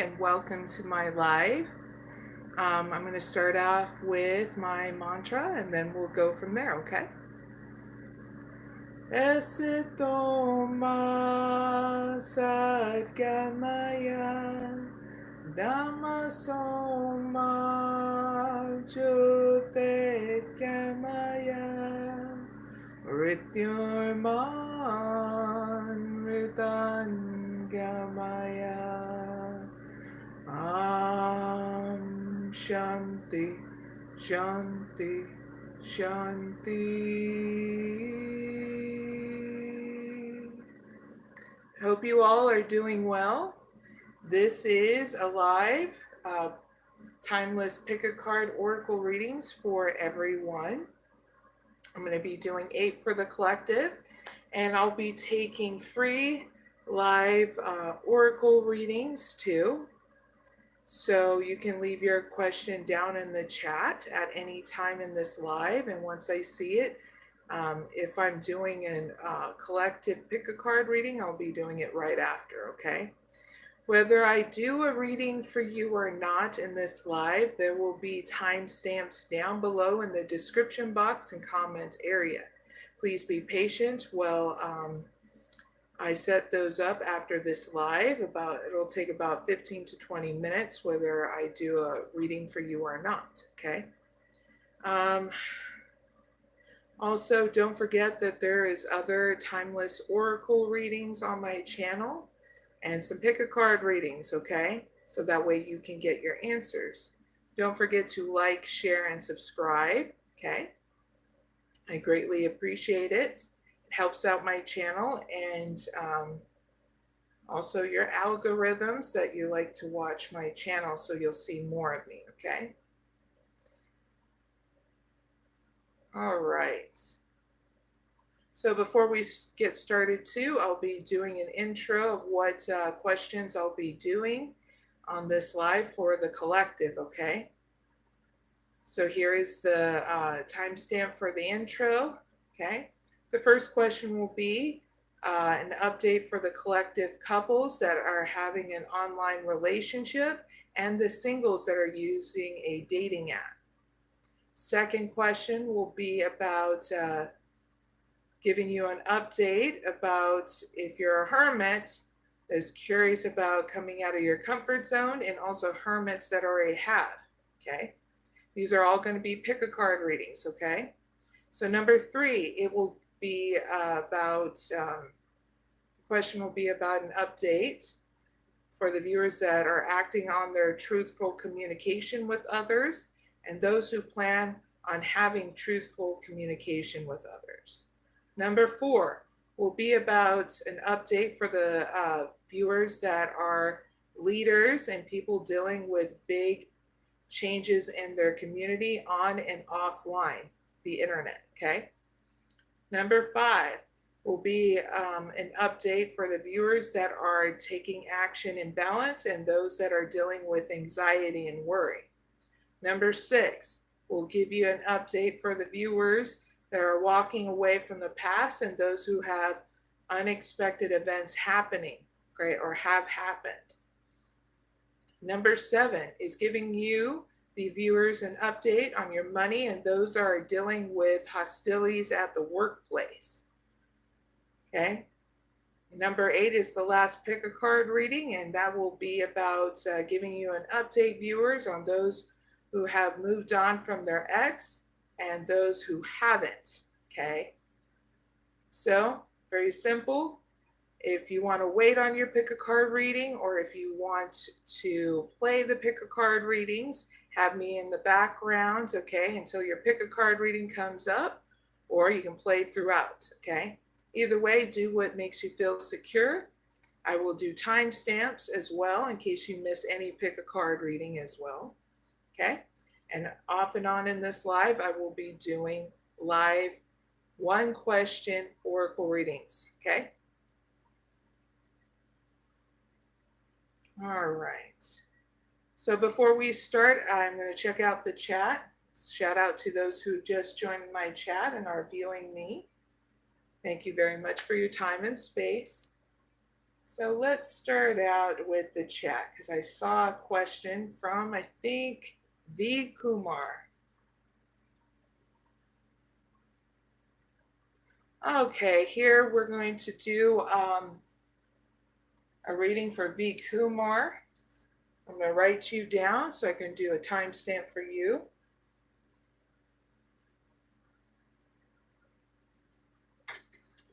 and welcome to my live. I'm going to start off with my mantra and then we'll go from there, okay? Esitoma sadgamaya Dhammasoma jyotirgamaya Rityurman Ritangamaya Shanti Shanti Shanti. Hope you all are doing well. This is a live timeless pick a card oracle readings for everyone. I'm going to be doing 8 for the collective, and I'll be taking free live oracle readings too. So you can leave your question down in the chat at any time in this live, and once I see it, if I'm doing a collective pick a card reading, I'll be doing it right after, okay? Whether I do a reading for you or not in this live, there will be timestamps down below in the description box and comments area. Please be patient while I set those up after this live. It'll take about 15 to 20 minutes whether I do a reading for you or not, okay? Also, don't forget that there is other timeless oracle readings on my channel and some pick a card readings, okay? So that way you can get your answers. Don't forget to like, share, and subscribe, okay? I greatly appreciate it. It helps out my channel, and also your algorithms that you like to watch my channel so you'll see more of me, okay? All right. So before we get started too, I'll be doing an intro of what questions I'll be doing on this live for the collective, okay? So here is the timestamp for the intro, okay? The first question will be an update for the collective couples that are having an online relationship and the singles that are using a dating app. Second question will be about giving you an update about if you're a hermit that's curious about coming out of your comfort zone, and also hermits that already have, okay? These are all going to be pick a card readings, okay? So number 3, it will be about, the question will be about an update for the viewers that are acting on their truthful communication with others and those who plan on having truthful communication with others. Number 4 will be about an update for the viewers that are leaders and people dealing with big changes in their community on and offline, the internet, okay? Number 5 will be an update for the viewers that are taking action in balance and those that are dealing with anxiety and worry. Number 6 will give you an update for the viewers that are walking away from the past and those who have unexpected events happening, right, or have happened. Number 7 is giving you, the viewers, an update on your money and those are dealing with hostilities at the workplace, okay? Number 8 is the last pick a card reading, and that will be about giving you an update, viewers, on those who have moved on from their ex and those who haven't, okay? So, very simple. If you want to wait on your pick a card reading, or if you want to play the pick a card readings, have me in the background, okay, until your pick a card reading comes up, or you can play throughout, okay? Either way, do what makes you feel secure. I will do timestamps as well in case you miss any pick a card reading as well, okay? And off and on in this live, I will be doing live 1 question oracle readings, okay? All right. So before we start, I'm going to check out the chat. Shout out to those who just joined my chat and are viewing me. Thank you very much for your time and space. So let's start out with the chat because I saw a question from, I think, V. Kumar. Okay, here we're going to do a reading for V. Kumar. I'm going to write you down so I can do a timestamp for you.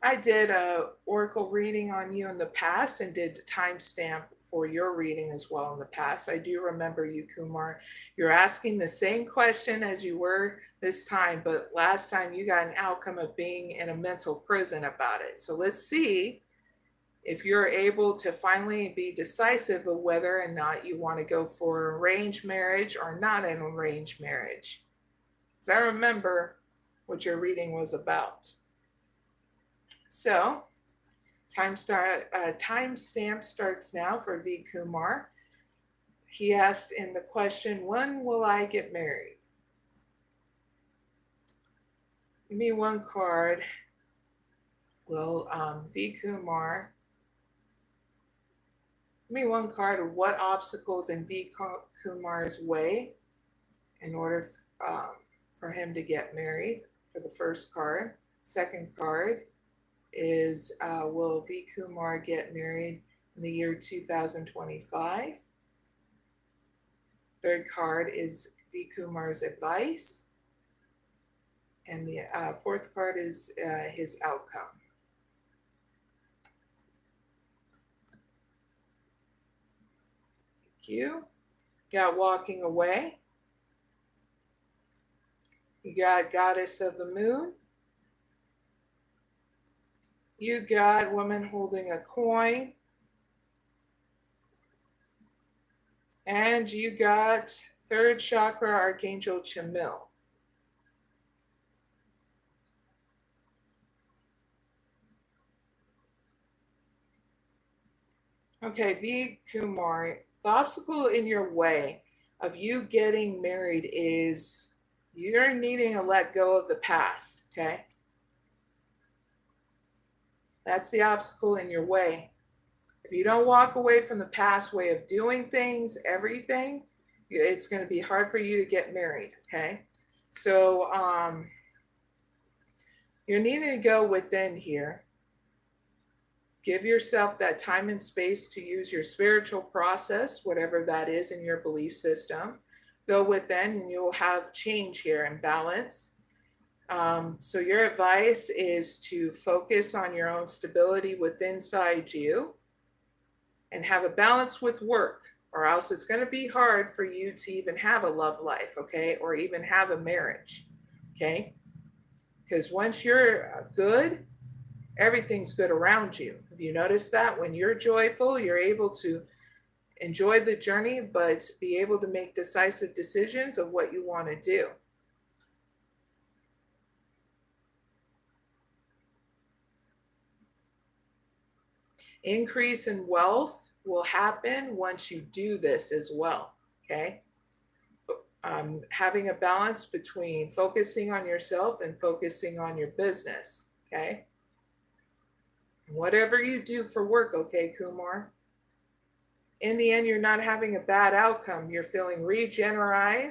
I did a oracle reading on you in the past and did a timestamp for your reading as well in the past. I do remember you, Kumar. You're asking the same question as you were this time, but last time you got an outcome of being in a mental prison about it. So let's see if you're able to finally be decisive of whether or not you want to go for arranged marriage or not an arranged marriage. Because I remember what your reading was about. So, timestamp starts now for V. Kumar. He asked in the question, when will I get married? Give me one card. Will V. Kumar, give me one card of what obstacles in V. Kumar's way in order for him to get married for the first card. Second card is will V. Kumar get married in the year 2025? Third card is V. Kumar's advice. And the fourth card is his outcome. Thank you. Got walking away. You got goddess of the moon. You got woman holding a coin. And you got third chakra, Archangel Chamuel. Okay, V. Kumar, the obstacle in your way of you getting married is you're needing to let go of the past, okay? That's the obstacle in your way. If you don't walk away from the past way of doing things, everything, it's going to be hard for you to get married, okay? So you're needing to go within here. Give yourself that time and space to use your spiritual process, whatever that is in your belief system. Go within and you'll have change here and balance. So your advice is to focus on your own stability within inside you and have a balance with work, or else it's going to be hard for you to even have a love life, okay? Or even have a marriage, okay? Because once you're good, everything's good around you. Have you noticed that? When you're joyful, you're able to enjoy the journey, but be able to make decisive decisions of what you want to do. Increase in wealth will happen once you do this as well, okay? Having a balance between focusing on yourself and focusing on your business, okay? Whatever you do for work, okay, Kumar? In the end, you're not having a bad outcome. You're feeling regenerated,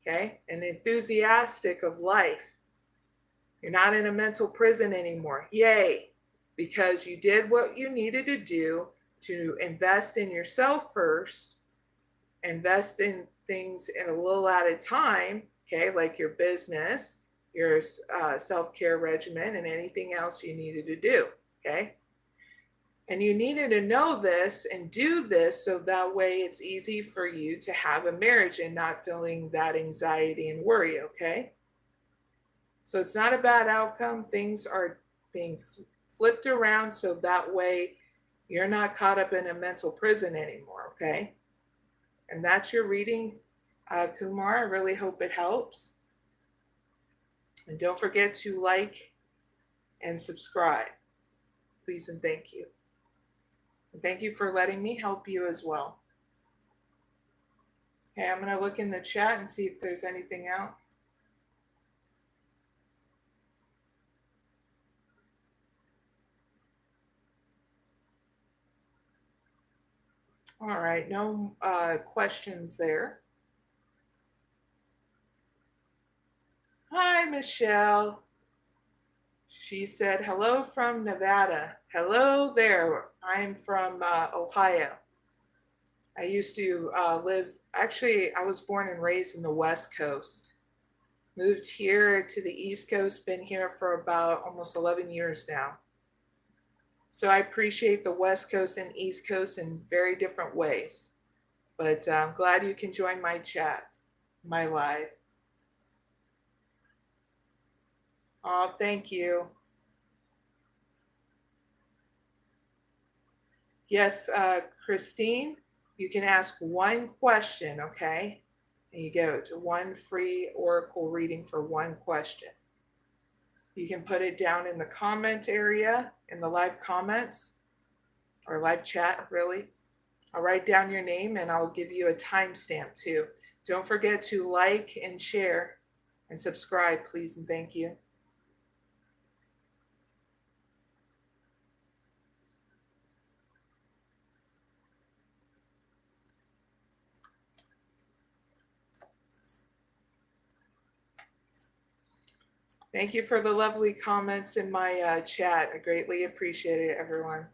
okay, and enthusiastic of life. You're not in a mental prison anymore. Yay, because you did what you needed to do to invest in yourself first, invest in things in a little at a time, okay, like your business, your self-care regimen, and anything else you needed to do, okay? And you needed to know this and do this so that way it's easy for you to have a marriage and not feeling that anxiety and worry, okay? So it's not a bad outcome. Things are being flipped around so that way you're not caught up in a mental prison anymore, okay? And that's your reading, Kumar. I really hope it helps. And don't forget to like and subscribe. Please and thank you. And thank you for letting me help you as well. Okay, I'm going to look in the chat and see if there's anything out. All right, no questions there. Hi, Michelle. She said, hello from Nevada. Hello there. I'm from Ohio. I used to actually, I was born and raised in the West Coast. Moved here to the East Coast, been here for about almost 11 years now. So I appreciate the West Coast and East Coast in very different ways. But I'm glad you can join my chat, my live. Oh, thank you. Yes, Christine, you can ask one question, okay? And you go to one free oracle reading for one question. You can put it down in the comment area, in the live comments, or live chat, really. I'll write down your name and I'll give you a timestamp too. Don't forget to like and share and subscribe, please, and thank you. Thank you for the lovely comments in my chat. I greatly appreciate it, everyone.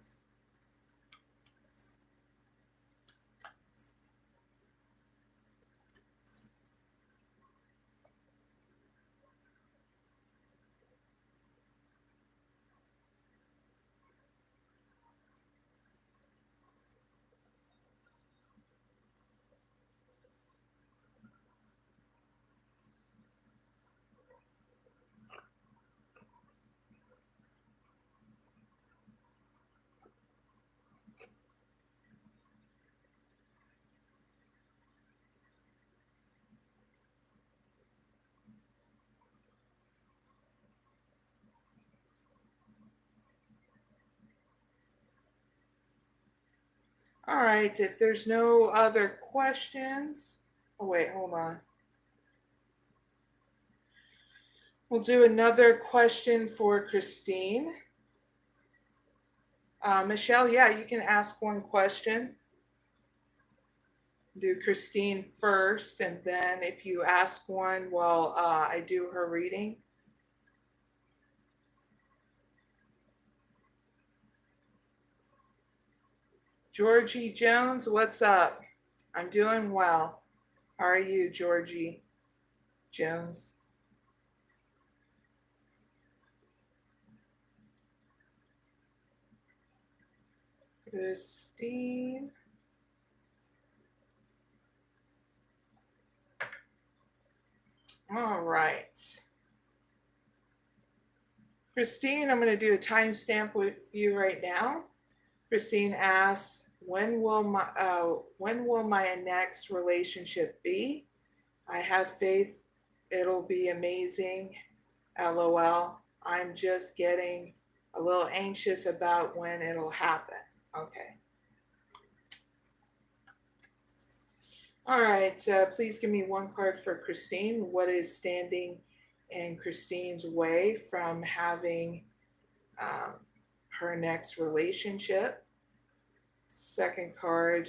All right, if there's no other questions, oh wait, hold on. We'll do another question for Christine. Michelle, yeah, you can ask one question. Do Christine first, and then if you ask one while I do her reading. Georgie Jones, what's up? I'm doing well. How are you, Georgie Jones? Christine. All right. Christine, I'm going to do a timestamp with you right now. Christine asks, when will my next relationship be? I have faith it'll be amazing. LOL. I'm just getting a little anxious about when it'll happen. Okay. All right. Please give me one card for Christine. What is standing in Christine's way from having her next relationship? Second card,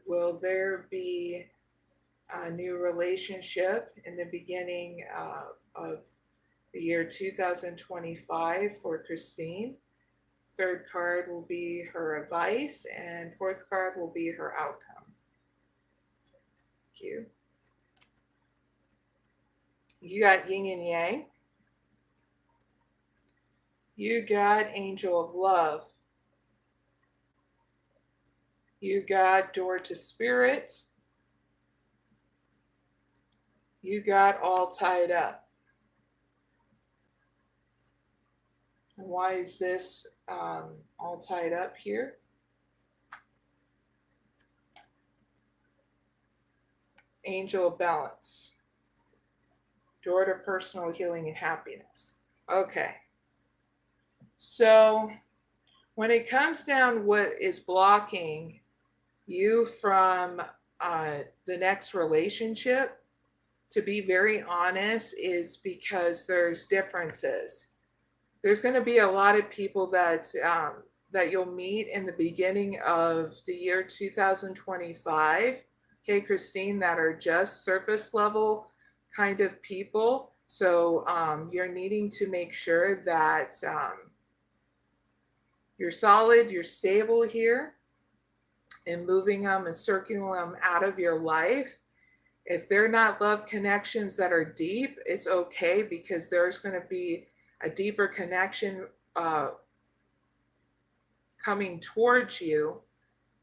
will there be a new relationship in the beginning of the year 2025 for Christine? Third card will be her advice, and fourth card will be her outcome. Thank you. You got yin and yang. You got angel of love. You got door to spirit. You got all tied up. And why is this all tied up here? Angel of balance. Door to personal healing and happiness. Okay. So when it comes down what is blocking you from the next relationship, to be very honest, is because there's differences. There's going to be a lot of people that that you'll meet in the beginning of the year 2025, okay, Christine, that are just surface level kind of people. So you're needing to make sure that you're solid, you're stable here, and moving them and circling them out of your life. If they're not love connections that are deep, it's okay, because there's going to be a deeper connection coming towards you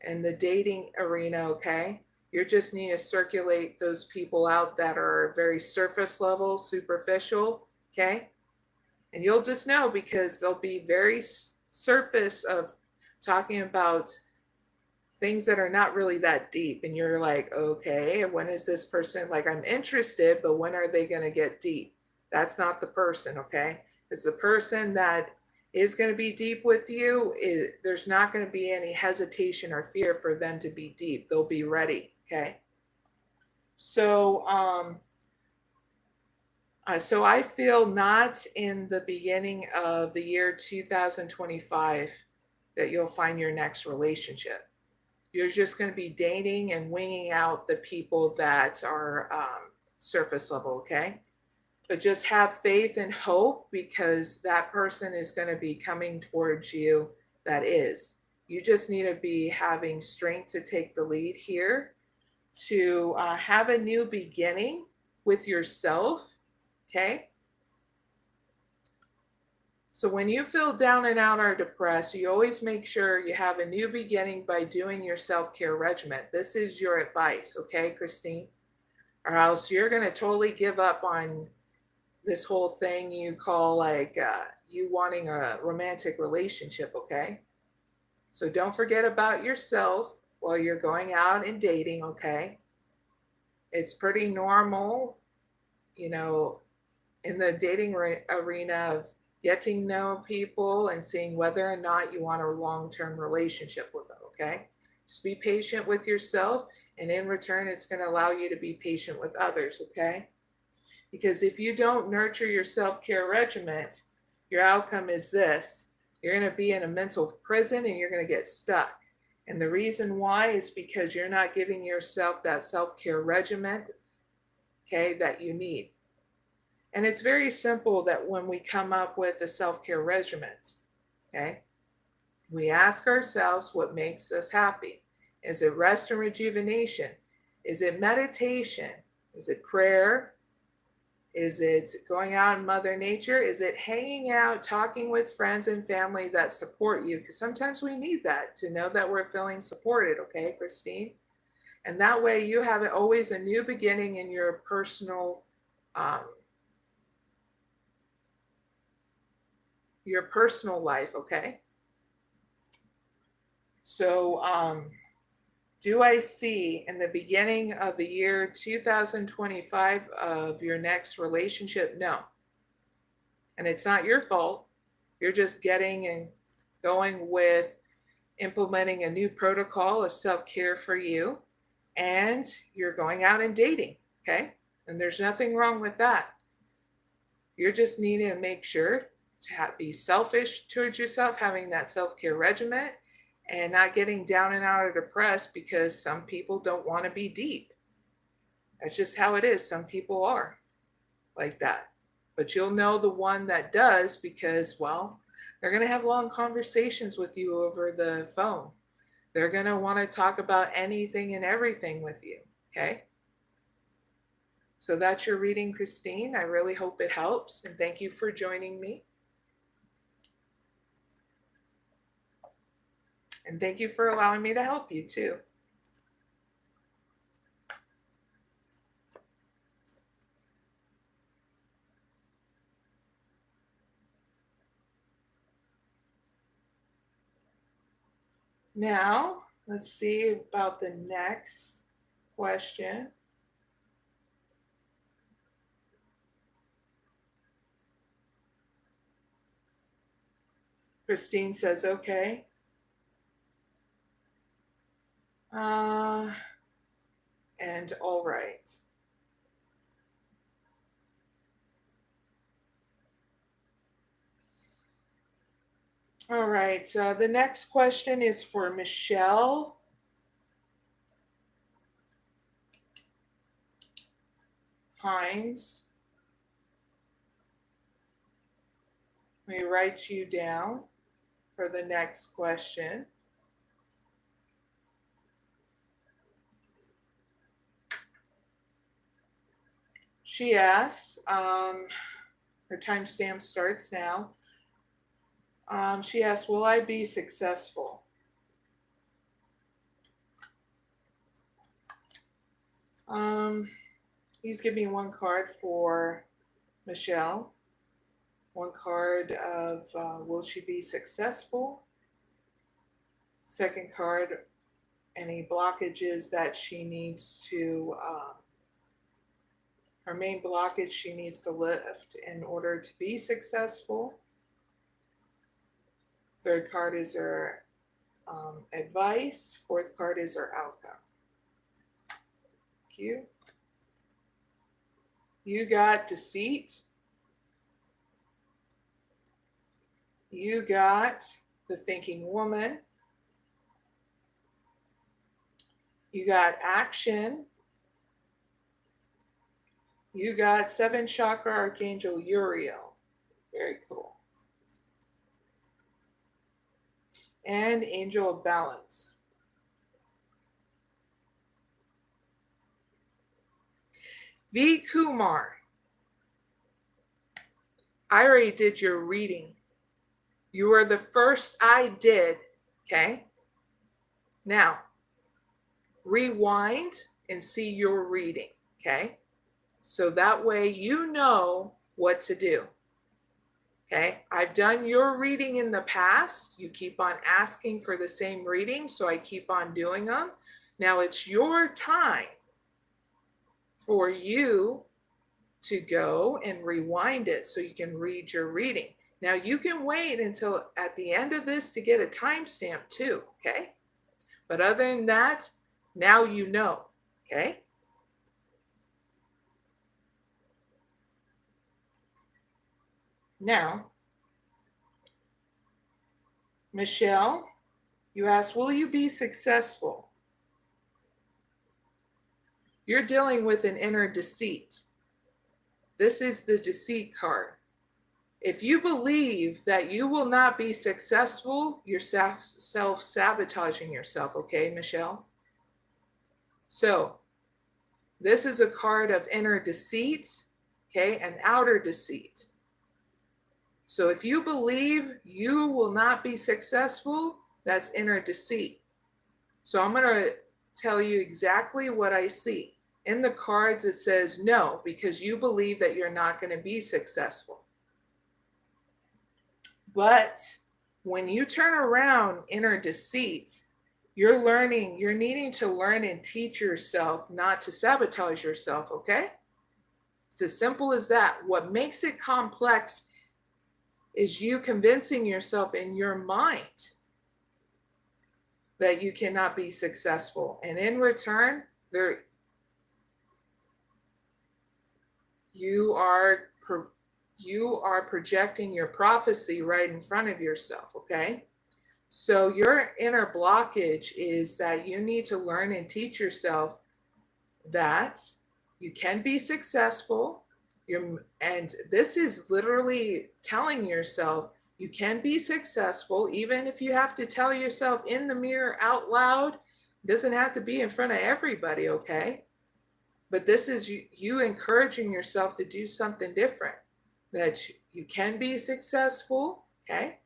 in the dating arena, okay? You just need to circulate those people out that are very surface level, superficial, okay? And you'll just know, because they'll be very surface of talking about things that are not really that deep. And you're like, okay, when is this person, like, I'm interested, but when are they going to get deep? That's not the person, okay? Because the person that is going to be deep with you, there's not going to be any hesitation or fear for them to be deep. They'll be ready, okay? So, so I feel not in the beginning of the year 2025 that you'll find your next relationship. You're just going to be dating and winging out the people that are surface level, okay? But just have faith and hope, because that person is going to be coming towards you. That is. You just need to be having strength to take the lead here, to have a new beginning with yourself, okay? So when you feel down and out or depressed, you always make sure you have a new beginning by doing your self-care regimen. This is your advice, okay, Christine? Or else you're going to totally give up on this whole thing you call like you wanting a romantic relationship, okay? So don't forget about yourself while you're going out and dating, okay? It's pretty normal, you know, in the dating arena of getting to know people and seeing whether or not you want a long-term relationship with them, okay? Just be patient with yourself, and in return, it's going to allow you to be patient with others, okay? Because if you don't nurture your self-care regimen, your outcome is this. You're going to be in a mental prison and you're going to get stuck. And the reason why is because you're not giving yourself that self-care regimen, okay, that you need. And it's very simple that when we come up with a self-care regimen, okay, we ask ourselves what makes us happy. Is it rest and rejuvenation? Is it meditation? Is it prayer? Is it going out in Mother Nature? Is it hanging out, talking with friends and family that support you? Because sometimes we need that to know that we're feeling supported, okay, Christine? And that way you have always a new beginning in your personal life, okay? So, do I see in the beginning of the year 2025 of your next relationship? No. And it's not your fault. You're just getting and going with implementing a new protocol of self-care for you. And you're going out and dating, okay? And there's nothing wrong with that. You're just needing to make sure to be selfish towards yourself, having that self-care regimen, and not getting down and out or depressed because some people don't want to be deep. That's just how it is. Some people are like that. But you'll know the one that does, because, well, they're going to have long conversations with you over the phone. They're going to want to talk about anything and everything with you, okay? So that's your reading, Christine. I really hope it helps, and thank you for joining me. And thank you for allowing me to help you too. Now, let's see about the next question. Christine says, okay. And all right. All right, the next question is for Michelle. HINDS. Let me write you down for the next question. She asks, her timestamp starts now. She asks, will I be successful? Please give me one card for Michelle. One card of will she be successful? Second card, any blockages that she needs to, her main blockage she needs to lift in order to be successful. Third card is her advice. Fourth card is her outcome. Thank you. You got deceit. You got the thinking woman. You got action. You got 7th chakra archangel Uriel. Very cool. And angel of balance. V. Kumar, I already did your reading. You were the first I did, okay? Now, rewind and see your reading, okay? So that way you know what to do, okay? I've done your reading in the past. You keep on asking for the same reading, so I keep on doing them. Now it's your time for you to go and rewind it so you can read your reading. Now you can wait until at the end of this to get a timestamp too, okay? But other than that, now you know, okay? Now, Michelle, you asked, will you be successful? You're dealing with an inner deceit. This is the deceit card. If you believe that you will not be successful, you're self-sabotaging yourself, okay, Michelle? So, this is a card of inner deceit, okay, and outer deceit. So if you believe you will not be successful, that's inner deceit. So I'm going to tell you exactly what I see. In the cards, it says no, because you believe that you're not going to be successful. But when you turn around inner deceit, you're needing to learn and teach yourself not to sabotage yourself, okay? It's as simple as that. What makes it complex is you convincing yourself in your mind that you cannot be successful. And in return, you are projecting your prophecy right in front of yourself, okay? So your inner blockage is that you need to learn and teach yourself that you can be successful. And this is literally telling yourself you can be successful, even if you have to tell yourself in the mirror out loud. It doesn't have to be in front of everybody, okay? But this is you encouraging yourself to do something different, that you can be successful, okay?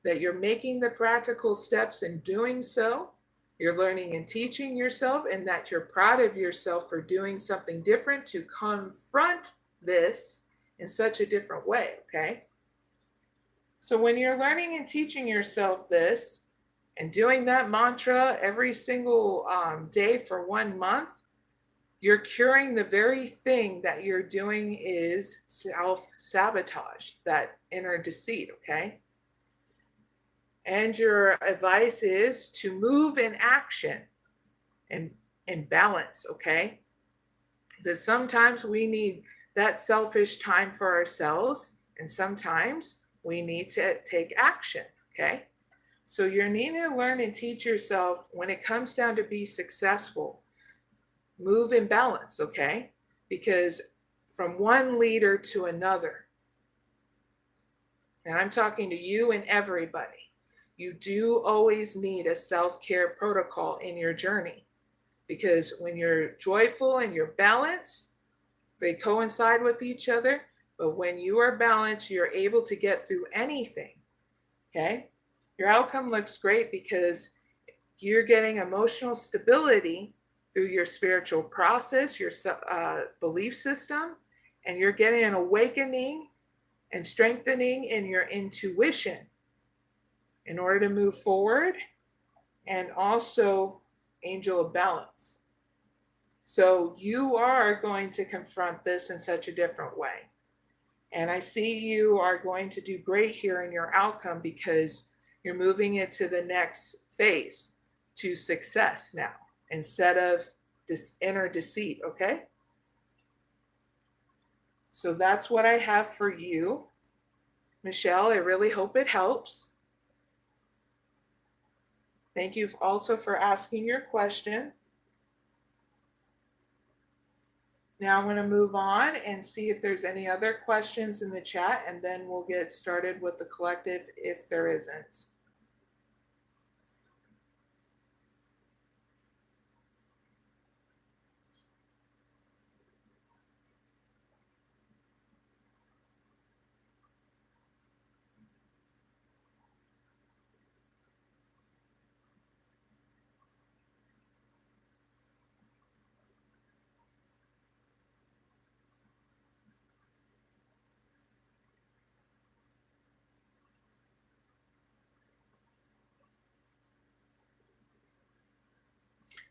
That you're making the practical steps in doing so. You're learning and teaching yourself, and that you're proud of yourself for doing something different to confront this in such a different way, okay? So when you're learning and teaching yourself this and doing that mantra every single day for 1 month, you're curing the very thing that you're doing is self-sabotage, that inner deceit, okay? And your advice is to move in action and in balance, okay? Because sometimes we need that selfish time for ourselves, and sometimes we need to take action, okay? So you're needing to learn and teach yourself when it comes down to be successful, move in balance, okay? Because from one leader to another, and I'm talking to you and everybody, you do always need a self-care protocol in your journey, because when you're joyful and you're balanced, they coincide with each other. But when you are balanced, you're able to get through anything, okay? Your outcome looks great because you're getting emotional stability through your spiritual process, your belief system, and you're getting an awakening and strengthening in your intuition in order to move forward, and also angel of balance. So you are going to confront this in such a different way. And I see you are going to do great here in your outcome because you're moving into the next phase to success now instead of this inner deceit, okay? So that's what I have for you, Michelle. I really hope it helps. Thank you also for asking your question. Now I'm going to move on and see if there's any other questions in the chat, and then we'll get started with the collective if there isn't.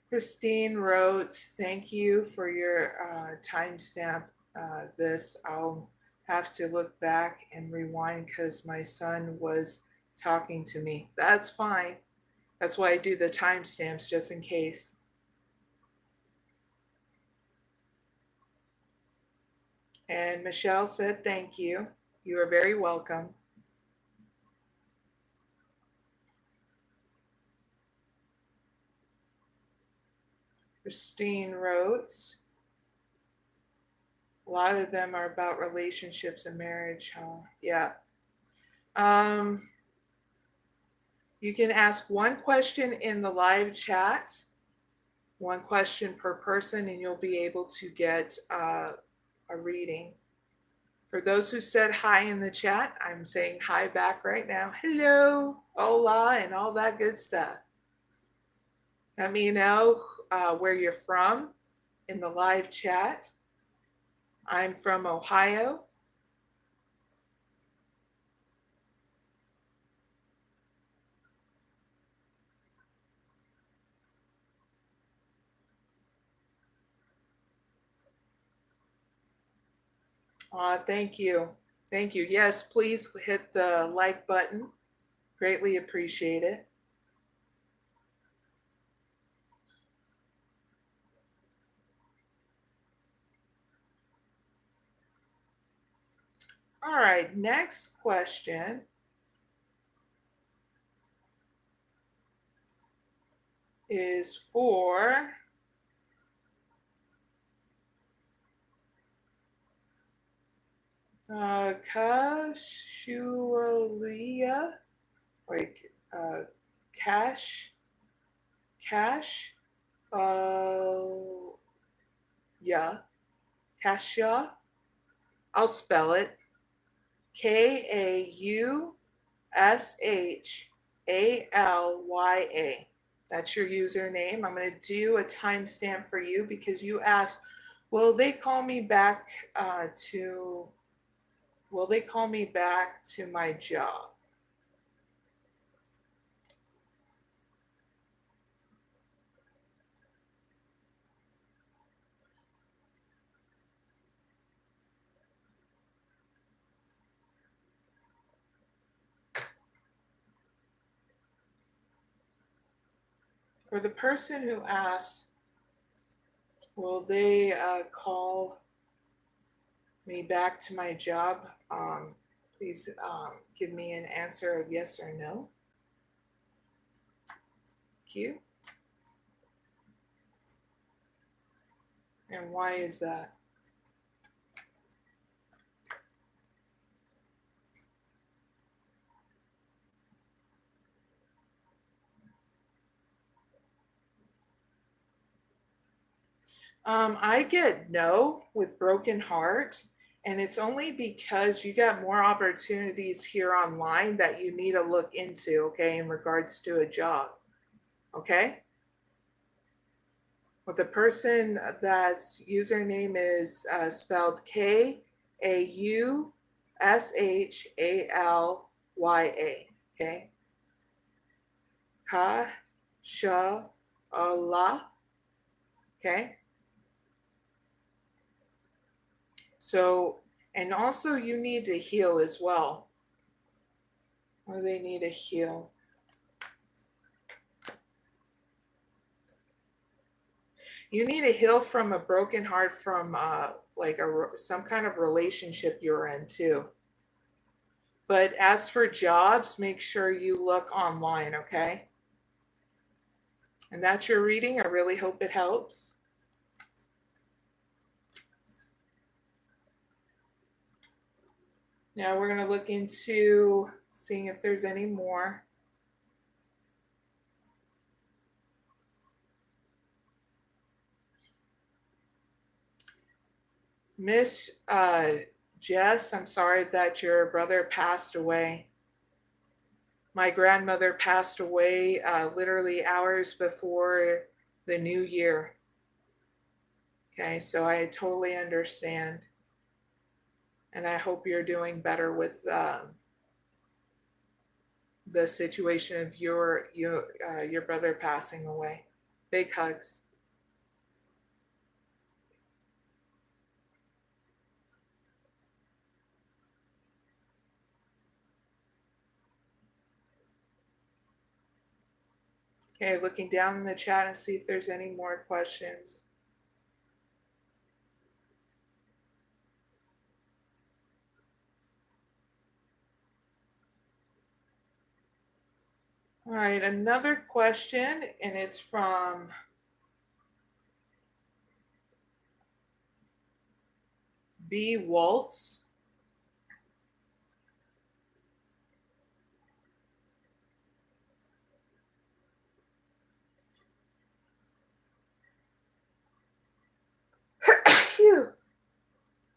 Christine wrote, thank you for your timestamp. This I'll have to look back and rewind because my son was talking to me. That's fine. That's why I do the timestamps, just in case. And Michelle said, thank you. You are very welcome. Christine wrote, a lot of them are about relationships and marriage, huh? Yeah. You can ask one question in the live chat, one question per person, and you'll be able to get a reading. For those who said hi in the chat, I'm saying hi back right now. Hello, hola, and all that good stuff. Let me know where you're from in the live chat. I'm from Ohio. Thank you. Thank you. Yes, please hit the like button. Greatly appreciate it. All right, next question is for 𝐖ᴇʟᴄᴏᴍᴇ, like cash, yeah, Kasia. I'll spell it. KAUSHALYA. That's your username. I'm going to do a timestamp for you because you asked, will they call me back to my job? For the person who asks, will they call me back to my job? Please give me an answer of yes or no. Thank you. And why is that? I get no with broken heart, and it's only because you got more opportunities here online that you need to look into, okay, in regards to a job, okay? But the person that's username is spelled KAUSHALYA, okay? Ka-sha-Allah, okay? So, and also you need to heal as well. Or they need to heal. You need to heal from a broken heart from like some kind of relationship you're in too. But as for jobs, make sure you look online, okay? And that's your reading. I really hope it helps. Now we're going to look into seeing if there's any more. Miss Jess, I'm sorry that your brother passed away. My grandmother passed away literally hours before the new year. Okay, so I totally understand. And I hope you're doing better with the situation of your brother passing away. Big hugs. Okay, looking down in the chat and see if there's any more questions. All right, another question, and it's from B. Waltz.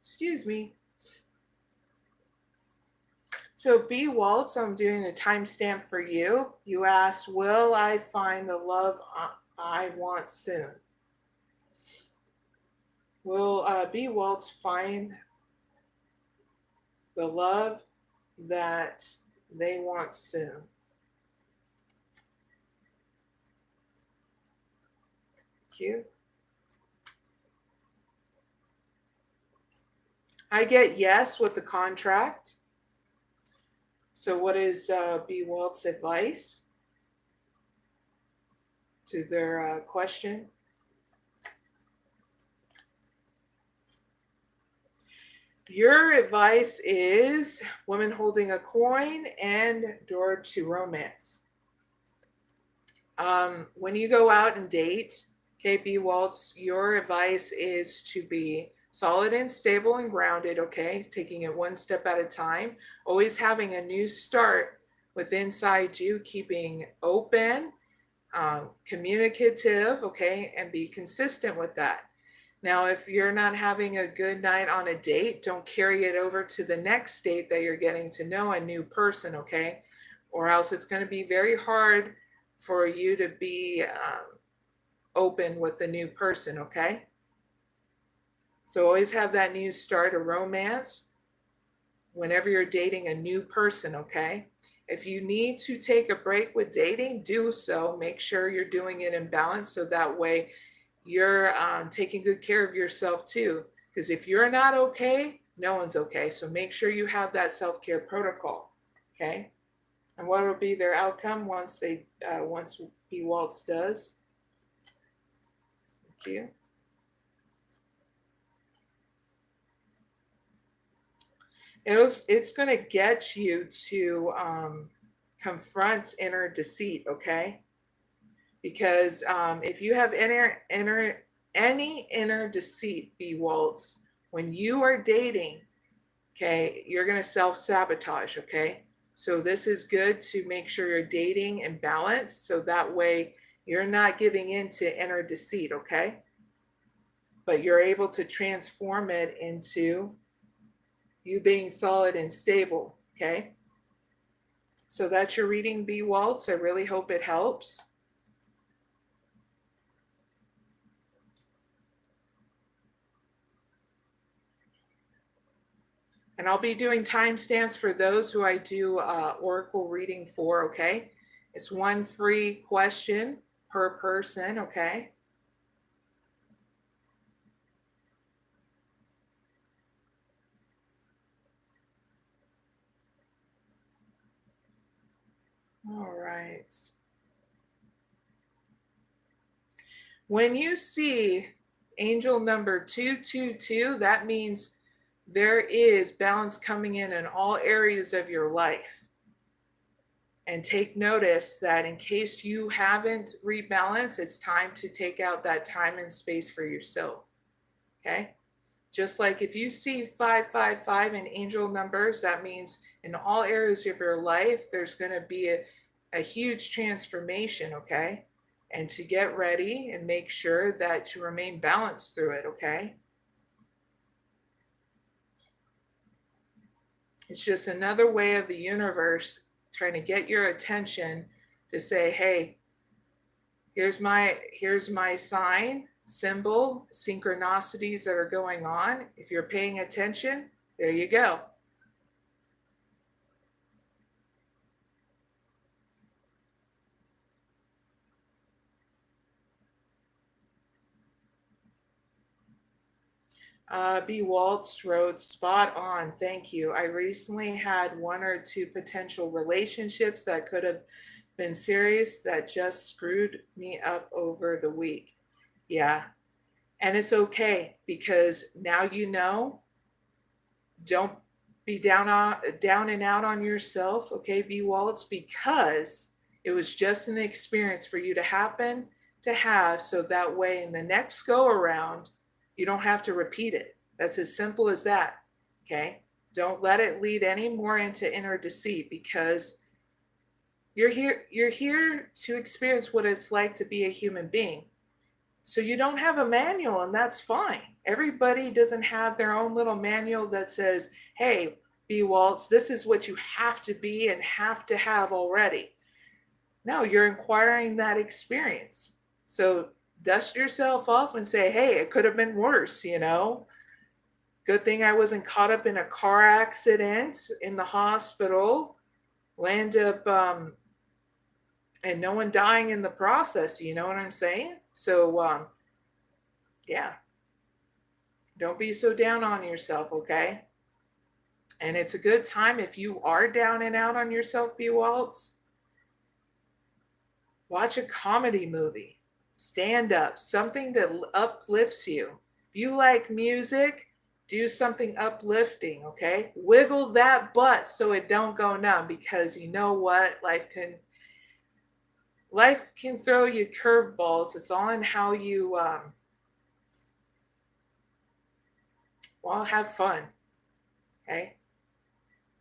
Excuse me. So B. Waltz, I'm doing a timestamp for you. You asked, will I find the love I want soon? Will B. Waltz find the love that they want soon? Thank you. I get yes with the contract. So what is B. Waltz's advice to their question? Your advice is woman holding a coin and door to romance. When you go out and date, KB Waltz, your advice is to be solid and stable and grounded, okay? Taking it one step at a time. Always having a new start with inside you, keeping open, communicative, okay? And be consistent with that. Now, if you're not having a good night on a date, don't carry it over to the next date that you're getting to know a new person, okay? Or else it's going to be very hard for you to be open with the new person, okay? So always have that new start, a romance, whenever you're dating a new person, okay? If you need to take a break with dating, do so. Make sure you're doing it in balance so that way you're taking good care of yourself too. Because if you're not okay, no one's okay. So make sure you have that self-care protocol, okay? And what will be their outcome once B. Waltz does? Thank you. It's going to get you to confront inner deceit, okay? Because if you have any inner deceit, B Waltz, when you are dating, okay, you're going to self-sabotage, okay? So this is good to make sure you're dating in balance, so that way you're not giving in to inner deceit, okay? But you're able to transform it into you being solid and stable, okay? So that's your reading, B Waltz. I really hope it helps. And I'll be doing timestamps for those who I do oracle reading for, okay? It's one free question per person, okay? All right. When you see angel number 222, that means there is balance coming in all areas of your life. And take notice that in case you haven't rebalanced, it's time to take out that time and space for yourself. Okay? Just like if you see 555 in angel numbers, that means in all areas of your life, there's going to be a huge transformation, okay? And to get ready and make sure that you remain balanced through it, okay? It's just another way of the universe trying to get your attention to say, hey, here's my sign, symbol, synchronicities that are going on. If you're paying attention, there you go. B. Waltz wrote, spot on, thank you. I recently had one or two potential relationships that could have been serious that just screwed me up over the week. Yeah, and it's okay because now you know. Don't be down and out on yourself, okay, B. Waltz, because it was just an experience for you to have, so that way in the next go around, you don't have to repeat it. That's as simple as that, okay? Don't let it lead any more into inner deceit because you're here to experience what it's like to be a human being. So you don't have a manual, and that's fine. Everybody doesn't have their own little manual that says, hey, B. Waltz, this is what you have to be and have to have already. No, you're acquiring that experience. So dust yourself off and say, hey, it could have been worse, you know? Good thing I wasn't caught up in a car accident in the hospital, land up, and no one dying in the process, you know what I'm saying? So, yeah, don't be so down on yourself, okay? And it's a good time if you are down and out on yourself, B. Waltz. Watch a comedy movie, stand up, something that uplifts you. If you like music, do something uplifting, okay? Wiggle that butt so it don't go numb, because you know what? Life can throw you curveballs. It's all in how you have fun, okay?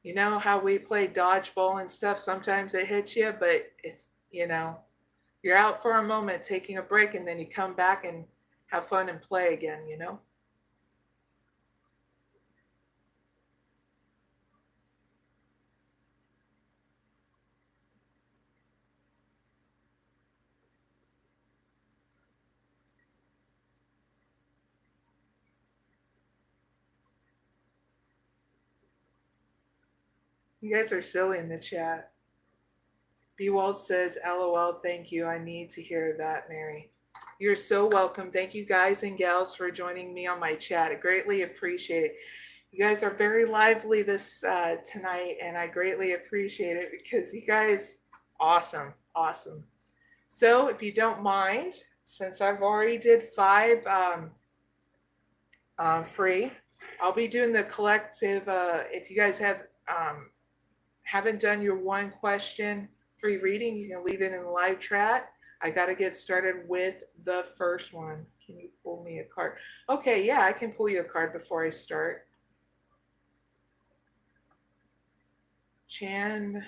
You know how we play dodgeball and stuff? Sometimes it hits you, but it's, you're out for a moment, taking a break, and then you come back and have fun and play again, you know? You guys are silly in the chat. B. Waltz says, LOL, thank you. I need to hear that, Mary. You're so welcome. Thank you guys and gals for joining me on my chat. I greatly appreciate it. You guys are very lively this tonight, and I greatly appreciate it because you guys, awesome. So if you don't mind, since I've already did 5 free, I'll be doing the collective. If you guys haven't done your one question free reading, you can leave it in the live chat. I got to get started with the first one. Can you pull me a card? Okay, yeah, I can pull you a card before I start. Chandaru.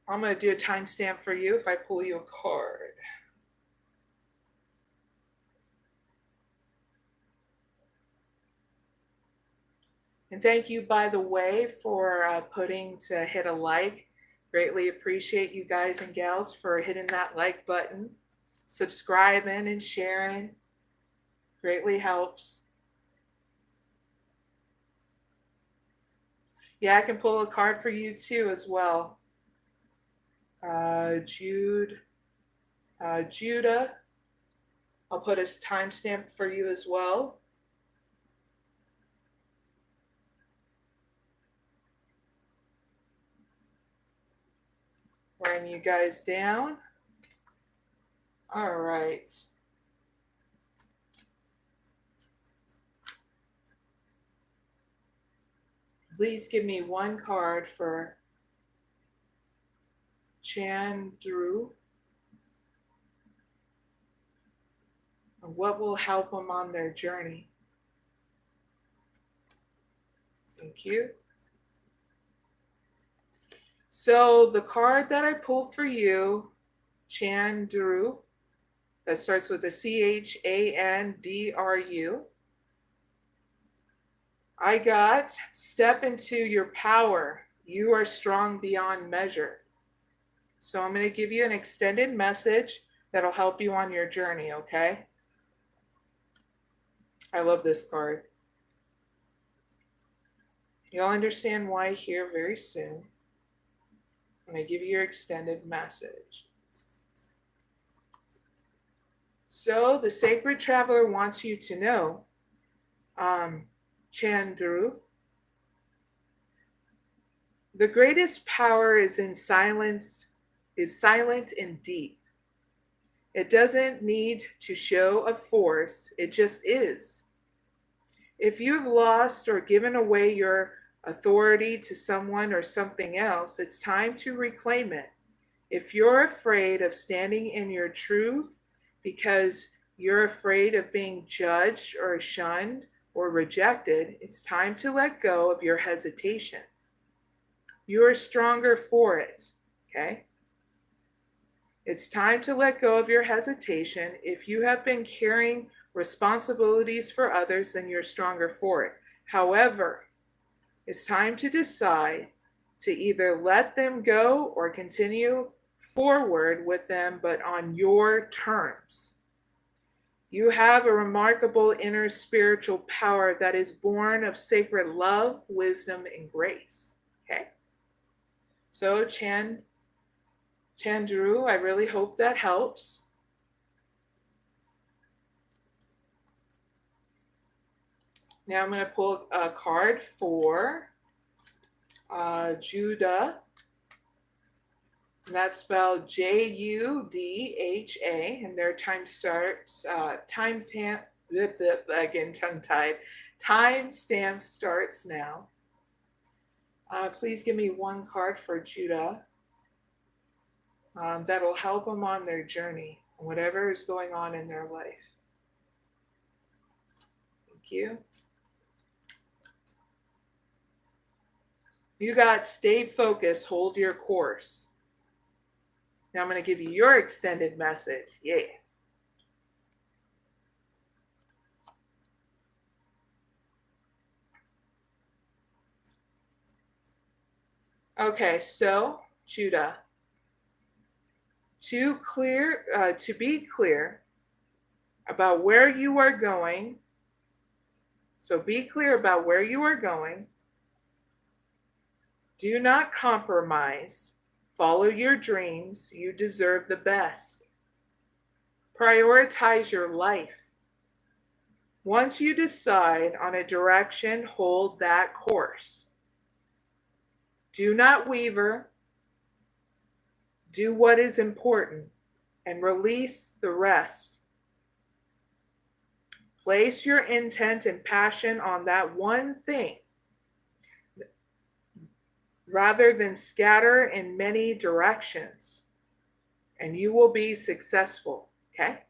I'm going to do a timestamp for you if I pull you a card. And thank you, by the way, for putting to hit a like. Greatly appreciate you guys and gals for hitting that like button, subscribing and sharing. Greatly helps. Yeah, I can pull a card for you too as well. Judah. I'll put a timestamp for you as well. Writing you guys down. All right. Please give me one card for Chandru. What will help them on their journey? Thank you. So the card that I pulled for you, Chandru, that starts with a Chandru. I got, step into your power. You are strong beyond measure. So I'm going to give you an extended message that'll help you on your journey, okay? I love this card. You'll understand why here very soon when I give you your extended message. So the sacred traveler wants you to know, Chandru, the greatest power is in silence, is silent and deep. It doesn't need to show a force, it just is. If you've lost or given away your authority to someone or something else, it's time to reclaim it. If you're afraid of standing in your truth because you're afraid of being judged or shunned or rejected, it's time to let go of your hesitation. You are stronger for it, okay? It's time to let go of your hesitation. If you have been carrying responsibilities for others, then you're stronger for it. However, it's time to decide to either let them go or continue forward with them, but on your terms. You have a remarkable inner spiritual power that is born of sacred love, wisdom, and grace. Okay? So, Chandru, I really hope that helps. Now I'm going to pull a card for Judah. And that's spelled Judha, and their time starts, timestamp, again, tongue-tied. Timestamp starts now. Please give me one card for Judah. That'll help them on their journey, whatever is going on in their life. Thank you. You got stay focused, hold your course. Now I'm going to give you your extended message. Yeah. Okay, so Judah, to be clear about where you are going. So be clear about where you are going. Do not compromise. Follow your dreams. You deserve the best. Prioritize your life. Once you decide on a direction, hold that course. Do not waver. Do what is important and release the rest. Place your intent and passion on that one thing rather than scatter in many directions, and you will be successful. Okay,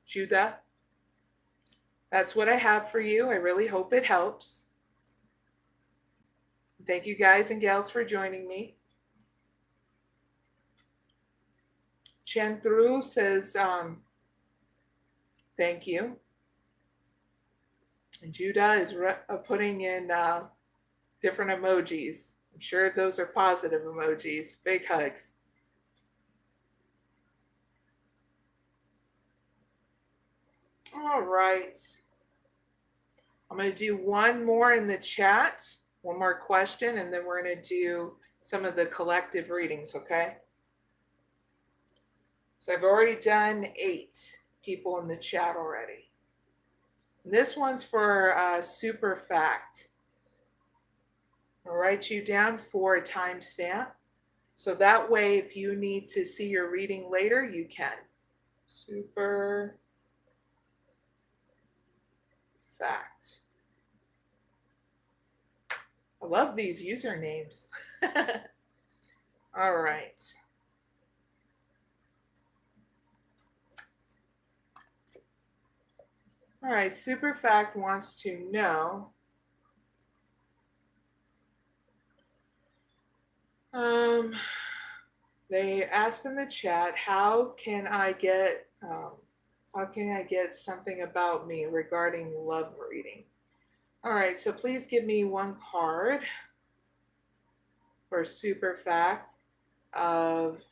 Judah? That's what I have for you. I really hope it helps. Thank you guys and gals for joining me. Chentru says, thank you. And Judah is putting in different emojis. I'm sure those are positive emojis. Big hugs. All right. I'm going to do one more in the chat, one more question, and then we're going to do some of the collective readings, okay? So I've already done 8 people in the chat already. And this one's for super fact. I'll write you down for a timestamp. So that way, if you need to see your reading later, you can. Super fact. I love these usernames. All right. All right, super fact wants to know, they asked in the chat, how can I get something about me regarding love reading? All right, so please give me one card for super fact of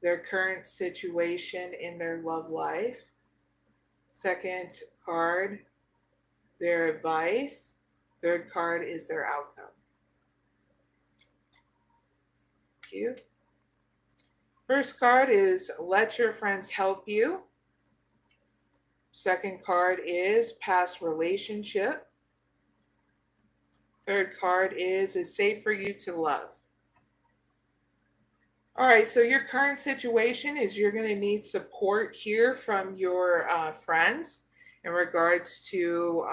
their current situation in their love life. Second card, their advice. Third card is their outcome. Thank you. First card is let your friends help you. Second card is past relationship. Third card is safe for you to love. All right, so your current situation is you're going to need support here from your friends in regards to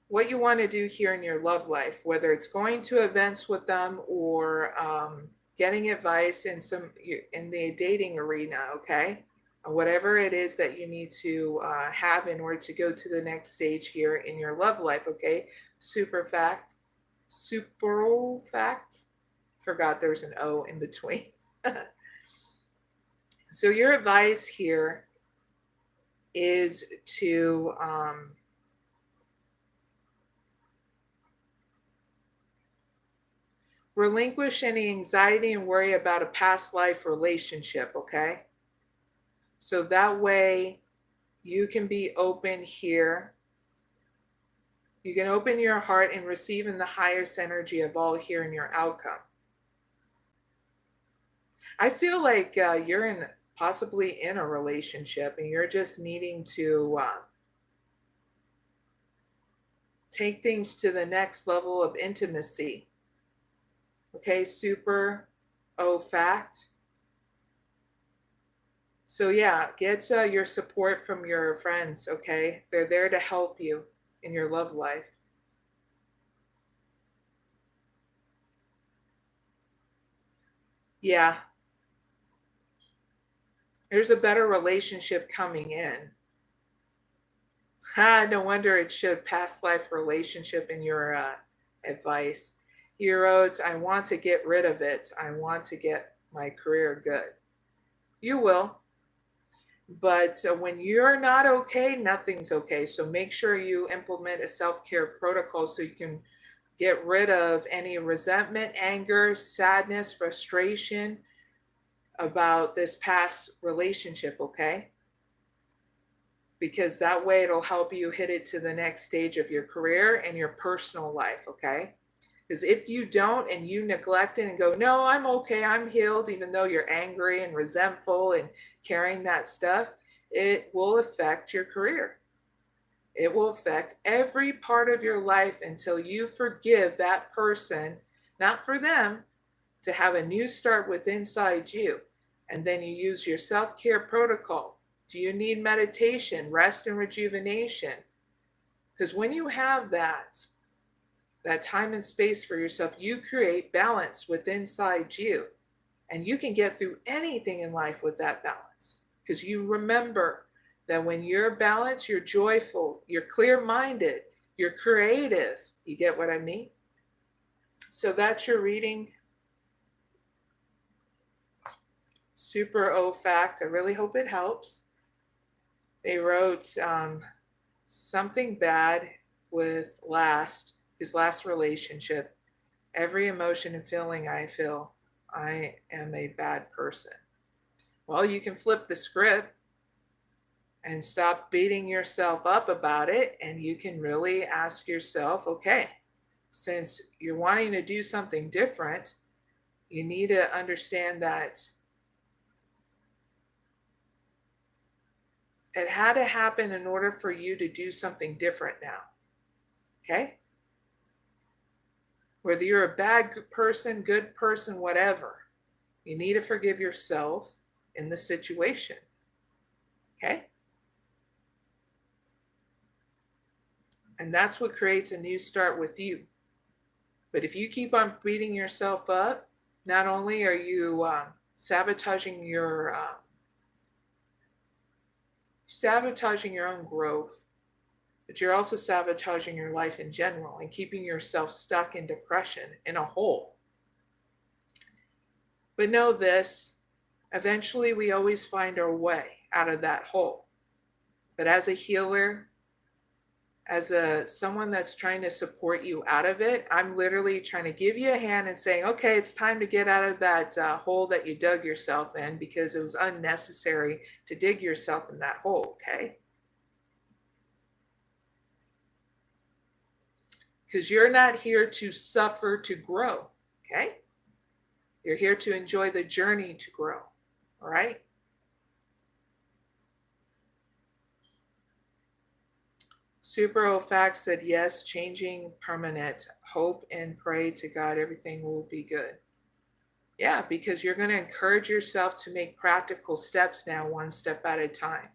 what you want to do here in your love life, whether it's going to events with them or getting advice in the dating arena, okay? Whatever it is that you need to have in order to go to the next stage here in your love life, okay? Super fact. Forgot there's an O in between. So your advice here is to relinquish any anxiety and worry about a past life relationship, okay? So that way you can be open here. You can open your heart and receive in the highest energy of all here in your outcome. I feel like you're possibly in a relationship and you're just needing to take things to the next level of intimacy. Okay, super fact. So yeah, get your support from your friends, okay? They're there to help you in your love life. Yeah. There's a better relationship coming in. No wonder it should past life relationship in your advice. He wrote, I want to get rid of it. I want to get my career good. You will. But when you're not okay, nothing's okay. So make sure you implement a self-care protocol so you can get rid of any resentment, anger, sadness, frustration about this past relationship, okay? Because that way it'll help you hit it to the next stage of your career and your personal life, okay? Because if you don't and you neglect it and go, no, I'm okay, I'm healed, even though you're angry and resentful and carrying that stuff, it will affect your career. It will affect every part of your life until you forgive that person, not for them, to have a new start with inside you. And then you use your self-care protocol. Do you need meditation, rest and rejuvenation? Because when you have that time and space for yourself, you create balance within inside you. And you can get through anything in life with that balance. Because you remember that when you're balanced, you're joyful, you're clear-minded, you're creative. You get what I mean? So that's your reading. Super O fact. I really hope it helps. They wrote something bad with his last relationship. Every emotion and feeling I feel, I am a bad person. Well, you can flip the script and stop beating yourself up about it. And you can really ask yourself, okay, since you're wanting to do something different, you need to understand that it had to happen in order for you to do something different now. Okay? Whether you're a bad person, good person, whatever, you need to forgive yourself in the situation. Okay? And that's what creates a new start with you. But if you keep on beating yourself up, not only are you sabotaging your own growth, but you're also sabotaging your life in general and keeping yourself stuck in depression, in a hole. But know this, eventually we always find our way out of that hole. But as a healer, as someone that's trying to support you out of it, I'm literally trying to give you a hand and saying, okay, it's time to get out of that hole that you dug yourself in, because it was unnecessary to dig yourself in that hole, okay? Because you're not here to suffer to grow, okay? You're here to enjoy the journey to grow, all right? Super Ofax said, yes, changing permanent. Hope and pray to God everything will be good. Yeah, because you're going to encourage yourself to make practical steps now, one step at a time.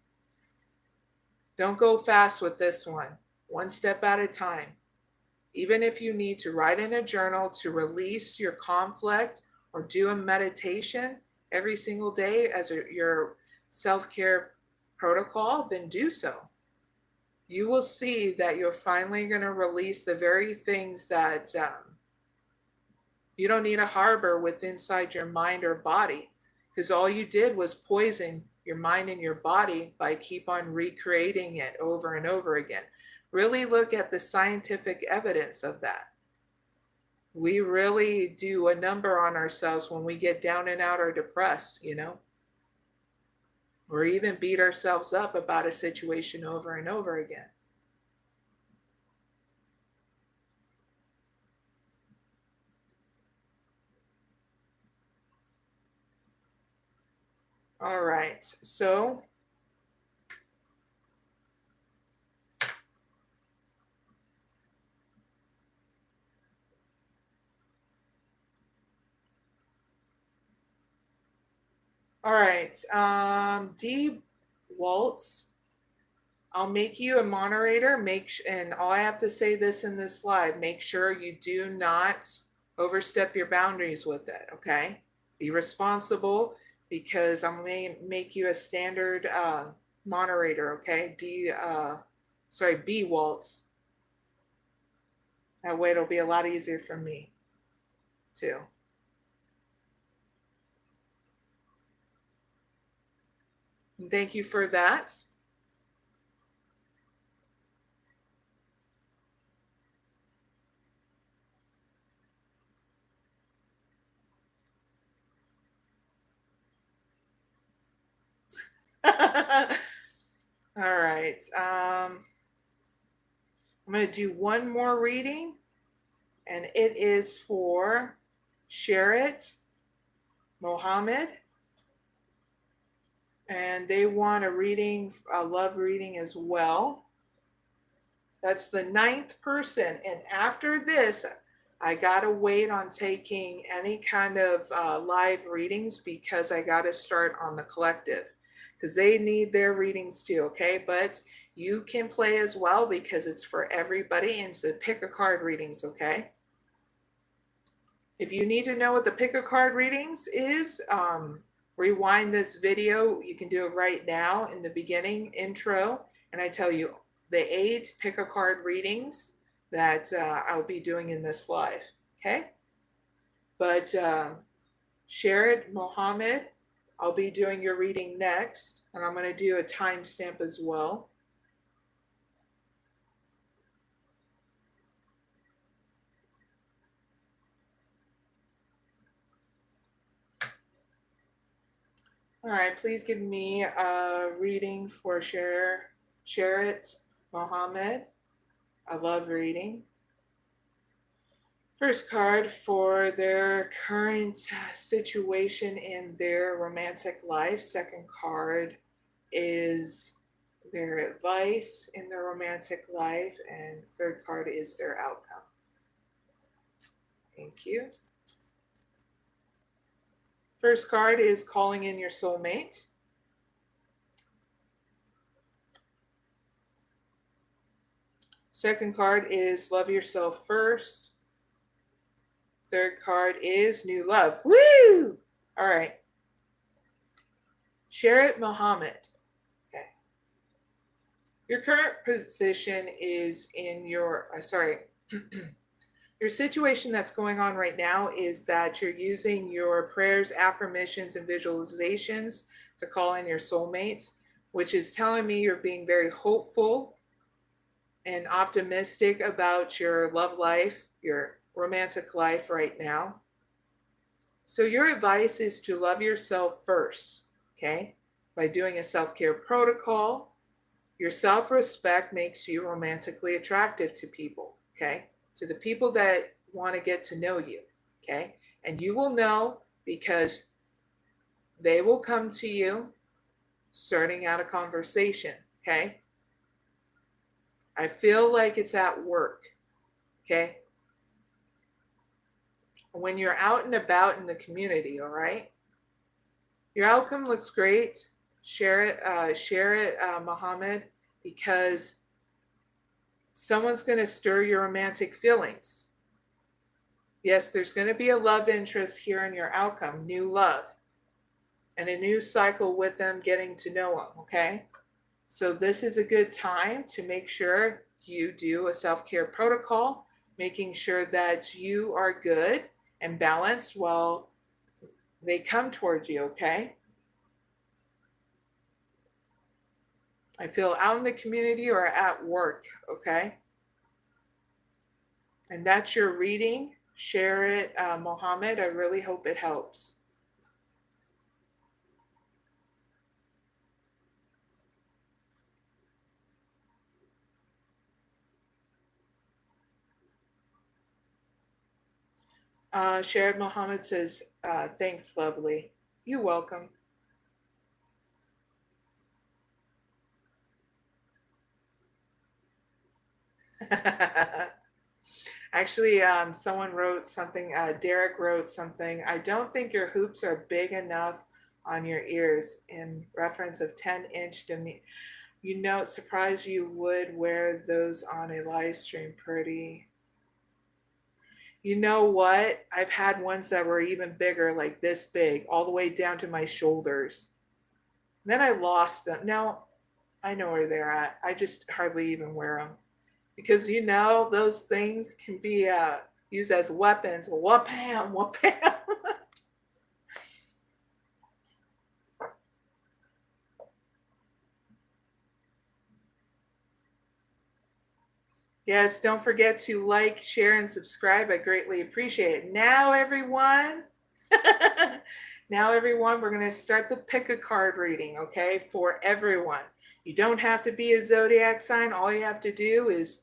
Don't go fast with this one step at a time. Even if you need to write in a journal to release your conflict or do a meditation every single day as your self-care protocol, then do so. You will see that you're finally going to release the very things that you don't need to harbor within inside your mind or body, because all you did was poison your mind and your body by keep on recreating it over and over again. Really look at the scientific evidence of that. We really do a number on ourselves when we get down and out or depressed, or even beat ourselves up about a situation over and over again. All right, so all right, D. Waltz, I'll make you a moderator. And all I have to say this in this live, make sure you do not overstep your boundaries with it, okay? Be responsible, because I'm going to make you a standard moderator, okay? B. Waltz. That way it'll be a lot easier for me, too. And thank you for that. All right. I'm going to do one more reading, and it is for Sherrit Mohammed. And they want a love reading as well. That's the 9th person. And after this, I gotta wait on taking any kind of live readings because I gotta start on the collective because they need their readings too, okay? But you can play as well because it's for everybody and it's the pick a card readings, okay? If you need to know what the pick a card readings is, rewind this video. You can do it right now in the beginning intro, and I tell you the 8 pick a card readings that I'll be doing in this live, okay? But share it, Mohammed. I'll be doing your reading next, and I'm going to do a timestamp as well. All right, please give me a reading for share it, Mohammed. I love reading. First card for their current situation in their romantic life. Second card is their advice in their romantic life. And third card is their outcome. Thank you. First card is calling in your soulmate. Second card is love yourself first. Third card is new love. Woo! All right. Share it, Mohammed. Okay. Your current position is in your, your situation that's going on right now is that you're using your prayers, affirmations, and visualizations to call in your soulmates, which is telling me you're being very hopeful and optimistic about your love life, your romantic life right now. So your advice is to love yourself first, okay? By doing a self-care protocol. Your self-respect makes you romantically attractive to people, okay? To the people that want to get to know you, okay? And you will know because they will come to you starting out a conversation, okay? I feel like it's at work, okay? When you're out and about in the community, all right? Your outcome looks great. Share it, Mohammed, because someone's going to stir your romantic feelings. Yes, there's going to be a love interest here in your outcome, new love, and a new cycle with them getting to know them, okay? So this is a good time to make sure you do a self-care protocol, making sure that you are good and balanced while they come towards you, okay? I feel out in the community or at work, okay? And that's your reading. Share it, Mohammed. I really hope it helps. Shared Mohammed says, thanks, lovely. You're welcome. Actually, someone wrote something, Derek wrote something. I don't think your hoops are big enough on your ears in reference of 10-inch you know, surprised you would wear those on a live stream pretty. You know what? I've had ones that were even bigger, like this big, all the way down to my shoulders. Then I lost them. Now, I know where they're at. I just hardly even wear them. Because, you know, those things can be used as weapons. Whoop-ham, whoop-ham. Yes, don't forget to like, share, and subscribe. I greatly appreciate it. Now, everyone, we're going to start the pick a card reading, okay, for everyone. You don't have to be a zodiac sign. All you have to do is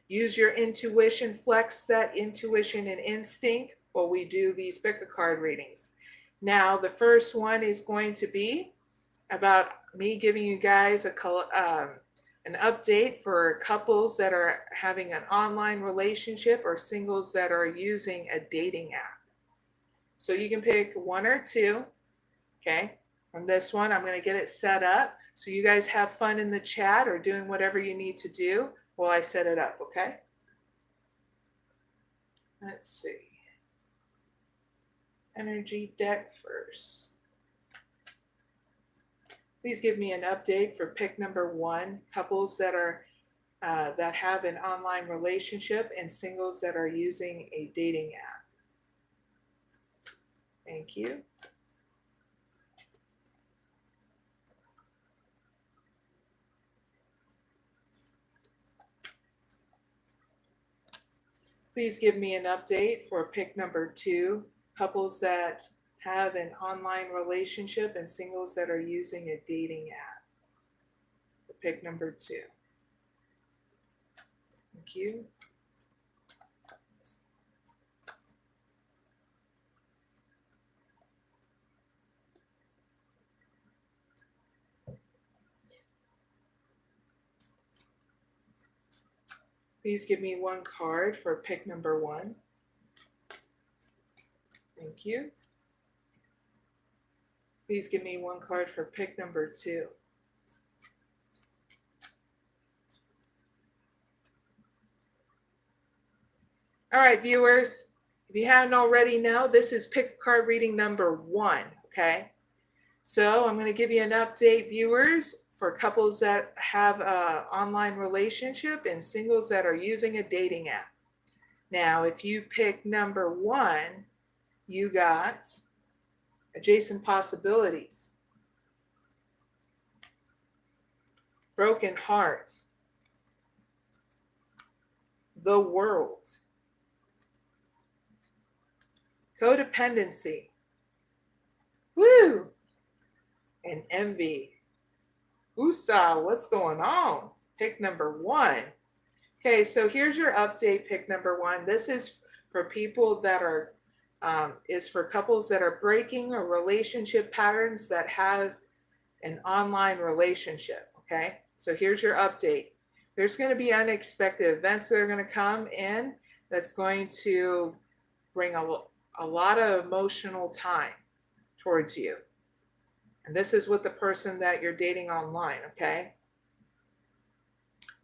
use your intuition, flex that intuition and instinct while we do these pick a card readings. Now, the first one is going to be about me giving you guys an an update for couples that are having an online relationship or singles that are using a dating app. So you can pick one or two, okay? From this one, I'm going to get it set up. So you guys have fun in the chat or doing whatever you need to do while I set it up, okay? Let's see. Energy deck first. Please give me an update for pick number one, couples that are that have an online relationship and singles that are using a dating app. Thank you. Please give me an update for pick number two, couples that have an online relationship and singles that are using a dating app. For pick number two. Thank you. Please give me one card for pick number one. Thank you. Please give me one card for pick number two. All right, viewers, if you haven't already know, this is pick a card reading number one, okay? So I'm going to give you an update, viewers, for couples that have an online relationship and singles that are using a dating app. Now, if you pick number one, you got adjacent possibilities, broken heart, the world, codependency, woo, and envy. Usa, what's going on? Pick number one. Okay, so here's your update, pick number one. This is for people that are, is for couples that are breaking or relationship patterns that have an online relationship, okay? So here's your update. There's going to be unexpected events that are going to come in that's going to bring a lot of emotional time towards you. And this is with the person that you're dating online, okay?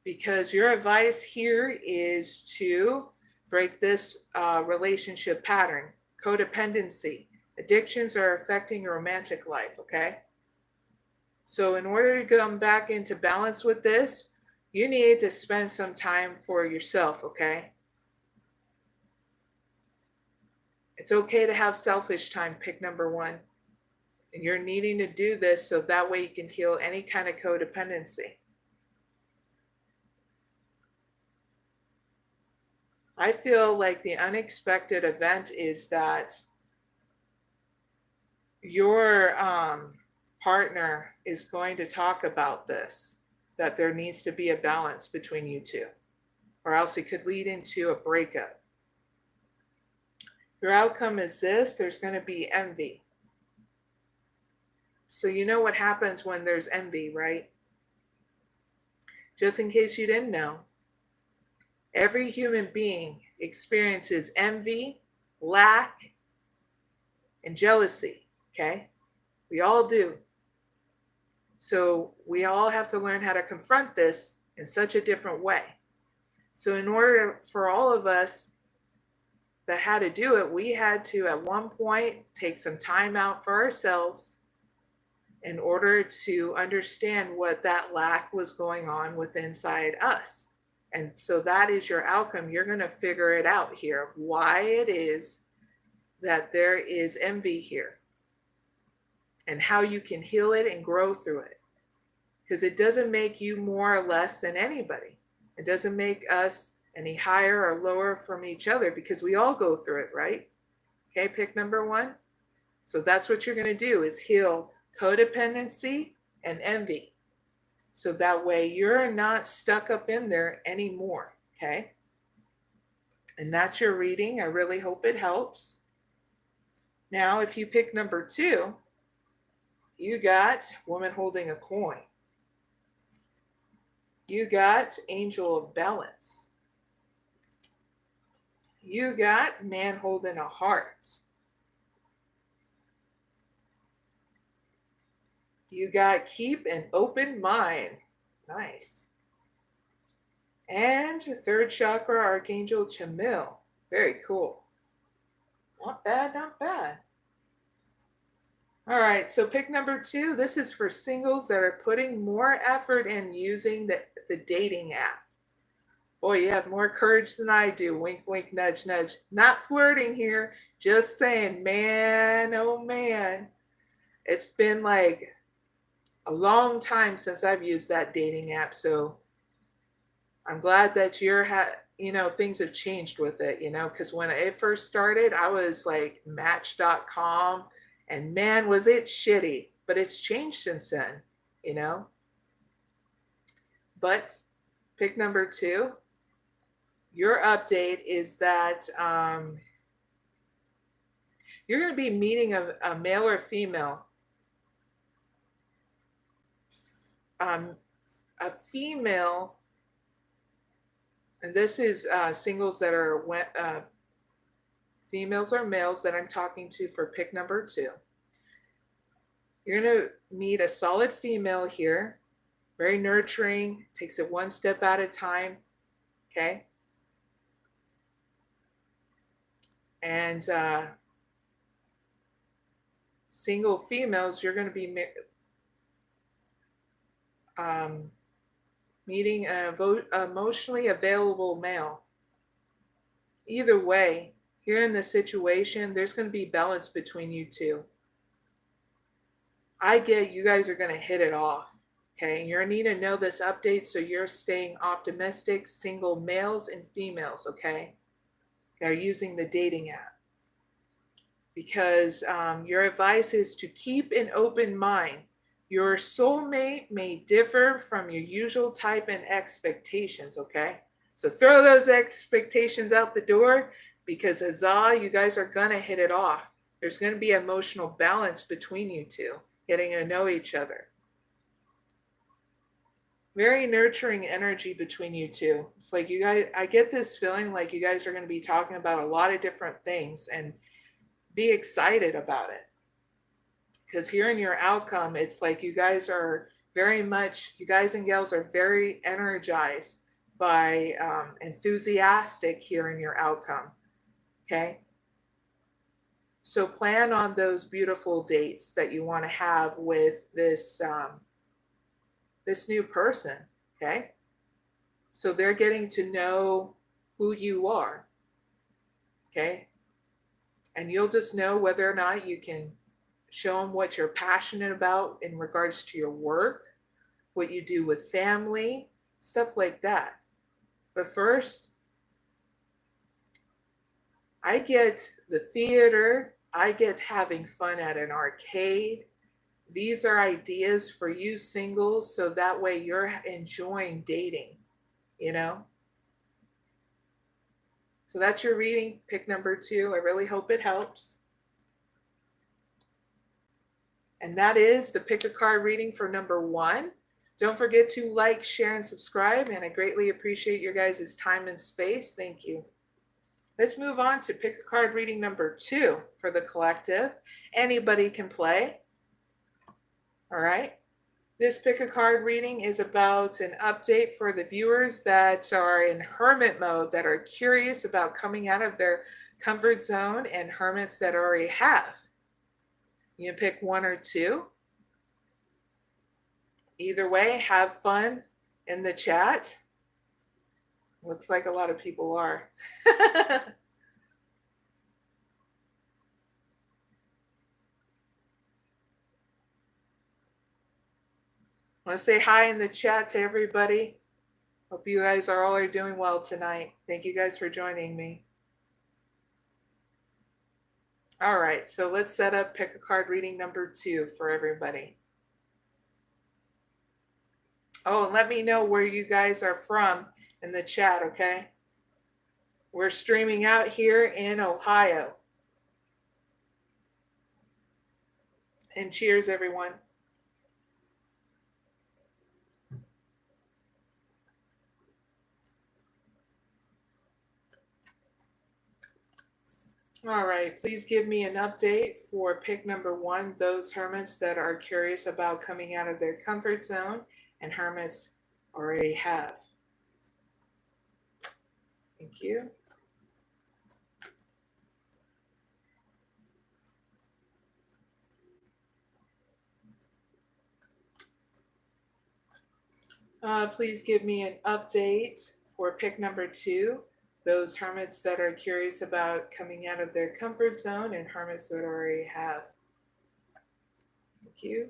Because your advice here is to break this relationship pattern. Codependency. Addictions are affecting your romantic life, okay? So in order to come back into balance with this, you need to spend some time for yourself, okay? It's okay to have selfish time, pick number one. And you're needing to do this so that way you can heal any kind of codependency. I feel like the unexpected event is that your partner is going to talk about this, that there needs to be a balance between you two, or else it could lead into a breakup. Your outcome is this: there's going to be envy. So you know what happens when there's envy, right? Just in case you didn't know, every human being experiences envy, lack, and jealousy, okay? We all do. So we all have to learn how to confront this in such a different way. So in order for all of us that had to do it, we had to at one point take some time out for ourselves in order to understand what that lack was going on with inside us. And so that is your outcome. You're going to figure it out here, why it is that there is envy here and how you can heal it and grow through it. Because it doesn't make you more or less than anybody. It doesn't make us any higher or lower from each other, because we all go through it, right? Okay, pick number one. So that's what you're going to do, is heal codependency and envy. So that way you're not stuck up in there anymore, okay? And that's your reading. I really hope it helps. Now, if you pick number two, you got woman holding a coin. You got Angel of Balance. You got Man Holding a Heart. You got Keep an Open Mind. Nice. And third chakra, Archangel Chamuel. Very cool. Not bad, not bad. All right, so pick number 2. This is for singles that are putting more effort in using the dating app. Boy, you have more courage than I do. Wink, wink, nudge, nudge. Not flirting here. Just saying, man, oh man. It's been like a long time since I've used that dating app. So I'm glad that things have changed with it, because when it first started, I was like Match.com, and man, was it shitty. But it's changed since then, But pick number 2. Your update is that you're going to be meeting a male or female. A female, and this is singles that are females or males that I'm talking to for pick number 2. You're going to meet a solid female here, very nurturing, takes it one step at a time, okay? And single females, you're going to be meeting an emotionally available male. Either way, here in this situation, there's going to be balance between you two. I get you guys are going to hit it off, okay? And you're going to need to know this update so you're staying optimistic, single males and females, okay? That are using the dating app. Because your advice is to keep an open mind. Your soulmate may differ from your usual type and expectations, okay? So throw those expectations out the door, because huzzah, you guys are going to hit it off. There's going to be emotional balance between you two, getting to know each other. Very nurturing energy between you two. It's like you guys, I get this feeling like you guys are going to be talking about a lot of different things, and be excited about it. Because here in your outcome, it's like you guys and gals are very energized by enthusiastic here in your outcome. Okay? So plan on those beautiful dates that you want to have with this new person. Okay? So they're getting to know who you are. Okay? And you'll just know whether or not you can show them what you're passionate about in regards to your work, what you do with family, stuff like that. But first, I get the theater, I get having fun at an arcade. These are ideas for you singles, so that way you're enjoying dating, So that's your reading, pick number 2. I really hope it helps. And that is the pick a card reading for number 1. Don't forget to like, share, and subscribe. And I greatly appreciate your guys' time and space. Thank you. Let's move on to pick a card reading number 2 for the collective. Anybody can play. All right. This pick a card reading is about an update for the viewers that are in hermit mode, that are curious about coming out of their comfort zone, and hermits that already have. You can pick 1 or 2. Either way, have fun in the chat. Looks like a lot of people are. I want to say hi in the chat to everybody. Hope you guys are doing well tonight. Thank you guys for joining me. All right, so let's set up pick a card reading number 2 for everybody. Oh, and let me know where you guys are from in the chat, okay? We're streaming out here in Ohio. And cheers, everyone. All right, please give me an update for pick number 1, those hermits that are curious about coming out of their comfort zone, and hermits already have. Thank you. Please give me an update for pick number 2, those hermits that are curious about coming out of their comfort zone, and hermits that already have. Thank you.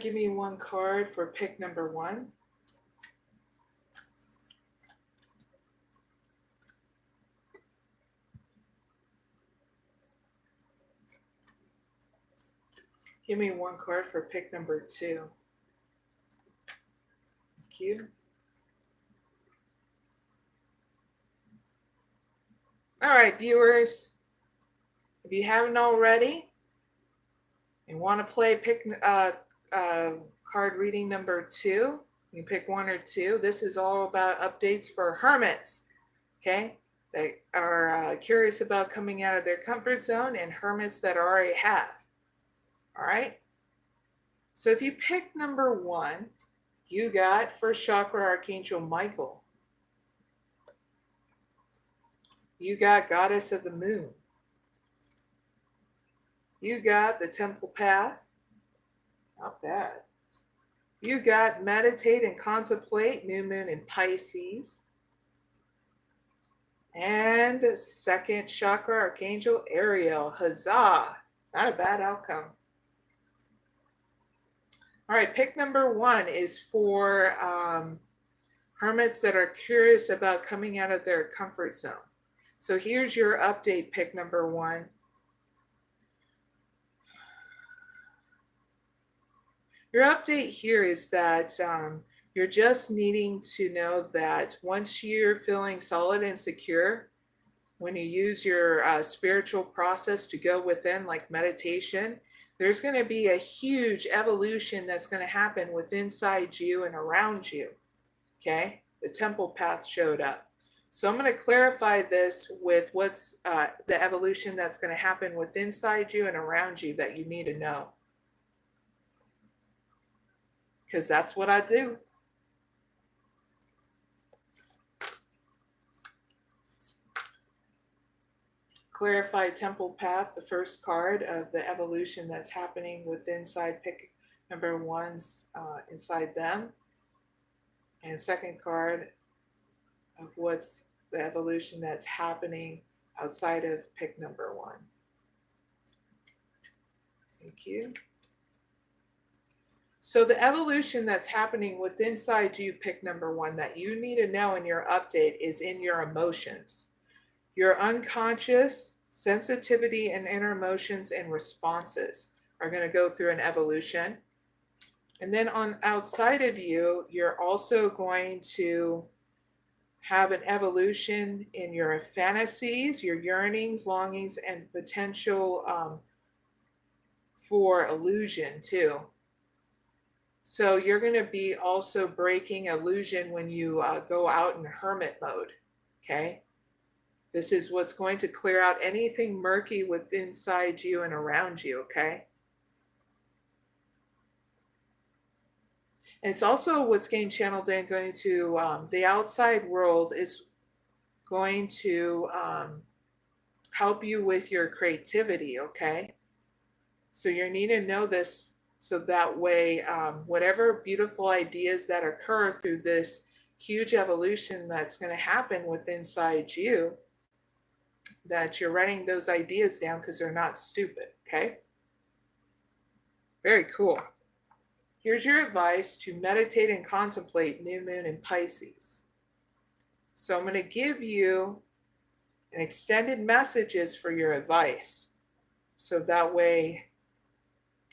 Give me one card for pick number 1. Give me one card for pick number 2. Thank you. All right, viewers, if you haven't already and want to play pick card reading number 2, you pick 1 or 2. This is all about updates for hermits, okay? They are curious about coming out of their comfort zone, and hermits that already have. All right? So if you pick number 1, you got first chakra Archangel Michael. You got Goddess of the Moon. You got the Temple Path. Not bad. You got Meditate and Contemplate, New Moon in Pisces. And second chakra Archangel Ariel. Huzzah! Not a bad outcome. All right, pick number 1 is for hermits that are curious about coming out of their comfort zone. So here's your update, pick number 1. Your update here is that you're just needing to know that once you're feeling solid and secure, when you use your spiritual process to go within, like meditation, there's going to be a huge evolution that's going to happen within inside you and around you. Okay? The temple path showed up. So I'm going to clarify this with what's the evolution that's going to happen within inside you and around you that you need to know. Because that's what I do. Clarify Temple Path, the first card of the evolution that's happening with inside pick number 1's inside them. And second card of what's the evolution that's happening outside of pick number 1. Thank you. So the evolution that's happening with inside you, pick number 1, that you need to know in your update is in your emotions. Your unconscious sensitivity and inner emotions and responses are going to go through an evolution. And then on outside of you, you're also going to have an evolution in your fantasies, your yearnings, longings, and potential for illusion too. So you're going to be also breaking illusion when you go out in hermit mode, okay? This is what's going to clear out anything murky within inside you and around you, okay? And it's also what's getting channeled in going to the outside world is going to help you with your creativity, okay? So you need to know this so that way whatever beautiful ideas that occur through this huge evolution that's going to happen within inside you, that you're writing those ideas down because they're not stupid, okay? Very cool. Here's your advice to meditate and contemplate New Moon in Pisces. So I'm going to give you an extended messages for your advice. So that way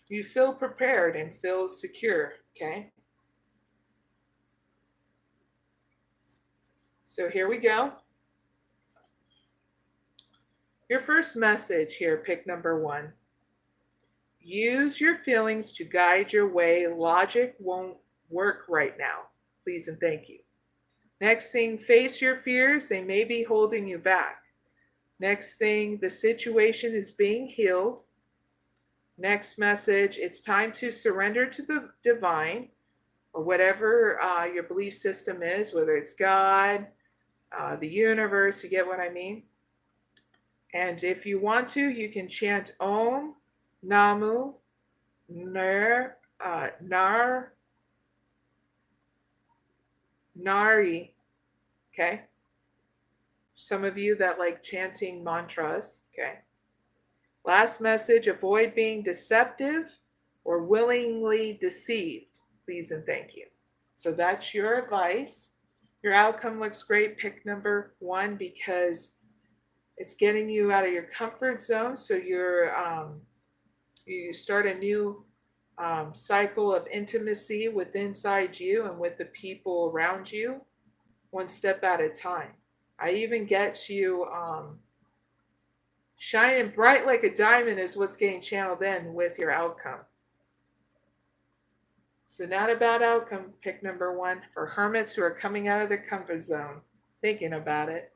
you feel prepared and feel secure, okay? So here we go. Your first message here, pick number 1. Use your feelings to guide your way. Logic won't work right now. Please and thank you. Next thing, face your fears. They may be holding you back. Next thing, the situation is being healed. Next message, it's time to surrender to the divine, or whatever your belief system is, whether it's God, the universe, you get what I mean? And if you want to, you can chant Om, Namu, Nar, Nari, okay? Some of you that like chanting mantras, okay? Last message, avoid being deceptive or willingly deceived. Please and thank you. So that's your advice. Your outcome looks great. Pick number 1 because it's getting you out of your comfort zone. So you start a new cycle of intimacy with inside you and with the people around you, one step at a time. I even get you shining bright like a diamond is what's getting channeled in with your outcome. So not a bad outcome, pick number 1 for hermits who are coming out of their comfort zone, thinking about it.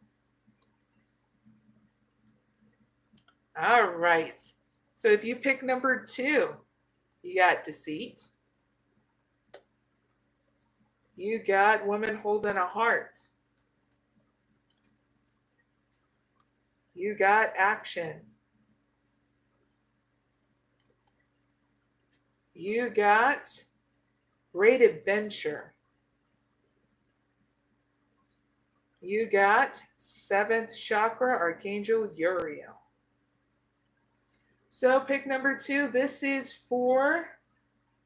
All right. So if you pick number 2, you got deceit. You got woman holding a heart. You got action. You got great adventure. You got 7th chakra, Archangel Uriel. So pick number 2. This is for,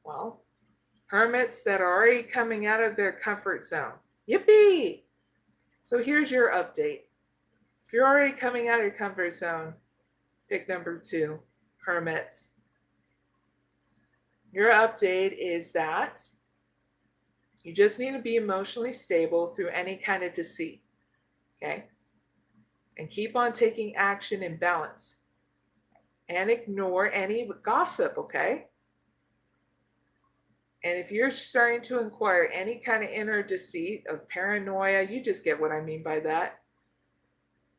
well, hermits that are already coming out of their comfort zone. Yippee! So here's your update. If you're already coming out of your comfort zone, pick number 2, hermits. Your update is that you just need to be emotionally stable through any kind of deceit, okay? And keep on taking action in balance. And ignore any gossip, okay? And if you're starting to inquire any kind of inner deceit of paranoia, you just get what I mean by that.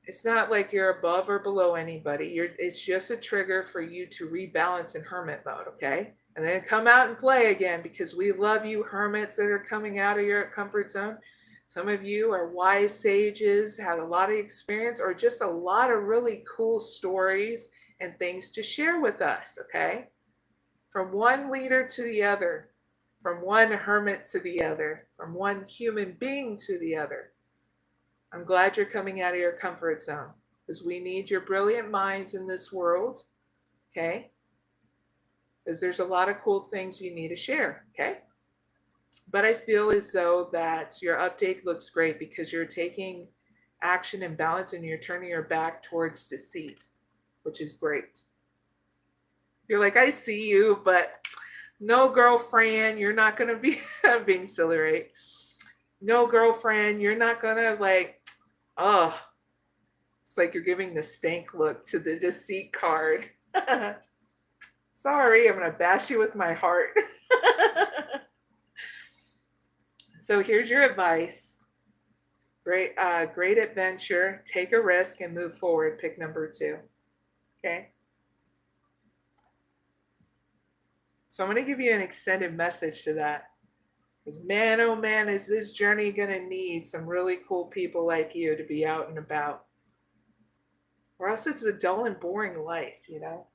It's not like you're above or below anybody. It's just a trigger for you to rebalance in hermit mode, okay? And then come out and play again because we love you hermits that are coming out of your comfort zone. Some of you are wise sages, had a lot of experience, or just a lot of really cool stories and things to share with us, okay? From one leader to the other, from one hermit to the other, from one human being to the other. I'm glad you're coming out of your comfort zone because we need your brilliant minds in this world, okay? Because there's a lot of cool things you need to share, okay? But I feel as though that your update looks great because you're taking action and balance and you're turning your back towards deceit, which is great. You're like, I see you, but no, girlfriend, you're not going to be being silly, right? No, girlfriend, you're not going to like, oh, it's like you're giving the stank look to the deceit card. Sorry, I'm going to bash you with my heart. So here's your advice. Great adventure. Take a risk and move forward. Pick number 2. Okay. So I'm going to give you an extended message to that. Because man, oh man, is this journey going to need some really cool people like you to be out and about. Or else it's a dull and boring life, you know?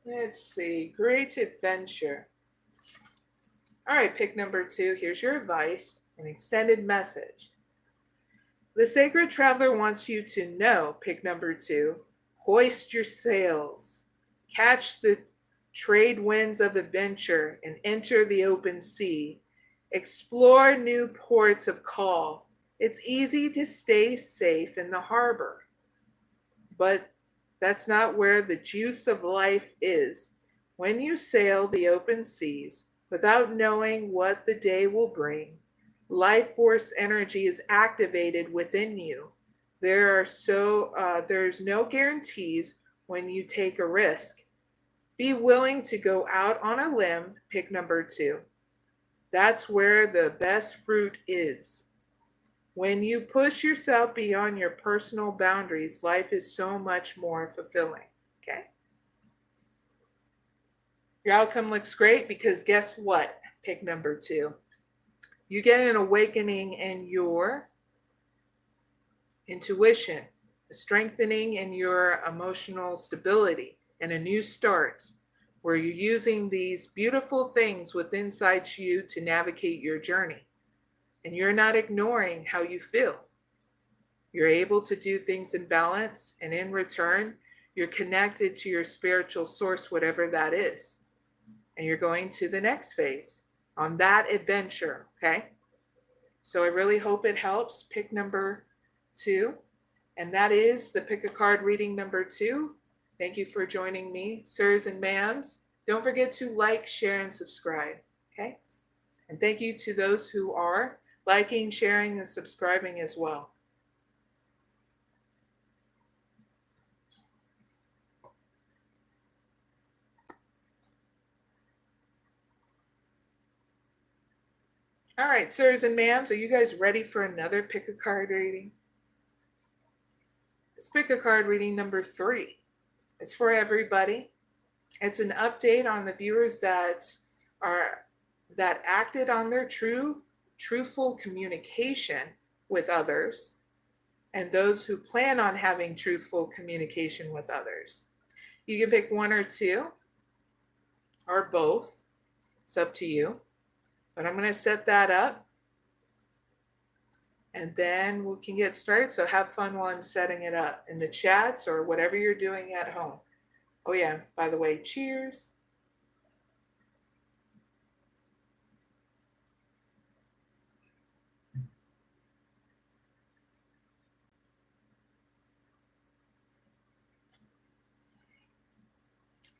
Let's see. Great adventure. All right, pick number 2. Here's your advice, an extended message. The sacred traveler wants you to know, pick number 2, hoist your sails, catch the trade winds of adventure, and enter the open sea. Explore new ports of call. It's easy to stay safe in the harbor. but that's not where the juice of life is. When you sail the open seas without knowing what the day will bring, life force energy is activated within you. There's no guarantees when you take a risk. Be willing to go out on a limb, pick number 2. That's where the best fruit is. When you push yourself beyond your personal boundaries, life is so much more fulfilling. Okay? Your outcome looks great because guess what? Pick number 2. You get an awakening in your intuition, a strengthening in your emotional stability, and a new start where you're using these beautiful things within inside you to navigate your journey. And you're not ignoring how you feel. You're able to do things in balance, and in return, you're connected to your spiritual source, whatever that is. And you're going to the next phase on that adventure, okay? So I really hope it helps. Pick number 2, and that is the Pick a Card reading number 2. Thank you for joining me, sirs and ma'ams. Don't forget to like, share, and subscribe, okay? And thank you to those who are liking, sharing, and subscribing as well. All right, sirs and ma'ams, are you guys ready for another Pick a Card reading? It's Pick a Card reading number 3. It's for everybody. It's an update on the viewers that acted on their truthful communication with others, and those who plan on having truthful communication with others. You can pick 1 or 2, or both. It's up to you. But I'm going to set that up, and then we can get started. So have fun while I'm setting it up in the chats or whatever you're doing at home. Oh yeah, by the way, cheers.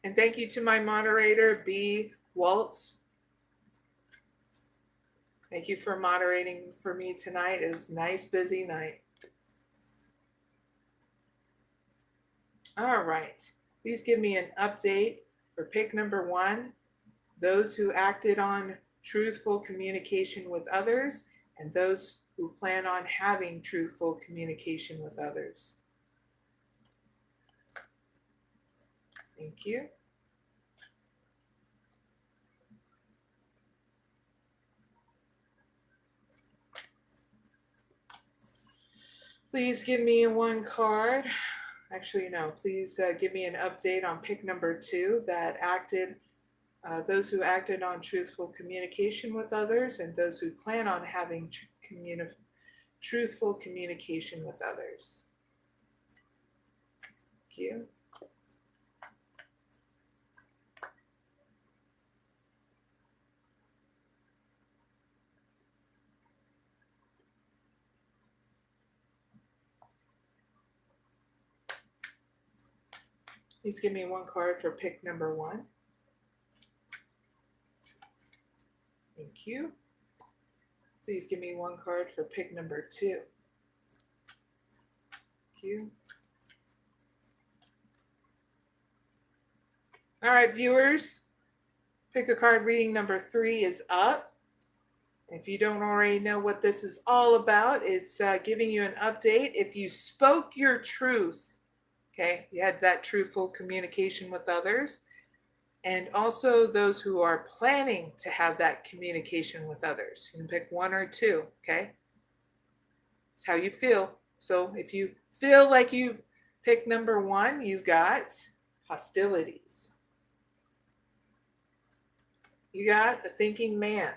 And thank you to my moderator, B. Waltz. Thank you for moderating for me tonight. It was a nice, busy night. All right. Please give me an update for pick number 1. Those who acted on truthful communication with others, and those who plan on having truthful communication with others. Thank you. Please give me 1 card. Actually, no, please give me an update on pick number 2 that acted, those who acted on truthful communication with others, and those who plan on having truthful communication with others. Thank you. Please give me 1 card for pick number 1. Thank you. Please give me 1 card for pick number 2. Thank you. All right, viewers, Pick a Card reading number 3 is up. If you don't already know what this is all about, it's giving you an update. If you spoke your truth, okay, you had that truthful communication with others, and also those who are planning to have that communication with others. You can pick 1 or 2, okay? It's how you feel. So if you feel like you pick number 1, you've got hostilities. You got the thinking man,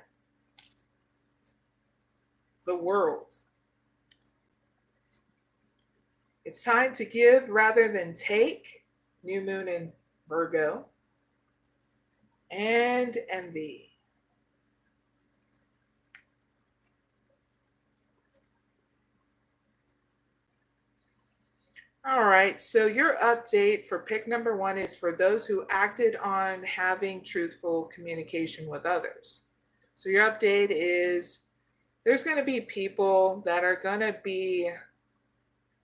the world. It's time to give rather than take, new moon in Virgo, and envy. All right, so your update for pick number 1 is for those who acted on having truthful communication with others. So your update is there's going to be people that are going to be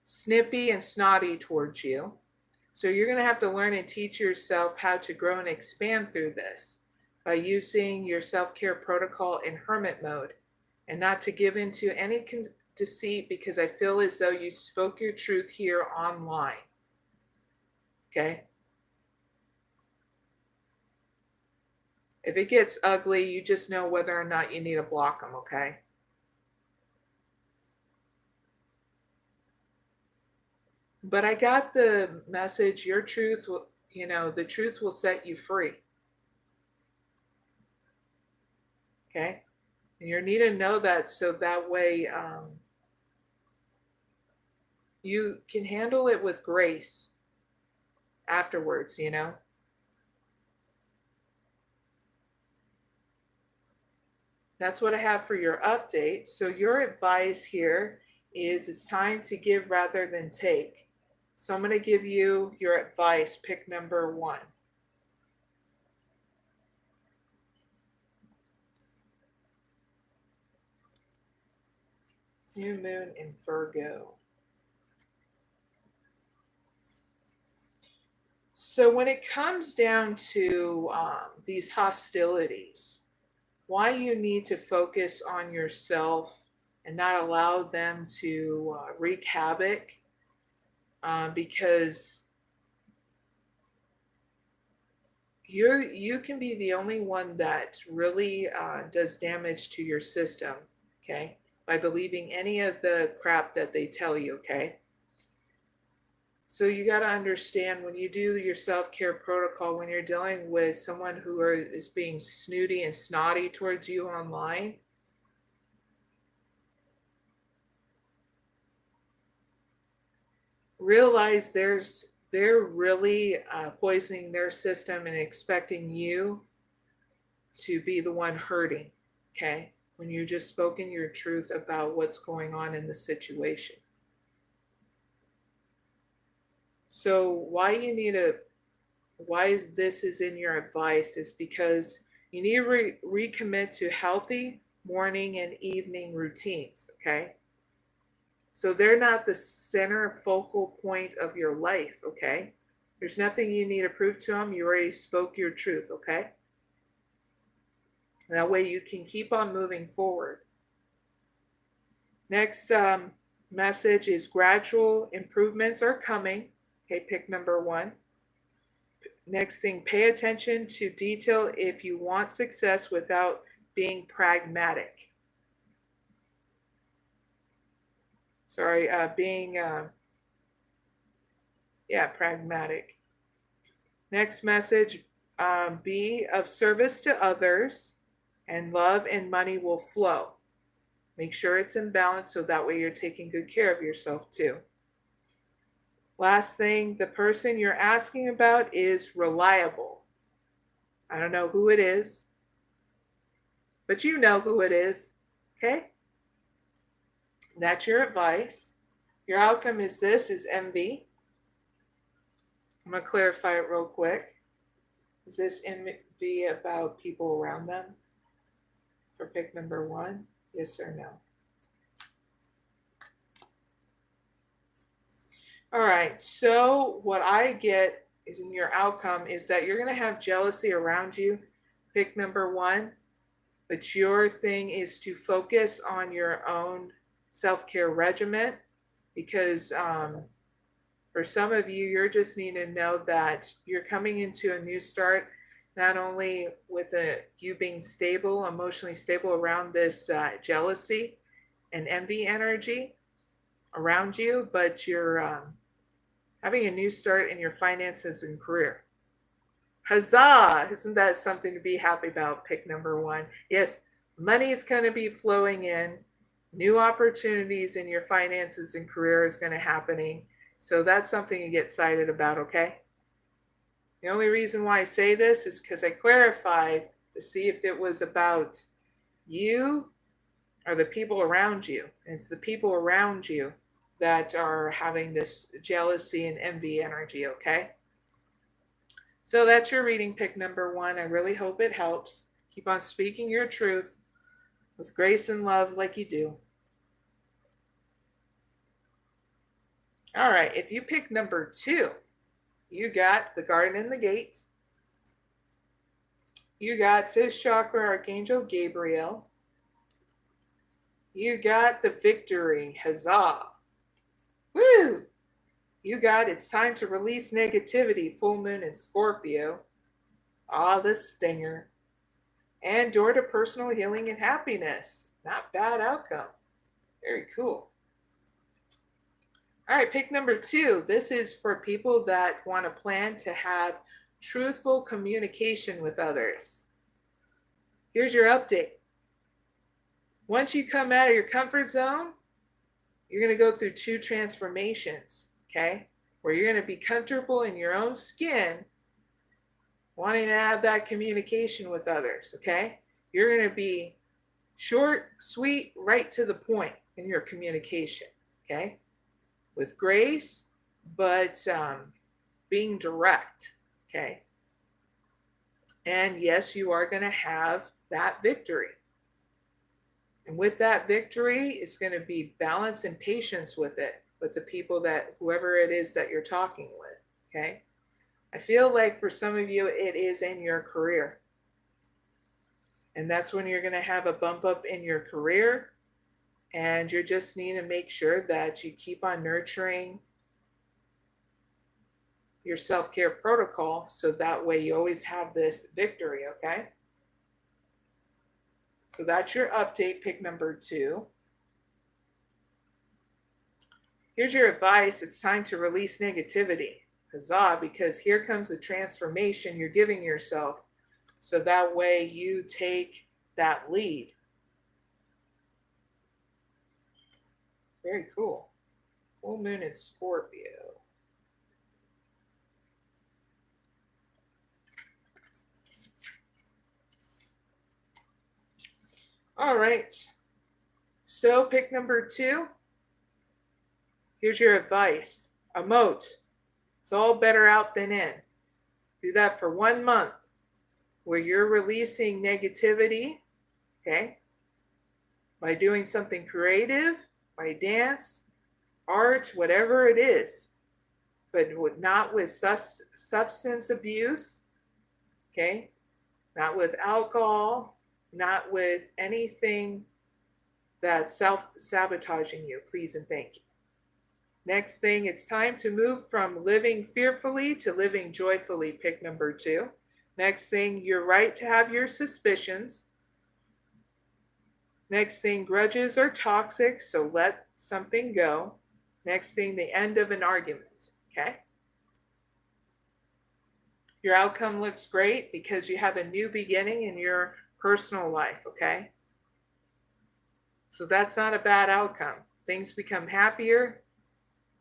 snippy and snotty towards you. So you're going to have to learn and teach yourself how to grow and expand through this by using your self-care protocol in hermit mode and not to give into any deceit, because I feel as though you spoke your truth here online. Okay? If it gets ugly, you just know whether or not you need to block them, okay? But I got the message, your truth will, the truth will set you free. Okay? And you need to know that so that way you can handle it with grace afterwards, That's what I have for your update. So your advice here is it's time to give rather than take. So I'm going to give you your advice, pick number 1. New moon in Virgo. So when it comes down to these hostilities, why you need to focus on yourself and not allow them to wreak havoc, because you can be the only one that really does damage to your system, okay, by believing any of the crap that they tell you, okay? So you got to understand, when you do your self-care protocol, when you're dealing with someone who is being snooty and snotty towards you online, realize they're really poisoning their system and expecting you to be the one hurting, okay? When you're just spoken your truth about what's going on in the situation. So why this is in your advice is because you need to recommit to healthy morning and evening routines, okay? So they're not the center focal point of your life, okay? There's nothing you need to prove to them. You already spoke your truth, okay? That way you can keep on moving forward. Next message is gradual improvements are coming. Okay, pick number 1. Next thing, pay attention to detail if you want success without being pragmatic. Sorry, pragmatic. Next message, be of service to others and love and money will flow. Make sure it's in balance so that way you're taking good care of yourself too. Last thing, the person you're asking about is reliable. I don't know who it is, but you know who it is, okay? That's your advice. Your outcome is envy. I'm going to clarify it real quick. Is this envy about people around them for pick number 1? Yes or no? All right, so what I get is in your outcome is that you're going to have jealousy around you, pick number 1, but your thing is to focus on your own self-care regimen, because for some of you, you're just needing to know that you're coming into a new start, not only with you being stable, emotionally stable around this jealousy and envy energy around you, but you're having a new start in your finances and career. Huzzah! Isn't that something to be happy about? Pick number 1. Yes, money is going to be flowing in. New opportunities in your finances and career is going to happening. So that's something to get excited about, okay? The only reason why I say this is because I clarified to see if it was about you or the people around you. And it's the people around you that are having this jealousy and envy energy, okay? So that's your reading, pick number 1. I really hope it helps. Keep on speaking your truth with grace and love like you do. All right, if you pick number 2, you got the garden and the gate. You got 5th chakra, Archangel Gabriel. You got the victory, huzzah. Woo! You got it's time to release negativity, full moon in Scorpio. Ah, the stinger. And door to personal healing and happiness. Not bad outcome. Very cool. All right, pick number 2. This is for people that want to plan to have truthful communication with others. Here's your update. Once you come out of your comfort zone, you're going to go through 2 transformations, okay? Where you're going to be comfortable in your own skin, wanting to have that communication with others, okay? You're going to be short, sweet, right to the point in your communication, okay? With grace, but being direct, okay? And yes, you are going to have that victory. And with that victory, it's going to be balance and patience with it, with the people that, whoever it is that you're talking with, okay? I feel like for some of you, it is in your career. And that's when you're going to have a bump up in your career. And you just need to make sure that you keep on nurturing your self-care protocol so that way you always have this victory, okay? So that's your update, pick number 2. Here's your advice. It's time to release negativity. Huzzah, because here comes the transformation you're giving yourself so that way you take that lead. Very cool. Full moon in Scorpio. All right. So pick number 2. Here's your advice. Emote. It's all better out than in. Do that for 1 month where you're releasing negativity, okay? By doing something creative, by dance, art, whatever it is, but not with substance abuse, okay? Not with alcohol, not with anything that's self-sabotaging you, please and thank you. Next thing, it's time to move from living fearfully to living joyfully, pick number 2. Next thing, you're right to have your suspicions. Next thing, grudges are toxic, so let something go. Next thing, the end of an argument, okay? Your outcome looks great because you have a new beginning in your personal life, okay? So that's not a bad outcome. Things become happier,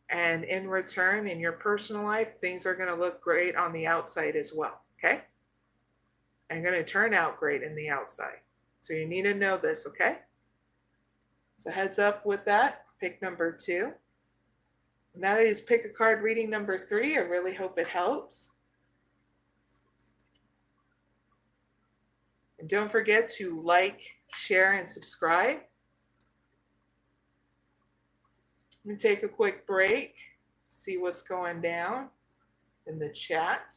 and in return, in your personal life, things are going to look great on the outside as well, okay? And going to turn out great in the outside. So you need to know this, okay? So heads up with that, pick number 2. Now that is pick a card reading number 3. I really hope it helps. And don't forget to like, share, and subscribe. I'm going to take a quick break, see what's going down in the chat.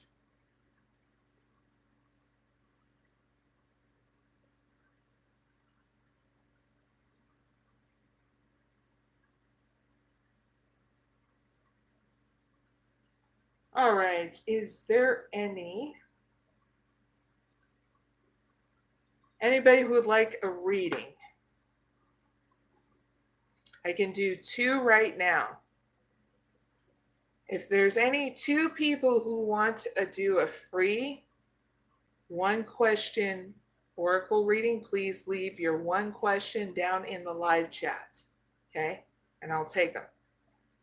All right, is there anybody who would like a reading? I can do 2 right now. If there's any 2 people who want to do a free 1 question oracle reading, please leave your 1 question down in the live chat, okay? And I'll take them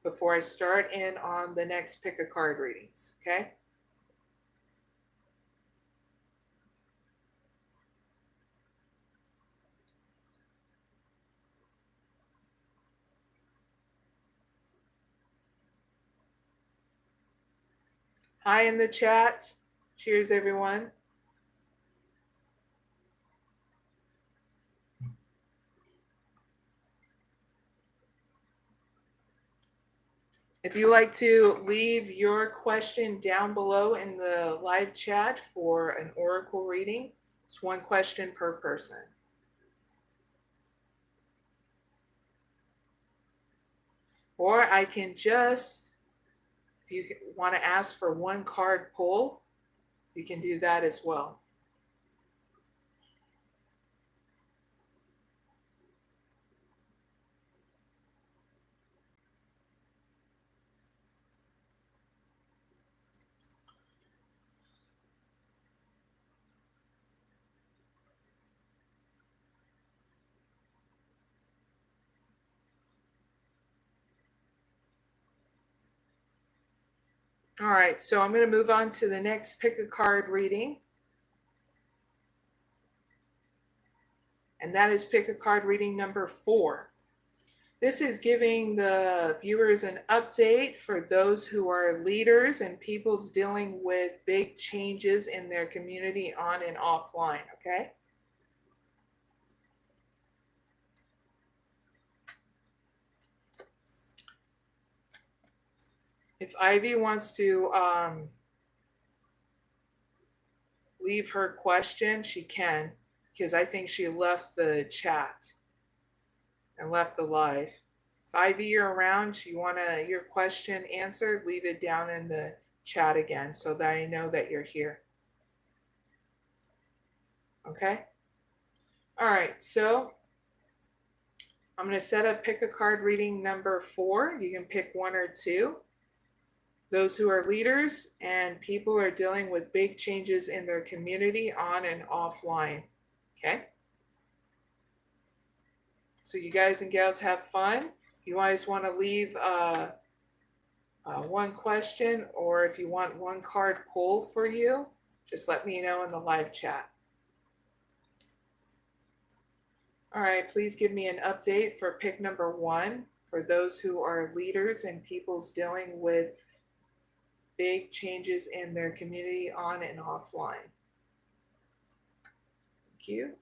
before I start in on the next pick a card readings, okay? Hi in the chat. Cheers, everyone. If you like to leave your question down below in the live chat for an oracle reading, it's one question per person. Or I can just, if you want to ask for one card pull, you can do that as well. All right, so I'm going to move on to the next pick a card reading. And that is pick a card reading number 4. This is giving the viewers an update for those who are leaders and people's dealing with big changes in their community on and offline, okay? If Ivy wants to leave her question, she can, because I think she left the chat and left the live. If Ivy, you're around, you want your question answered, leave it down in the chat again so that I know that you're here. Okay? All right, so I'm going to set up pick a card reading number 4. You can pick 1 or 2. Those who are leaders and people who are dealing with big changes in their community on and offline. Okay? So you guys and gals have fun. You always want to leave one question, or if you want one card pull for you, just let me know in the live chat. All right, please give me an update for pick number 1 for those who are leaders and people's dealing with big changes in their community on and offline. Thank you.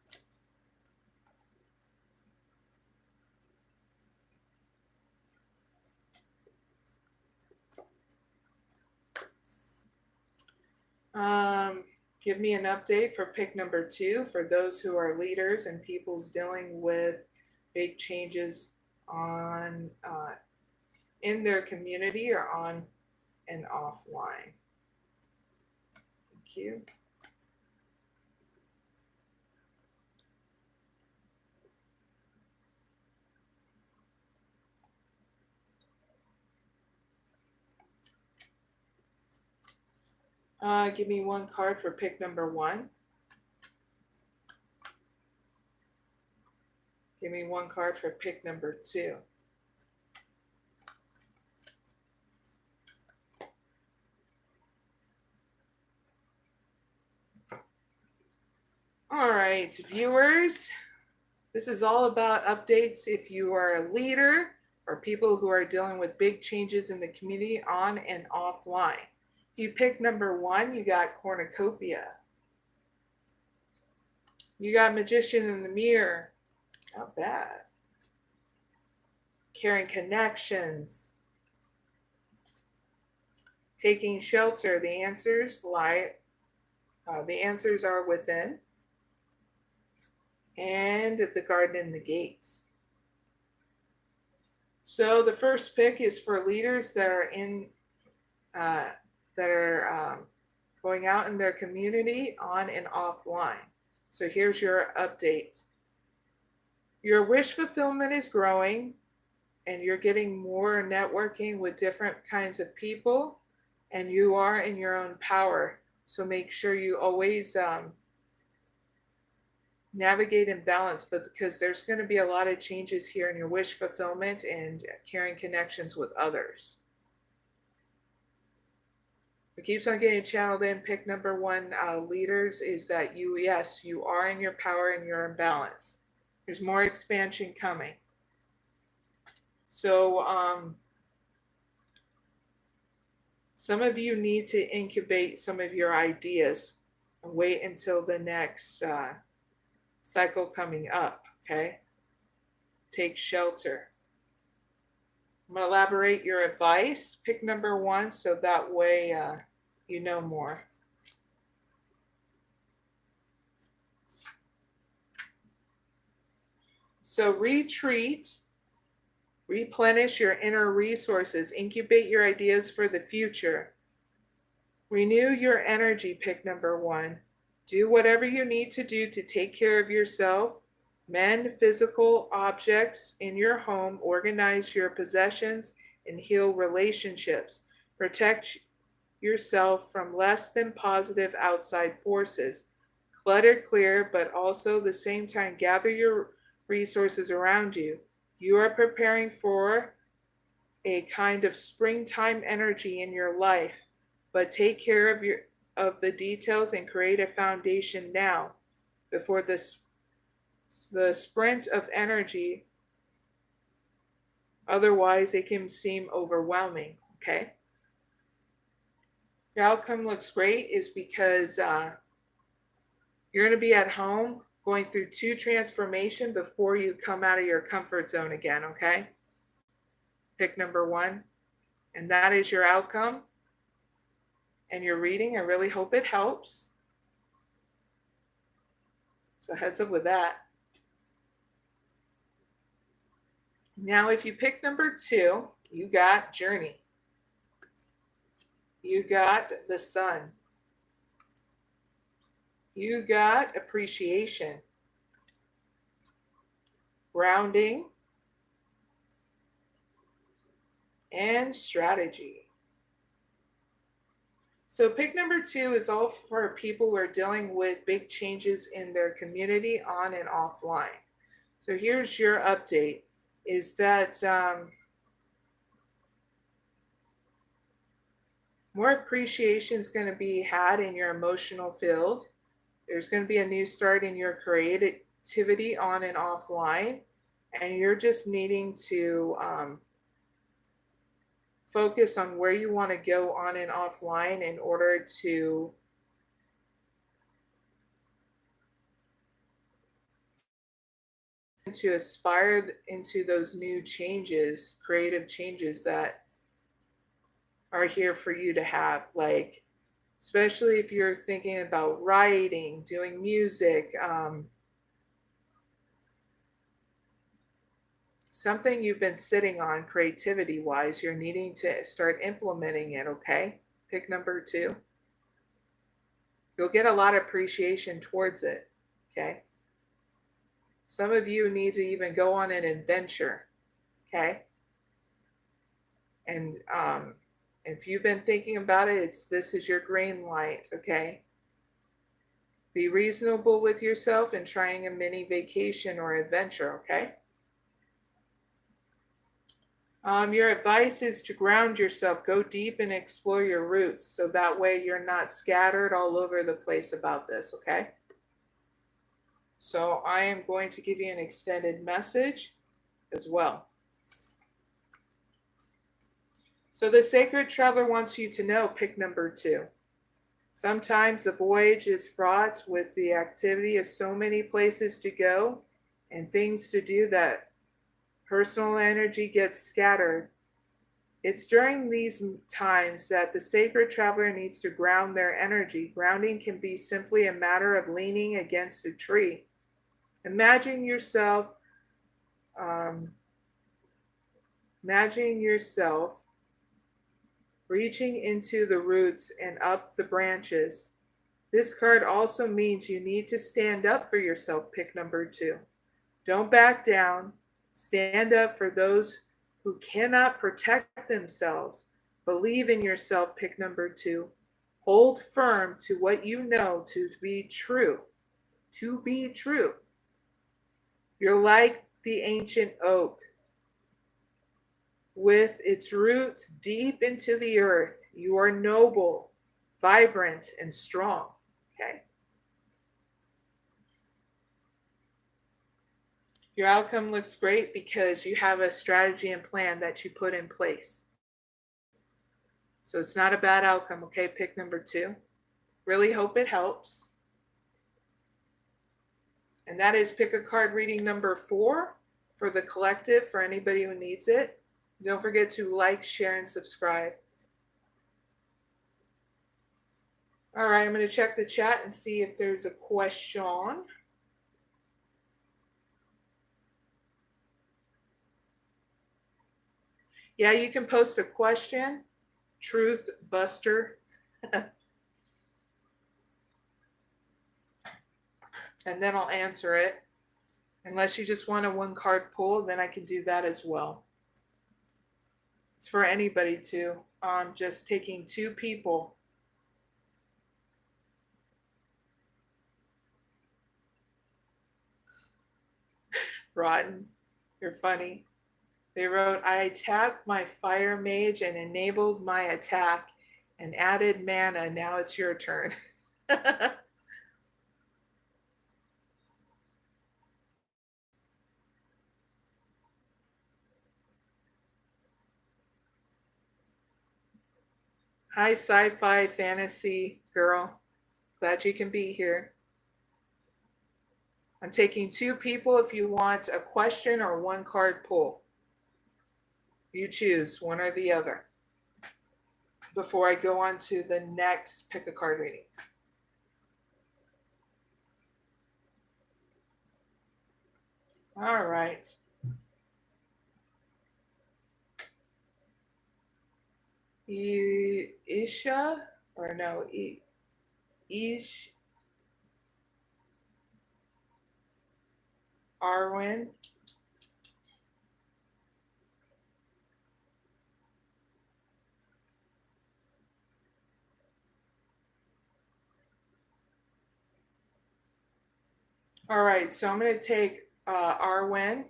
Give me an update for pick number 2 for those who are leaders and people's dealing with big changes on in their community or on and offline. Thank you. Give me one card for pick number 1. Give me one card for pick number 2. All right, viewers, this is all about updates if you are a leader or people who are dealing with big changes in the community on and offline. If you pick number 1, you got cornucopia. You got magician in the mirror. Not bad. Caring connections. Taking shelter. The answers lie. The answers are within. And the garden and the gates. So the first pick is for leaders that are in going out in their community on and offline. So here's your update. Your wish fulfillment is growing and you're getting more networking with different kinds of people and you are in your own power. So make sure you always navigate in balance, but because there's going to be a lot of changes here in your wish fulfillment and carrying connections with others. It keeps on getting channeled in. Pick number 1, leaders, is that yes, you are in your power and you're in balance. There's more expansion coming. So Some of you need to incubate some of your ideas and wait until the next cycle coming up, okay? Take shelter. I'm going to elaborate your advice. Pick number 1 so that way you know more. So retreat, replenish your inner resources, incubate your ideas for the future. Renew your energy, pick number 1. Do whatever you need to do to take care of yourself. Mend physical objects in your home, organize your possessions, and heal relationships. Protect yourself from less than positive outside forces. Clutter clear, but also at the same time gather your resources around you. You are preparing for a kind of springtime energy in your life, but take care of the details and create a foundation now before the sprint of energy. Otherwise, it can seem overwhelming, okay? The outcome looks great is because you're going to be at home going through 2 transformation before you come out of your comfort zone again, okay? Pick number 1. And that is your outcome and your reading. I really hope it helps. So heads up with that. Now, if you pick number 2, you got journey. You got the sun. You got appreciation, grounding, and strategy. So pick number 2 is all for people who are dealing with big changes in their community on and offline. So here's your update, is that more appreciation is going to be had in your emotional field. There's going to be a new start in your creativity on and offline, and you're just needing to focus on where you want to go on and offline in order to aspire into those new changes, creative changes that are here for you to have, like especially if you're thinking about writing, doing music, something you've been sitting on creativity wise, you're needing to start implementing it, okay? Pick number 2. You'll get a lot of appreciation towards it, okay? Some of you need to even go on an adventure, okay? And if you've been thinking about it, this is your green light, okay? Be reasonable with yourself in trying a mini vacation or adventure, okay? Your advice is to ground yourself, go deep and explore your roots, so that way you're not scattered all over the place about this, okay? So I am going to give you an extended message as well. So the sacred traveler wants you to know, pick number 2. Sometimes the voyage is fraught with the activity of so many places to go and things to do that personal energy gets scattered. It's during these times that the sacred traveler needs to ground their energy. Grounding can be simply a matter of leaning against a tree. Imagine yourself reaching into the roots and up the branches. This card also means you need to stand up for yourself, pick number 2. Don't back down. Stand up for those who cannot protect themselves. Believe in yourself, pick number 2. Hold firm to what you know to be true. To be true. You're like the ancient oak, with its roots deep into the earth. You are noble, vibrant, and strong. Okay? Your outcome looks great because you have a strategy and plan that you put in place. So it's not a bad outcome, okay? Pick number 2. Really hope it helps. And that is pick a card reading number 4 for the collective, for anybody who needs it. Don't forget to like, share, and subscribe. All right, I'm going to check the chat and see if there's a question. Yeah, you can post a question, Truth Buster. And then I'll answer it. Unless you just want a 1-card pull, then I can do that as well. It's for anybody too. I'm just taking 2 people. Rotten. You're funny. They wrote, I attacked my fire mage and enabled my attack and added mana. Now it's your turn. Hi, sci-fi fantasy girl. Glad you can be here. I'm taking 2 people if you want a question or 1-card pull. You choose one or the other before I go on to the next pick a card reading. All right. Isha, or no, Ish, IRWIN. All right, so I'm going to take IRWIN,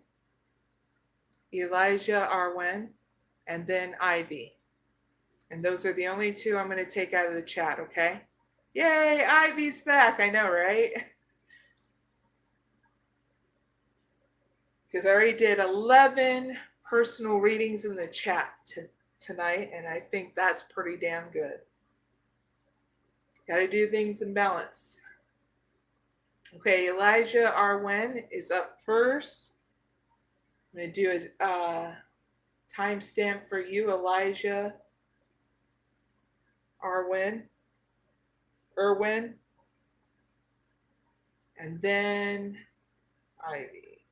Elijah IRWIN, and then Ivy. And those are the only 2 I'm going to take out of the chat, okay? Yay, Ivy's back. I know, right? Because I already did 11 personal readings in the chat tonight, and I think that's pretty damn good. Got to do things in balance. Okay, Elijah IRWIN is up first. I'm going to do a timestamp for you, Elijah IRWIN, and then Ivy.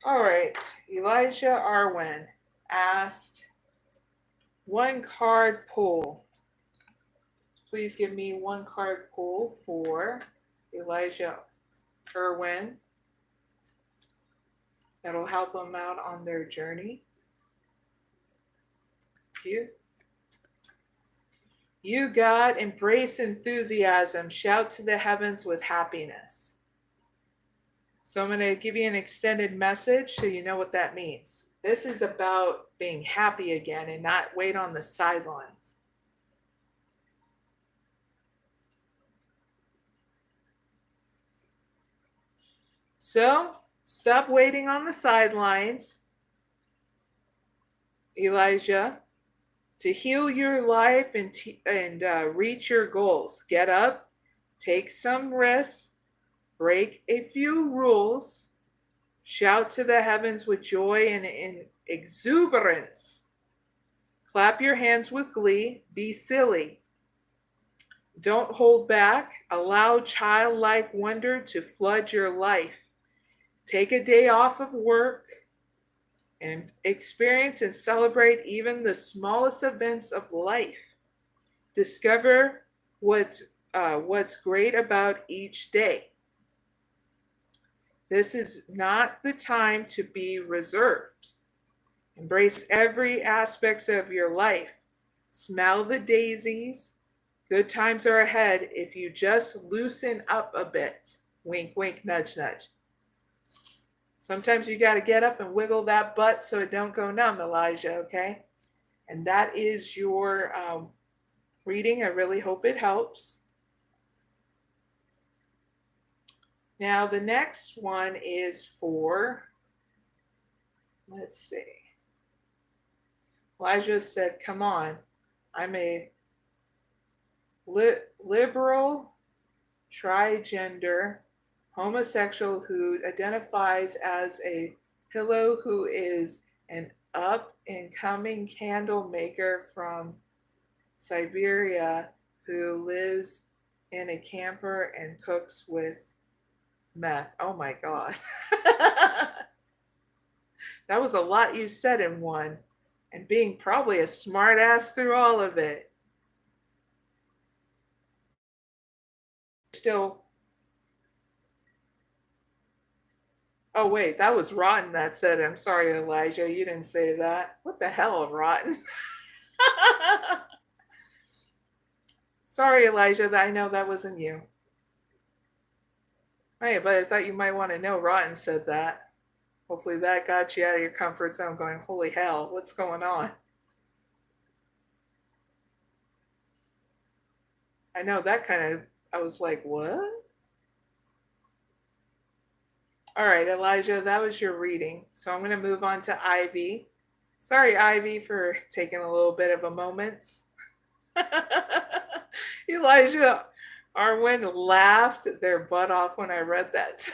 All right, Elijah IRWIN asked 1-card pull. Please give me 1-card pull for Elijah IRWIN. That'll help them out on their journey. You, God, embrace enthusiasm. Shout to the heavens with happiness. So I'm going to give you an extended message so you know what that means. This is about being happy again and not wait on the sidelines. So stop waiting on the sidelines, Elijah, to heal your life and reach your goals. Get up, take some risks, break a few rules, shout to the heavens with joy and exuberance. Clap your hands with glee, be silly. Don't hold back, allow childlike wonder to flood your life. Take a day off of work and experience and celebrate even the smallest events of life. Discover what's great about each day. This is not the time to be reserved. Embrace every aspect of your life. Smell the daisies. Good times are ahead if you just loosen up a bit. Wink, wink, nudge, nudge. Sometimes you got to get up and wiggle that butt so it don't go numb, Elijah, okay? And that is your reading. I really hope it helps. Now the next one is for, let's see. Elijah said, come on, I'm a liberal, trigender, homosexual who identifies as a pillow, who is an up and coming candle maker from Siberia, who lives in a camper and cooks with meth. Oh my God. That was a lot you said in one, and being probably a smart ass through all of it. Still, oh wait, that was Rotten that said it. I'm sorry, Elijah, you didn't say that. What the hell, Rotten? Sorry, Elijah, I know that wasn't you. Hey, but I thought you might want to know Rotten said that. Hopefully that got you out of your comfort zone going, holy hell, what's going on? I know that kind of, I was like, what? All right, Elijah, that was your reading. So I'm going to move on to Ivy. Sorry, Ivy, for taking a little bit of a moment. Elijah Arwin laughed their butt off when I read that.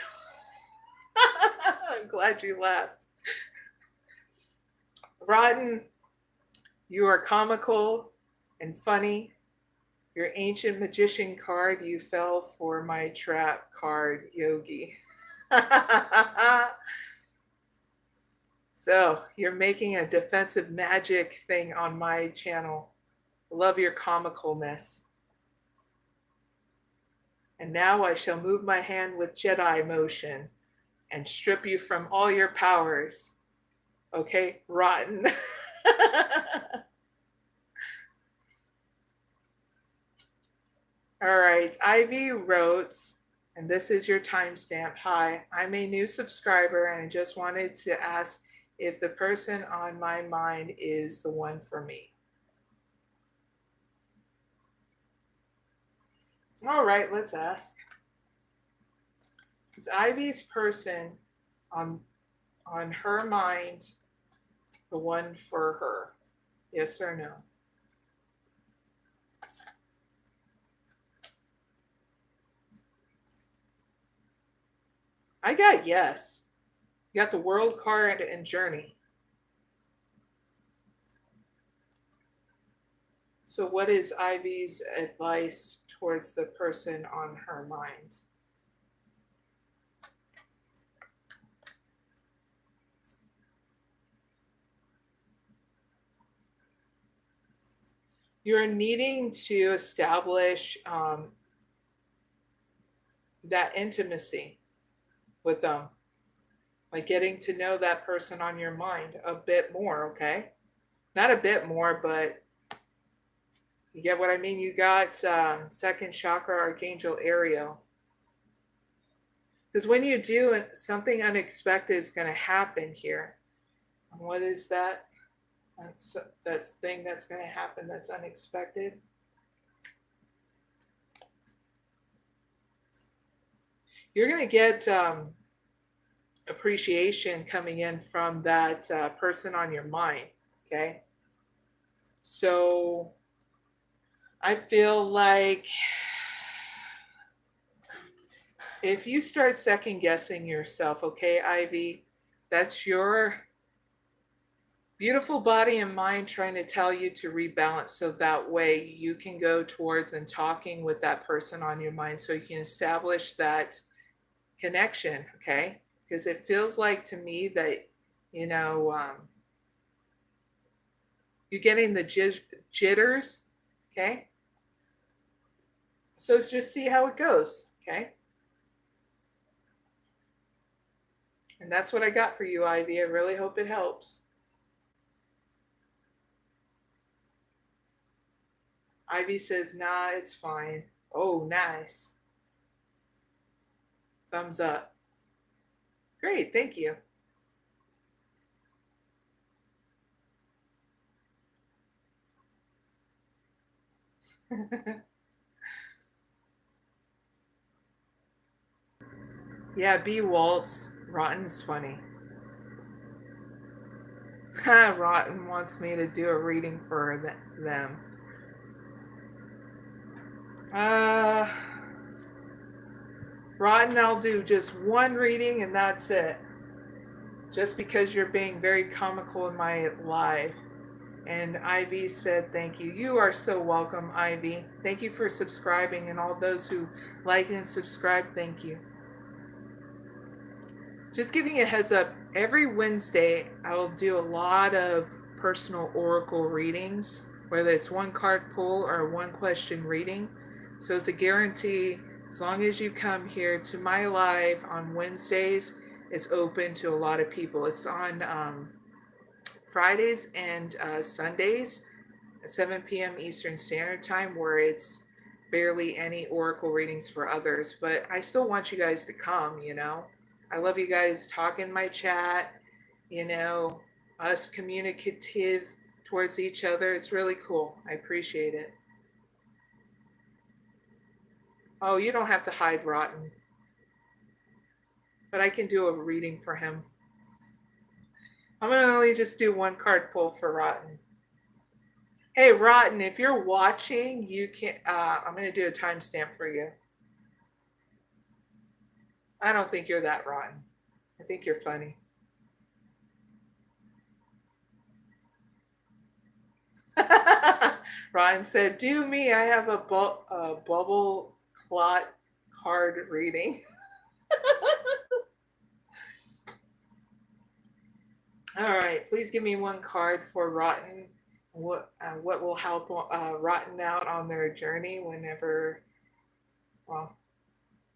I'm glad you laughed. Rotten, you are comical and funny. Your ancient magician card, you fell for my trap card, Yogi. So you're making a defensive magic thing on my channel. Love your comicalness. And now I shall move my hand with Jedi motion and strip you from all your powers. Okay, Rotten. All right, Ivy wrote, and this is your timestamp. Hi, I'm a new subscriber and I just wanted to ask if the person on my mind is the one for me. All right, let's ask. Is Ivy's person on her mind the one for her? Yes or no? I got yes. You got the world card and journey. So what is Ivy's advice towards the person on her mind? You're needing to establish that intimacy with them, like getting to know that person on your mind a bit more, okay? Not a bit more, but you get what I mean? You got second chakra Archangel Ariel. Because when you do, something unexpected is going to happen here. And what is that? That thing that's going to happen that's unexpected. You're going to get appreciation coming in from that person on your mind, okay? So I feel like if you start second guessing yourself, okay, Ivy, that's your beautiful body and mind trying to tell you to rebalance, so that way you can go towards and talking with that person on your mind so you can establish that connection, okay? Because it feels like to me that, you know, you're getting the jitters, okay? So just see how it goes, okay? And that's what I got for you, Ivy. I really hope it helps. Ivy says, nah, it's fine. Oh, nice. Thumbs up. Great, thank you. Yeah, B. Waltz. Rotten's funny. Rotten wants me to do a reading for them. Rotten, I'll do just one reading and that's it. Just because you're being very comical in my live. And Ivy said thank you. You are so welcome, Ivy. Thank you for subscribing, and all those who like and subscribe, thank you. Just giving you a heads up, every Wednesday I will do a lot of personal oracle readings, whether it's one card pull or one question reading. So it's a guarantee, as long as you come here to my live on Wednesdays, it's open to a lot of people. It's on Fridays and Sundays at 7 p.m. Eastern Standard Time, where it's barely any oracle readings for others. But I still want you guys to come, you know. I love you guys talking in my chat, you know, us communicative towards each other. It's really cool. I appreciate it. Oh, you don't have to hide Rotten. But I can do a reading for him. I'm going to only just do one card pull for Rotten. Hey, Rotten, if you're watching, you can. I'm going to do a timestamp for you. I don't think you're that rotten. I think you're funny. Rotten said, "Do me. I have a bubble clot card reading." All right, please give me one card for Rotten. What will help Rotten out on their journey whenever, well,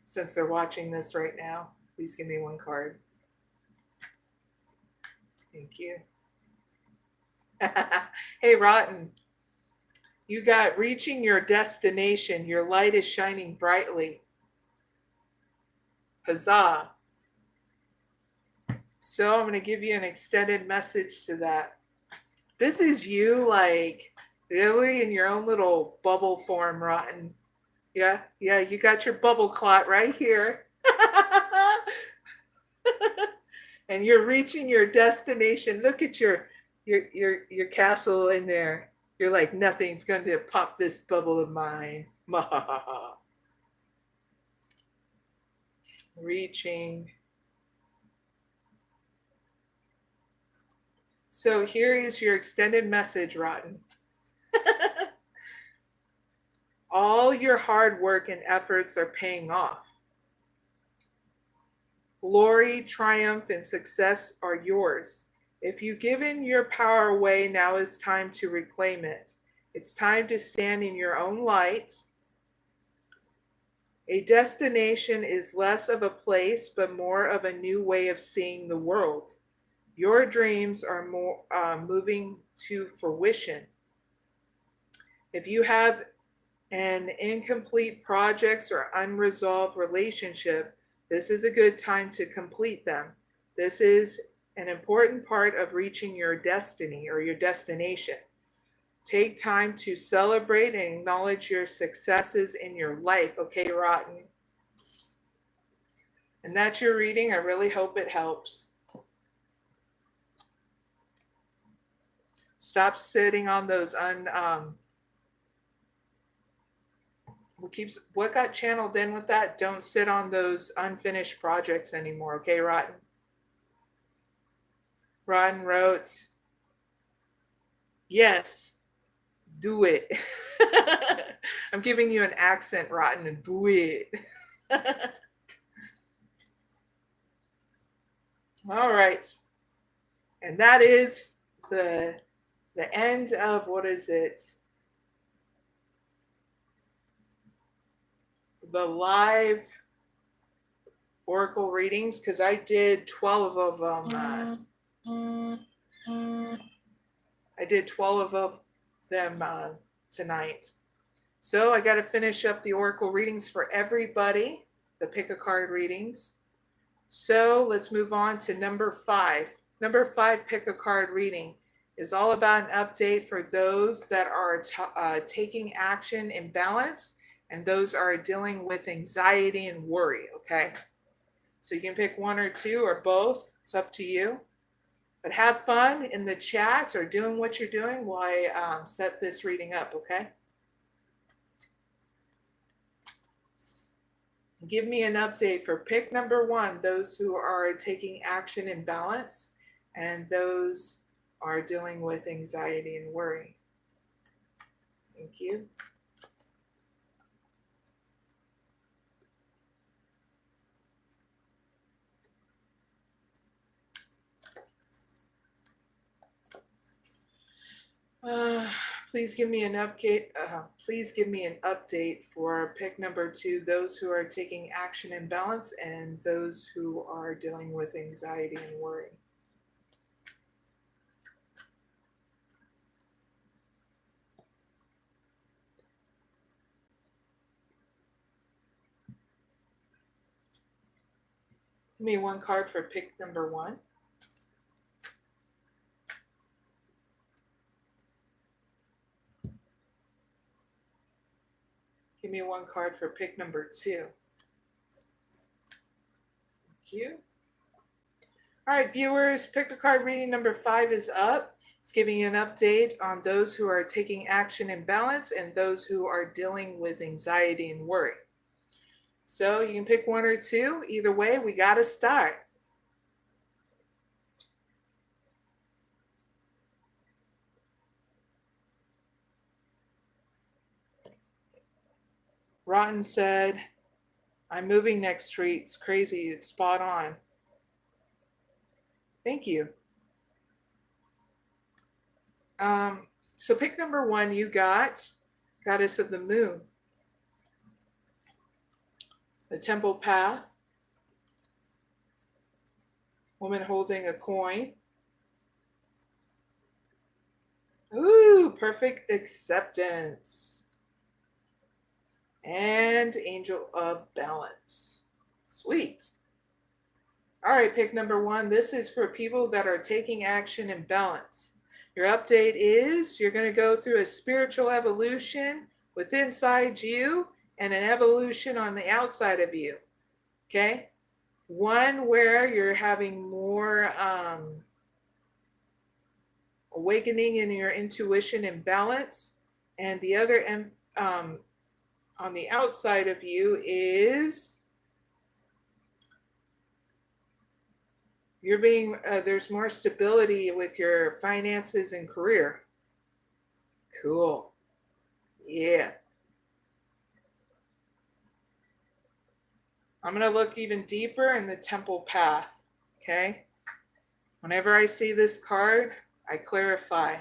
since they're watching this right now, please give me one card. Thank you. Hey, Rotten, you got reaching your destination. Your light is shining brightly. Huzzah. So I'm going to give you an extended message to that. This is you, like, really in your own little bubble form, Rotten. Yeah, you got your bubble clot right here. And you're reaching your destination. Look at your castle in there. You're like, nothing's going to pop this bubble of mine. Reaching. So here is your extended message, Rotten. All your hard work and efforts are paying off. Glory, triumph, and success are yours. If you've given your power away, now is time to reclaim it. It's time to stand in your own light. A destination is less of a place, but more of a new way of seeing the world. Your dreams are more moving to fruition. If you have an incomplete projects or unresolved relationship, this is a good time to complete them. This is an important part of reaching your destiny or your destination. Take time to celebrate and acknowledge your successes in your life. Okay, Rotten? And that's your reading. I really hope it helps. Stop sitting on those what got channeled in with that? Don't sit on those unfinished projects anymore. Okay, Rotten? Rotten wrote, yes, do it. I'm giving you an accent, Rotten, and do it. All right. And that is the end of, what is it? The live oracle readings, because I did 12 of them. I did 12 of them tonight. So I got to finish up the oracle readings for everybody, the pick a card readings. So let's move on to number 5. Number 5 pick a card reading is all about an update for those that are taking action in balance and those are dealing with anxiety and worry, okay? So you can pick one or two or both. It's up to you. But have fun in the chats or doing what you're doing while I set this reading up, okay? Give me an update for pick number one, those who are taking action in balance, and those are dealing with anxiety and worry. Thank you. Please give me an update. Please give me an update for pick number two, those who are taking action in balance and those who are dealing with anxiety and worry. Give me one card for pick number one. Give me one card for pick number two. Thank you. All right, viewers, pick a card reading number 5 is up. It's giving you an update on those who are taking action in balance and those who are dealing with anxiety and worry. So you can pick one or two. Either way, we got to start. Rotten said, I'm moving next week. It's crazy. It's spot on. Thank you. So pick number one, you got Goddess of the Moon, the Temple Path, woman holding a coin. Ooh, perfect acceptance. And Angel of Balance. Sweet. All right, pick number one. This is for people that are taking action in balance. Your update is you're going to go through a spiritual evolution within inside you and an evolution on the outside of you. Okay? One where you're having more awakening in your intuition and balance, and the other on the outside of you is you're being there's more stability with your finances and career. Cool. Yeah. I'm going to look even deeper in the Temple Path. Okay? Whenever I see this card, I clarify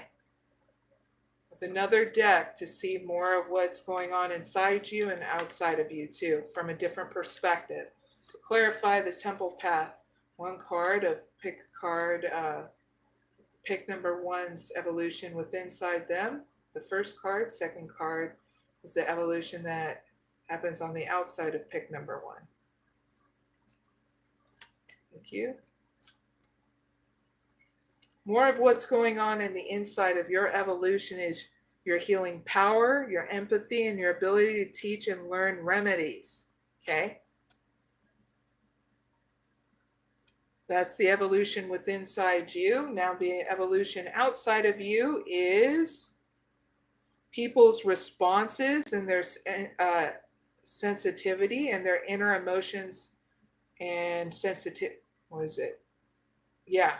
with another deck to see more of what's going on inside you and outside of you too, from a different perspective. So clarify the Temple Path. One card of pick card, pick number one's evolution with inside them. The first card, second card, is the evolution that happens on the outside of pick number one. Thank you. More of what's going on in the inside of your evolution is your healing power, your empathy, and your ability to teach and learn remedies. Okay? That's the evolution within inside you. Now the evolution outside of you is people's responses and their sensitivity and their inner emotions and sensitive. What is it? Yeah.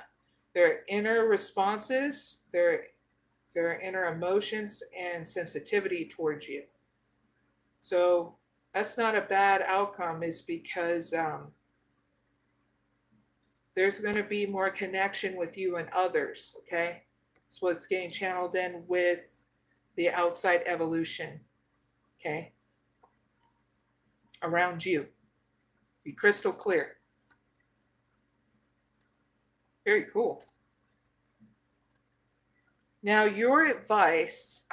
Their inner responses, their inner emotions and sensitivity towards you. So that's not a bad outcome, is because there's going to be more connection with you and others, okay? That's what's getting channeled in with the outside evolution, okay? Around you. Be crystal clear. Very cool. Now, your advice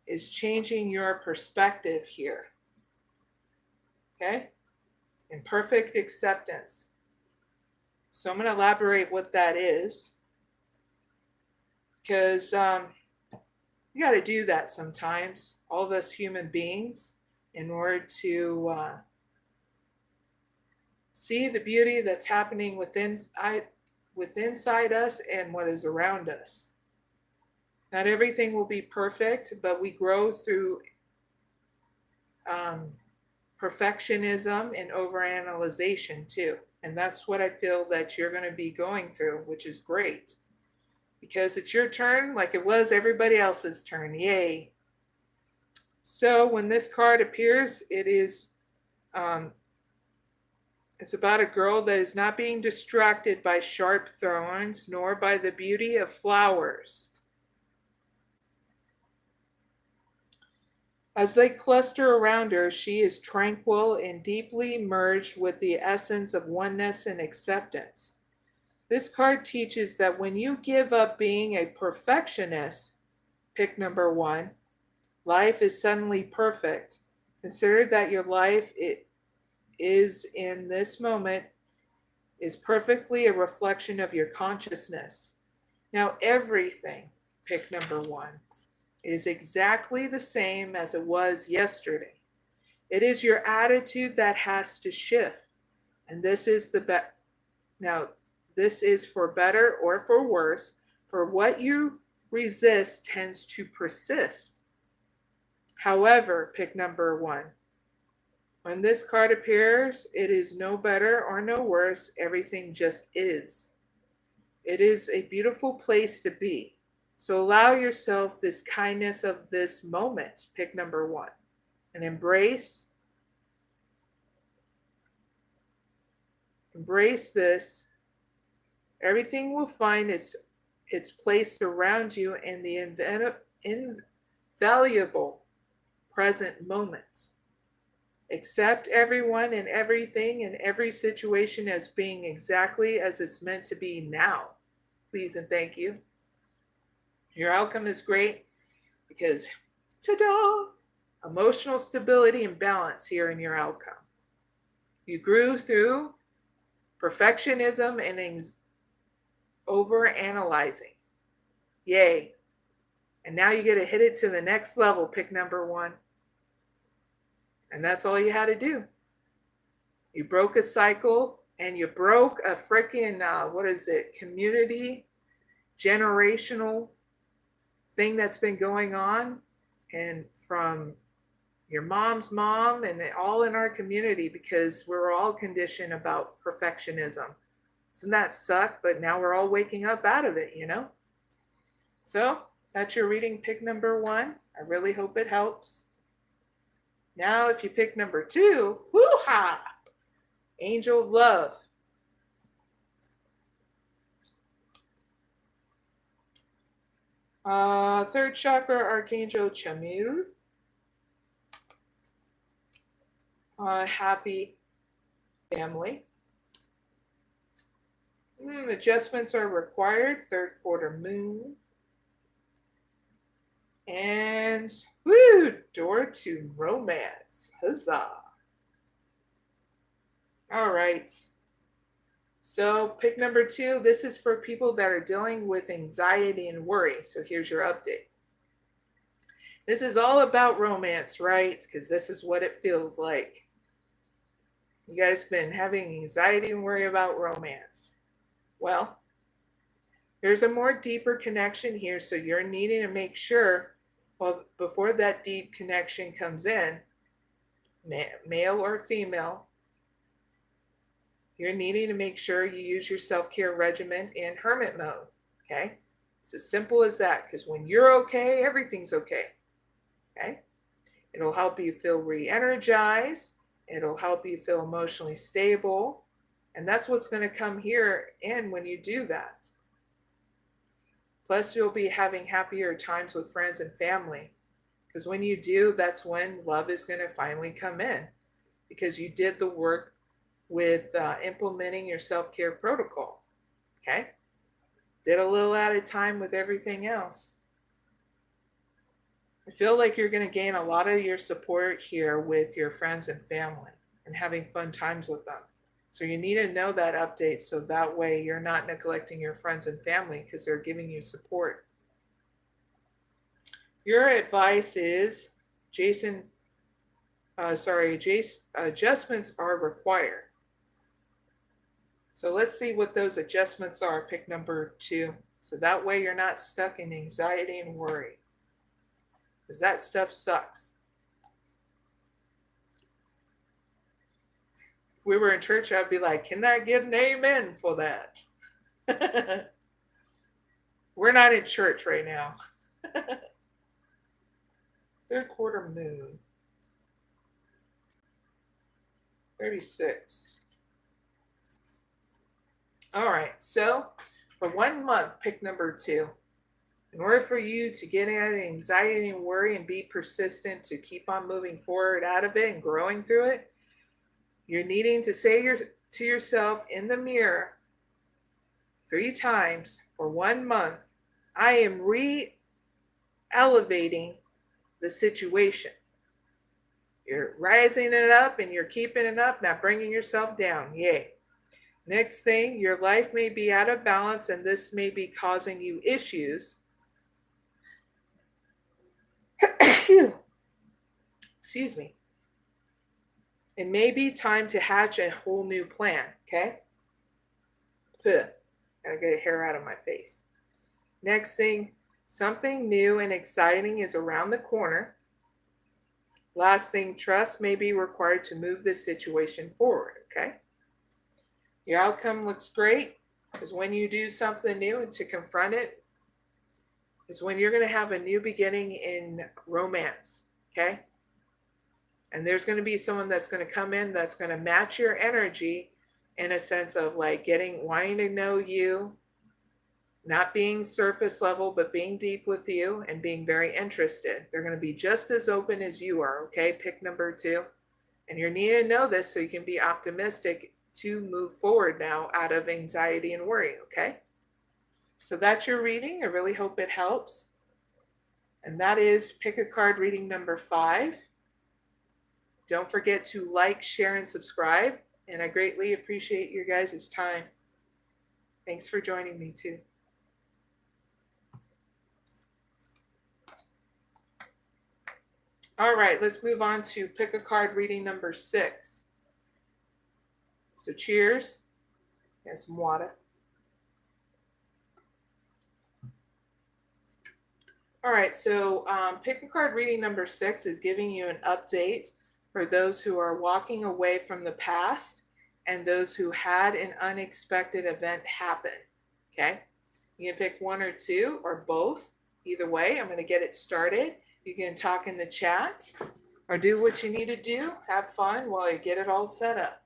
is changing your perspective here. Okay? In perfect acceptance. So I'm going to elaborate what that is. Because you got to do that sometimes. All of us human beings, in order to see the beauty that's happening within inside us and what is around us. Not everything will be perfect, but we grow through perfectionism and overanalyzation too. And that's what I feel that you're going to be going through, which is great. Because it's your turn like it was everybody else's turn. Yay. So when this card appears, it's about a girl that is not being distracted by sharp thorns, nor by the beauty of flowers. As they cluster around her, she is tranquil and deeply merged with the essence of oneness and acceptance. This card teaches that when you give up being a perfectionist, pick number 1, life is suddenly perfect. Consider that your life is in this moment is perfectly a reflection of your consciousness. Now everything, pick number 1, is exactly the same as it was yesterday. It is your attitude that has to shift. And this is now this is for better or for worse, for what you resist tends to persist. However, pick number 1. When this card appears, it is no better or no worse. Everything just is. It is a beautiful place to be. So allow yourself this kindness of this moment, pick number 1, and embrace this. Everything will find its place around you in the invaluable present moment. Accept everyone and everything and every situation as being exactly as it's meant to be now. Please and thank you. Your outcome is great because, ta-da, emotional stability and balance here in your outcome. You grew through perfectionism and over-analyzing. Yay. And now you get to hit it to the next level, pick number 1. And that's all you had to do. You broke a cycle and you broke a freaking, community, generational thing that's been going on, and from your mom's mom and all in our community, because we're all conditioned about perfectionism. Doesn't that suck? But now we're all waking up out of it, So that's your reading, pick number 1. I really hope it helps. Now, if you pick number 2, woo-ha! Angel of Love. Third chakra, Archangel Chamuel. Happy family. Adjustments are required. Third quarter moon. And door to romance. Huzzah. All right. So pick number 2. This is for people that are dealing with anxiety and worry. So here's your update. This is all about romance, right? Because this is what it feels like. You guys been having anxiety and worry about romance. Well, there's a more deeper connection here. So you're needing to make sure, before that deep connection comes in, male or female, you're needing to make sure you use your self-care regimen in hermit mode, okay? It's as simple as that, because when you're okay, everything's okay, okay? It'll help you feel re-energized. It'll help you feel emotionally stable. And that's what's going to come here in when you do that. Plus, you'll be having happier times with friends and family. Because when you do, that's when love is going to finally come in. Because you did the work with implementing your self-care protocol. Okay? Did a little at a time with everything else. I feel like you're going to gain a lot of your support here with your friends and family and having fun times with them. So you need to know that update so that way you're not neglecting your friends and family because they're giving you support. Your advice is, adjustments are required. So let's see what those adjustments are. Pick number 2. So that way you're not stuck in anxiety and worry. Because that stuff sucks. If we were in church, I'd be like, can I get an amen for that? We're not in church right now. Third quarter moon. 36. All right, so for 1 month, pick number 2. In order for you to get out of anxiety and worry and be persistent to keep on moving forward out of it and growing through it, you're needing to say to yourself in the mirror 3 times for 1 month, I am re-elevating the situation. You're rising it up and you're keeping it up, not bringing yourself down. Yay. Next thing, your life may be out of balance and this may be causing you issues. Excuse me. It may be time to hatch a whole new plan, okay? Gotta get a hair out of my face. Next thing, something new and exciting is around the corner. Last thing, trust may be required to move this situation forward, okay? Your outcome looks great because when you do something new and to confront it is when you're going to have a new beginning in romance, okay? And there's going to be someone that's going to come in that's going to match your energy in a sense of like wanting to know you, not being surface level, but being deep with you and being very interested. They're going to be just as open as you are, okay? Pick number 2. And you're needing to know this so you can be optimistic to move forward now out of anxiety and worry, okay? So that's your reading. I really hope it helps. And that is pick a card reading number 5. Don't forget to like, share, and subscribe. And I greatly appreciate your guys' time. Thanks for joining me too. All right, let's move on to pick a card reading number 6. So cheers and some water. All right, so pick a card reading number 6 is giving you an update for those who are walking away from the past and those who had an unexpected event happen, okay? You can pick 1 or 2 or both. Either way, I'm going to get it started. You can talk in the chat or do what you need to do. Have fun while you get it all set up.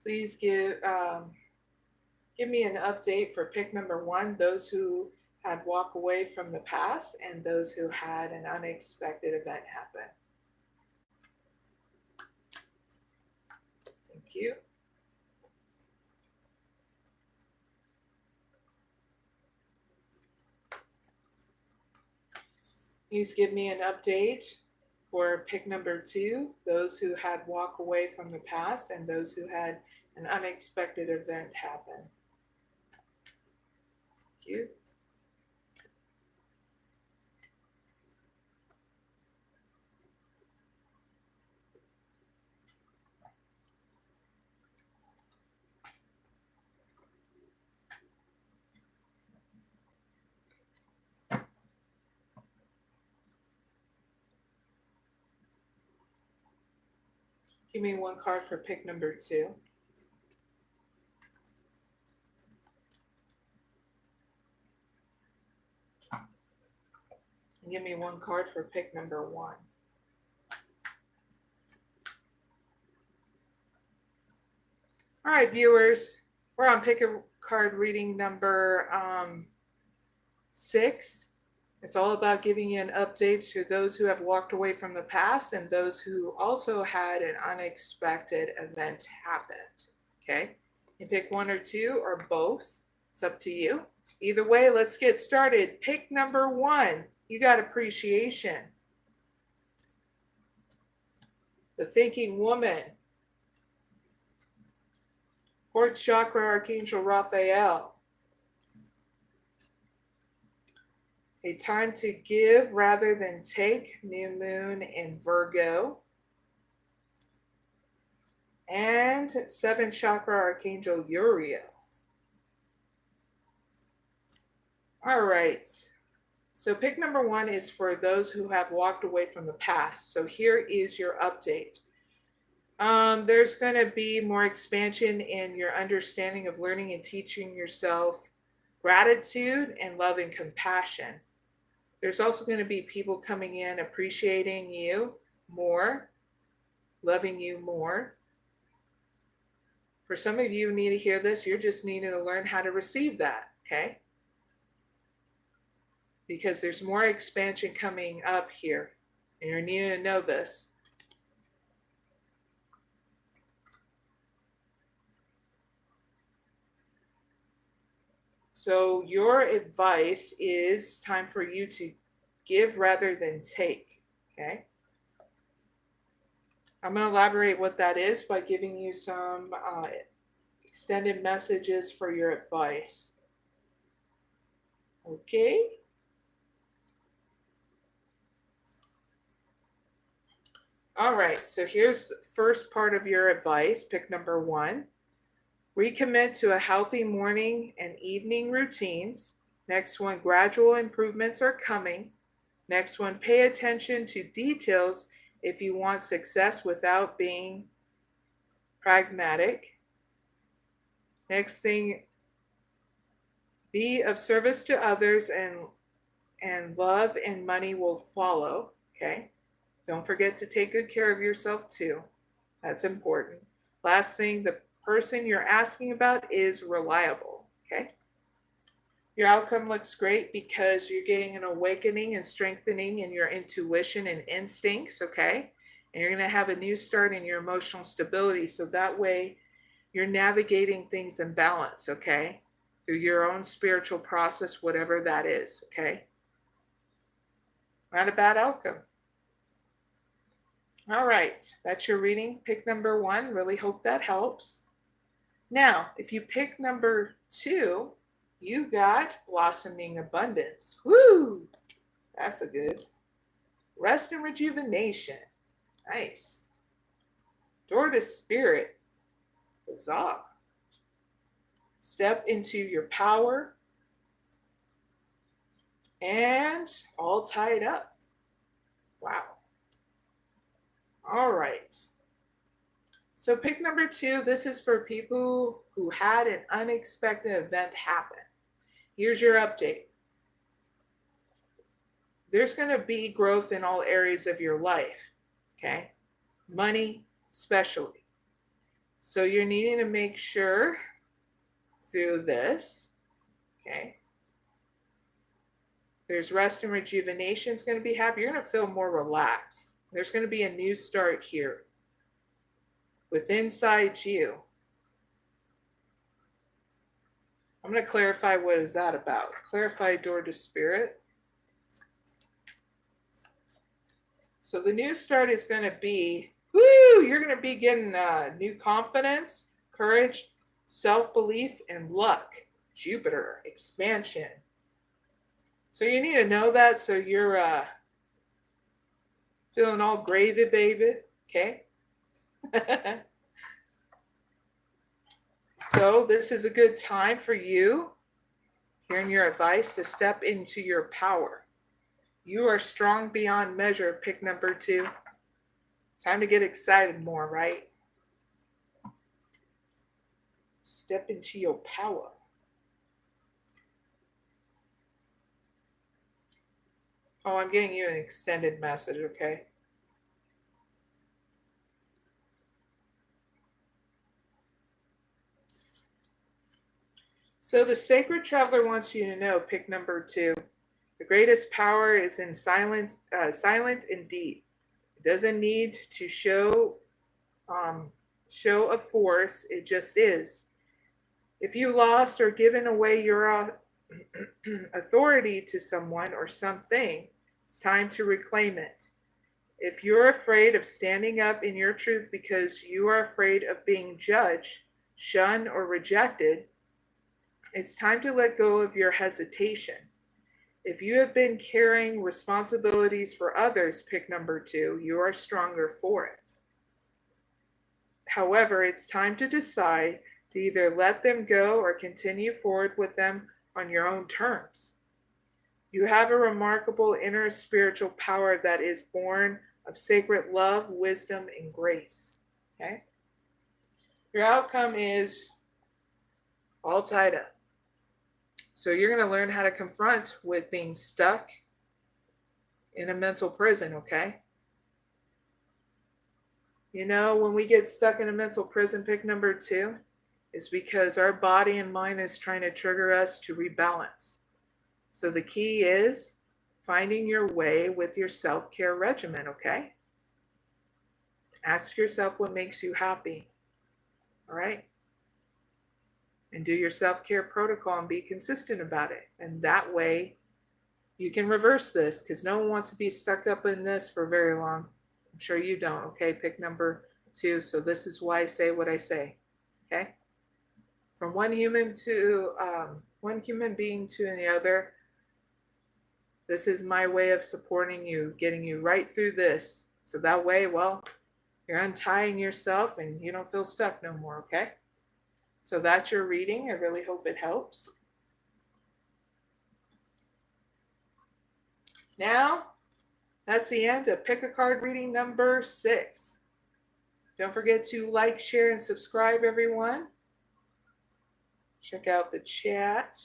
Please give me an update for pick number 1, those who had walked away from the past and those who had an unexpected event happen. Thank you. Please give me an update for pick number 2, those who had walked away from the past and those who had an unexpected event happen. Thank you. Give me 1 card for pick number 2. And give me 1 card for pick number 1. All right, viewers, we're on pick a card reading number 6. It's all about giving you an update to those who have walked away from the past and those who also had an unexpected event happen. Okay? You pick 1 or 2 or both. It's up to you. Either way, let's get started. Pick number 1. You got appreciation. The thinking woman. 4th chakra, Archangel Raphael. A time to give rather than take, new moon in Virgo. and 7th chakra archangel Uriel. All right. So pick number 1 is for those who have walked away from the past. So here is your update. There's going to be more expansion in your understanding of learning and teaching yourself gratitude and love and compassion. There's also going to be people coming in appreciating you more, loving you more. For some of you who need to hear this, you're just needing to learn how to receive that, okay? Because there's more expansion coming up here, and you're needing to know this. So your advice is time for you to give rather than take, okay? I'm going to elaborate what that is by giving you some extended messages for your advice. Okay? All right, so here's the first part of your advice, pick number 1. Recommit to a healthy morning and evening routines. Next one, gradual improvements are coming. Next one, pay attention to details if you want success without being pragmatic. Next thing, be of service to others and love and money will follow, okay? Don't forget to take good care of yourself too. That's important. Last thing, the person you're asking about is reliable, okay? Your outcome looks great because you're getting an awakening and strengthening in your intuition and instincts, okay? And you're going to have a new start in your emotional stability, so that way you're navigating things in balance, okay? Through your own spiritual process, whatever that is, okay? Not a bad outcome. All right, that's your reading. Pick number 1. Really hope that helps. Now, if you pick number 2, you got blossoming abundance. Woo! That's a good. Rest and rejuvenation. Nice. Door to spirit. Huzzah. Step into your power. And all tied up. Wow. All right. So pick number 2, this is for people who had an unexpected event happen. Here's your update. There's going to be growth in all areas of your life, okay? Money especially. So you're needing to make sure through this, okay? There's rest and rejuvenation is going to be happy. You're going to feel more relaxed. There's going to be a new start here with inside you. I'm going to clarify what is that about. Clarify door to spirit. So the new start is going to be, you're going to be getting new confidence, courage, self-belief, and luck. Jupiter, expansion. So you need to know that so you're feeling all gravy, baby, okay? So this is a good time for you, hearing your advice, to step into your power. You are strong beyond measure, pick number 2. Time to get excited more, right? Step into your power. Oh, I'm getting you an extended message, okay? So the sacred traveler wants you to know, pick number 2. The greatest power is in silence, silent and deep. It doesn't need to show a force. It just is. If you lost or given away your authority to someone or something, it's time to reclaim it. If you're afraid of standing up in your truth because you are afraid of being judged, shunned, or rejected, it's time to let go of your hesitation. If you have been carrying responsibilities for others, pick number 2, you are stronger for it. However, it's time to decide to either let them go or continue forward with them on your own terms. You have a remarkable inner spiritual power that is born of sacred love, wisdom, and grace. Okay? Your outcome is all tied up. So you're going to learn how to confront with being stuck in a mental prison, okay? You know, when we get stuck in a mental prison, pick number 2, is because our body and mind is trying to trigger us to rebalance. So the key is finding your way with your self-care regimen, okay? Ask yourself what makes you happy, all right? And do your self-care protocol and be consistent about it. And that way you can reverse this, because no one wants to be stuck up in this for very long. I'm sure you don't, okay? Pick number 2. So this is why I say what I say, okay? From one human being to the other, this is my way of supporting you, getting you right through this. So that way, well, you're untying yourself and you don't feel stuck no more, okay? So that's your reading. I really hope it helps. Now, that's the end of Pick a Card reading number 6. Don't forget to like, share, and subscribe, everyone. Check out the chat.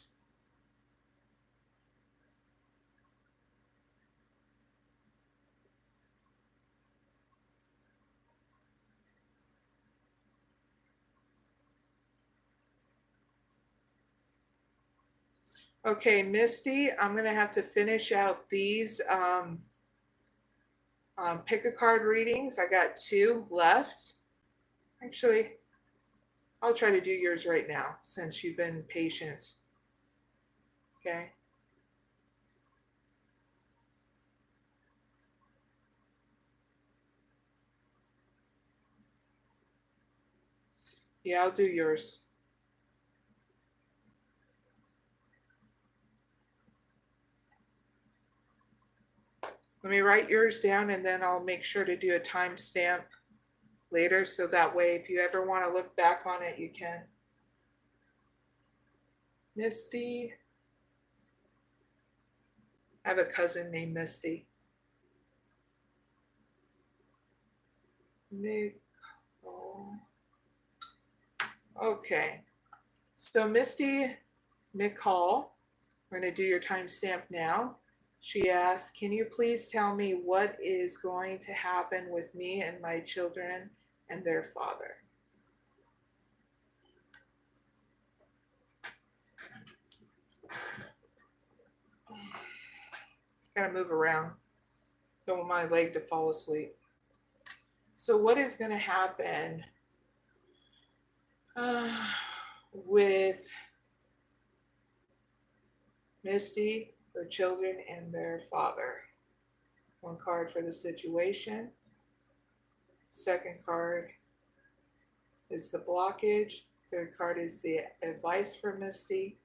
Okay, Misty, I'm going to have to finish out these pick a card readings. I got 2 left. Actually, I'll try to do yours right now since you've been patient. Okay. Yeah, I'll do yours. Let me write yours down and then I'll make sure to do a timestamp later so that way if you ever want to look back on it, you can. Misty. I have a cousin named Misty. MCCALL. Okay. So Misty MCCALL, we're going to do your timestamp now. She asked, can you please tell me what is going to happen with me and my children and their father? Gotta move around. Don't want my leg to fall asleep. So what is going to happen with Misty, her children, and their father? 1 card for the situation. 2nd card is the blockage. 3rd card is the advice for Misty.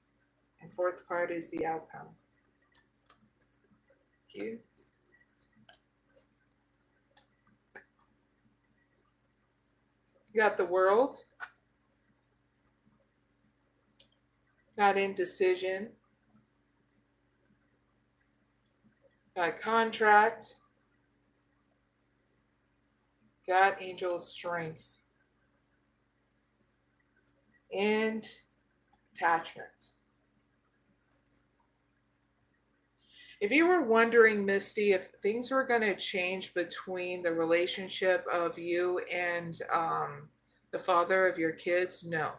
And 4th card is the outcome. Thank you. You got the World. Got indecision. Got contract. Got angel of strength. And attachment. If you were wondering, Misty, if things were going to change between the relationship of you and the father of your kids, no.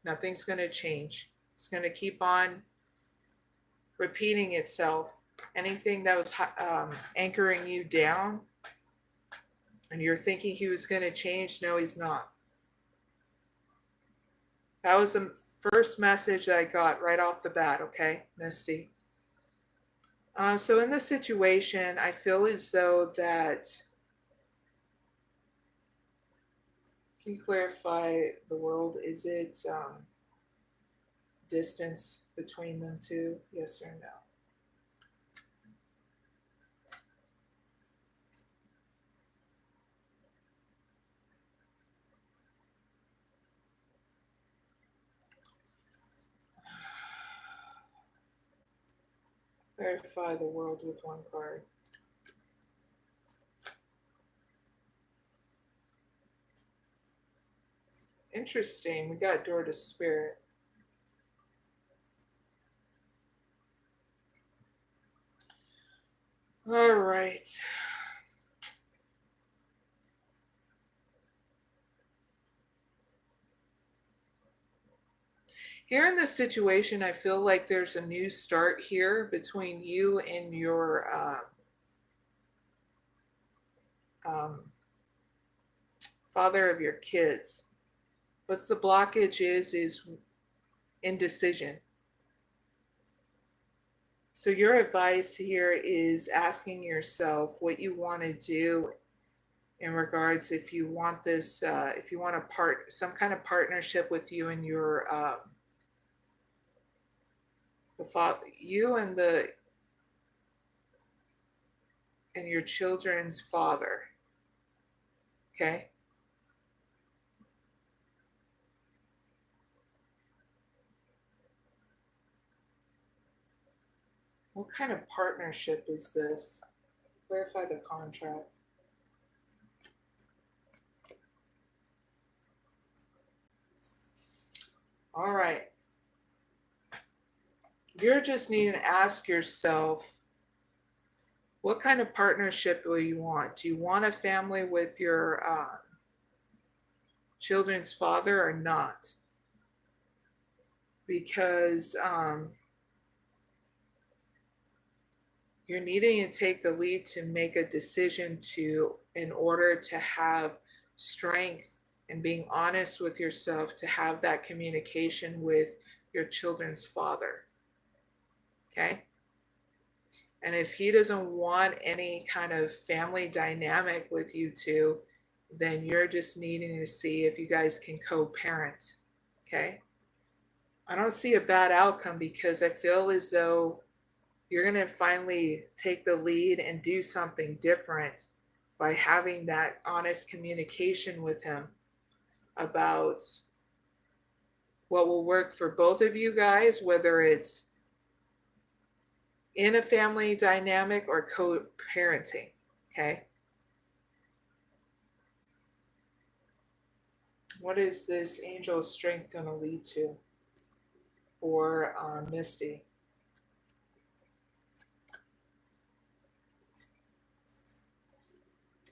Nothing's going to change. It's going to keep on repeating itself. Anything that was anchoring you down and you're thinking he was going to change, no, he's not. That was the first message that I got right off the bat, okay, Misty? So in this situation, I feel as though that, can you clarify the World? Is it distance between them two? Yes or no? Clarify the world with one card. Interesting. We got door to spirit. All right. Here in this situation, I feel like there's a new start here between you and your father of your kids. What's the blockage is indecision. So your advice here is asking yourself what you want to do in regards if you want this, if you want some kind of partnership with you and your you and your children's father. Okay. What kind of partnership is this? Clarify the contract. All right. You're just needing to ask yourself, what kind of partnership do you want? Do you want a family with your children's father or not? Because you're needing to take the lead to make a decision in order to have strength and being honest with yourself to have that communication with your children's father. Okay? And if he doesn't want any kind of family dynamic with you two, then you're just needing to see if you guys can co-parent. Okay? I don't see a bad outcome because I feel as though you're going to finally take the lead and do something different by having that honest communication with him about what will work for both of you guys, whether it's in a family dynamic or co-parenting. Okay? What is this angel strength going to lead to for Misty?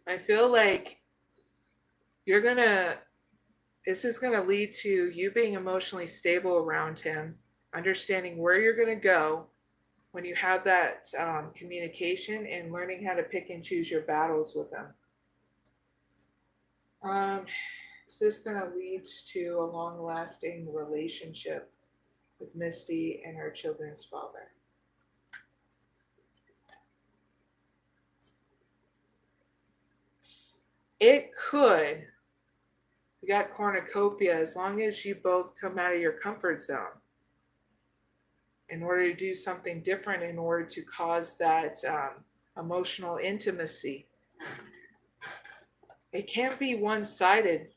I feel like this is going to lead to you being emotionally stable around him, understanding where you're going to go when you have that communication, and learning how to pick and choose your battles with him. Is this going to lead to a long-lasting relationship with Misty and her children's father? It could. We got cornucopia, as long as you both come out of your comfort zone in order to do something different, in order to cause that emotional intimacy. It can't be one-sided,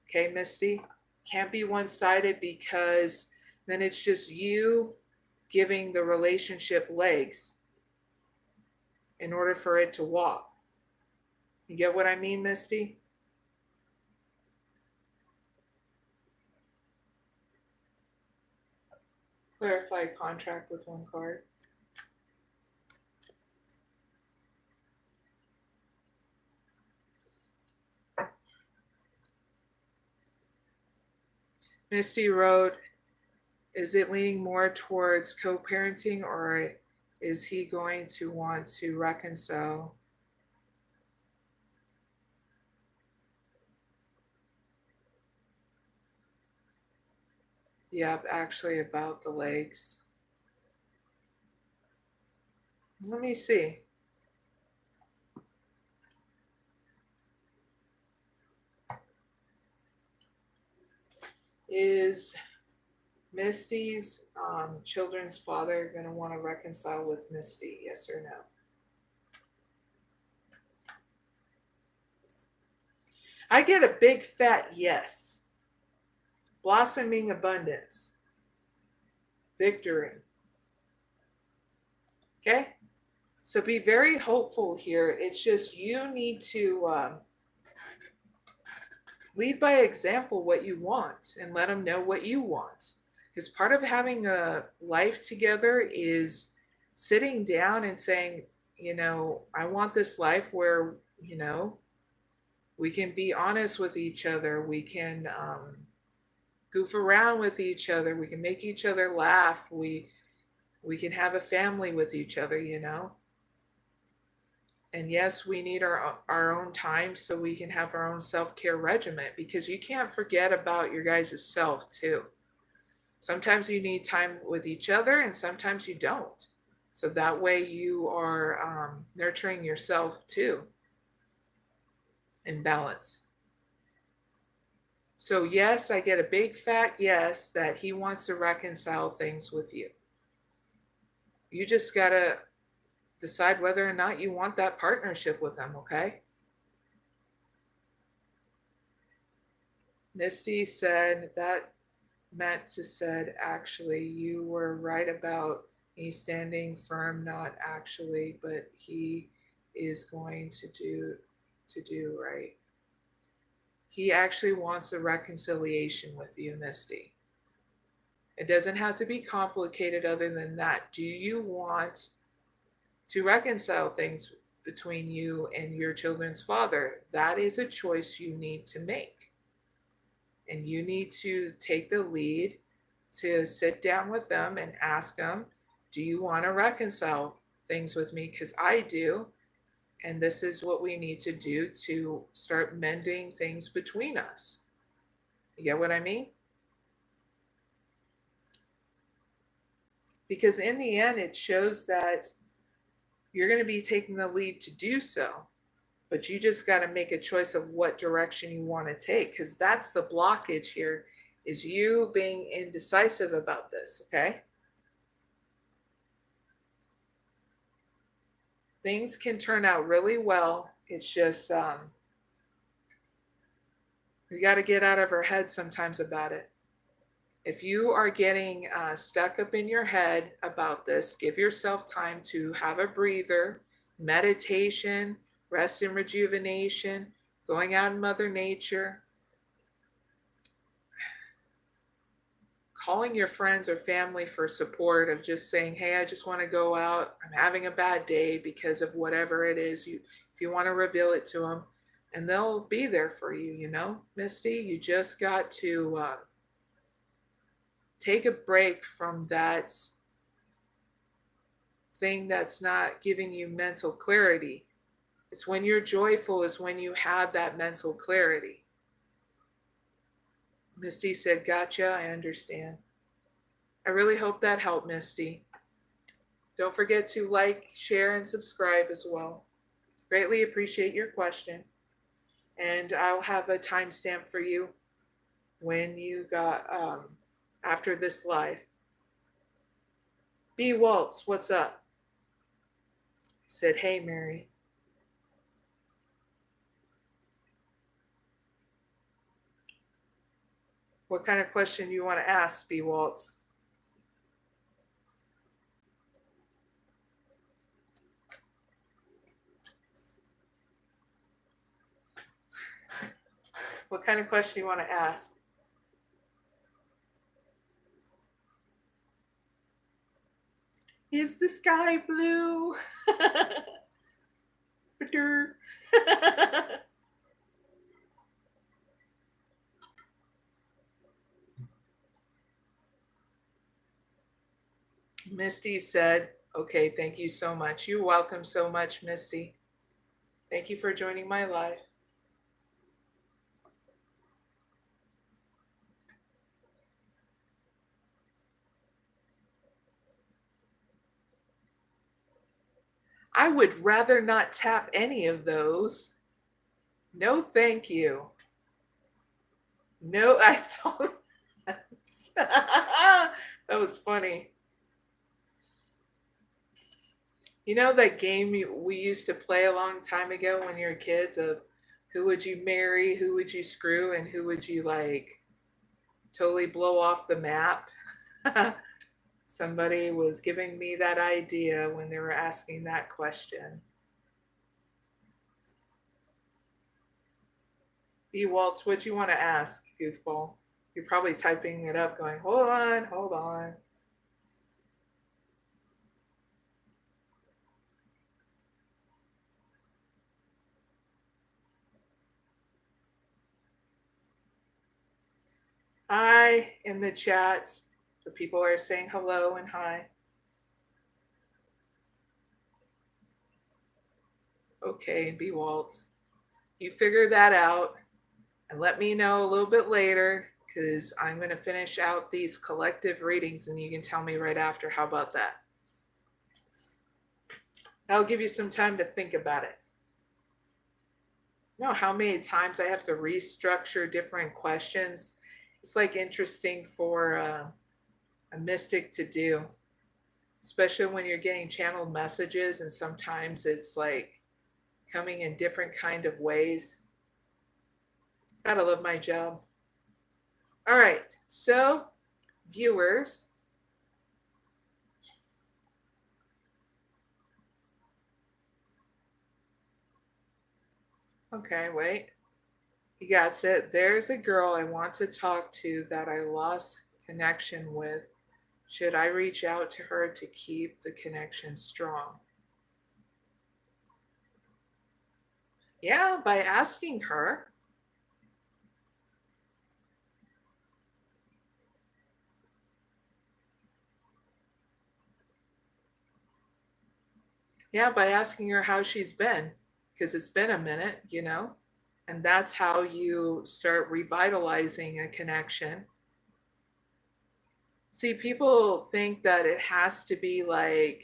okay, Misty? Can't be one-sided, because then it's just you giving the relationship legs in order for it to walk. You get what I mean, Misty? Clarify contract with one card. Misty wrote, is it leaning more towards co-parenting, or is he going to want to reconcile? Yep, actually about the legs. Let me see. Is Misty's children's father going to want to reconcile with Misty? Yes or no? I get a big fat yes. Blossoming abundance. Victory. Okay? So be very hopeful here. It's just you need to lead by example what you want and let them know what you want. Because part of having a life together is sitting down and saying, I want this life where, we can be honest with each other. We can goof around with each other. We can make each other laugh. We can have a family with each other, And yes, we need our own time so we can have our own self-care regimen, because you can't forget about your guys' self too. Sometimes you need time with each other and sometimes you don't. So that way you are nurturing yourself too in balance. So yes, I get a big fat yes that he wants to reconcile things with you. You just got to decide whether or not you want that partnership with him, okay? Misty said that meant to said, actually, you were right about me standing firm, not actually, but he is going to do right. He actually wants a reconciliation with you, Misty. It doesn't have to be complicated other than that. Do you want to reconcile things between you and your children's father? That is a choice you need to make. And you need to take the lead to sit down with them and ask them, do you want to reconcile things with me? Because I do. And this is what we need to do to start mending things between us. You get what I mean? Because in the end, it shows that you're going to be taking the lead to do so. But you just got to make a choice of what direction you want to take, because that's the blockage here, is you being indecisive about this, okay? Things can turn out really well. It's just we got to get out of our head sometimes about it. If you are getting stuck up in your head about this, give yourself time to have a breather, meditation, rest and rejuvenation, going out in Mother Nature, calling your friends or family for support, of just saying, hey, I just want to go out. I'm having a bad day because of whatever it is. If you want to reveal it to them, and they'll be there for you, Misty. You just got to take a break from that thing that's not giving you mental clarity. It's when you're joyful is when you have that mental clarity. Misty said, gotcha, I understand. I really hope that helped, Misty. Don't forget to like, share, and subscribe as well. Greatly appreciate your question. And I'll have a timestamp for you when you got after this live. B. Waltz, what's up? Said, hey, Mary. What kind of question do you want to ask, B. Waltz? What kind of question do you want to ask? Is the sky blue? Misty said, okay, thank you so much. You're welcome so much, Misty. Thank you for joining my live. I would rather not tap any of those. No, thank you. No, I saw that. That was funny. You know that game we used to play a long time ago when you were kids, of who would you marry, who would you screw, and who would you totally blow off the map? Somebody was giving me that idea when they were asking that question. B. Waltz, what do you want to ask, goofball? You're probably typing it up going, hold on, hold on. Hi in the chat. The people are saying hello and hi. Okay, B. Waltz. You figure that out and let me know a little bit later because I'm going to finish out these collective readings and you can tell me right after. How about that? I'll give you some time to think about it. You know how many times I have to restructure different questions? It's like interesting for a mystic to do, especially when you're getting channeled messages and sometimes it's like coming in different kind of ways. Gotta love my job. All right, so viewers, okay, wait. You got it. There's a girl I want to talk to that I lost connection with. Should I reach out to her to keep the connection strong? Yeah, by asking her. Yeah, by asking her how she's been, because it's been a minute, you know? And that's how you start revitalizing a connection. See, people think that it has to be like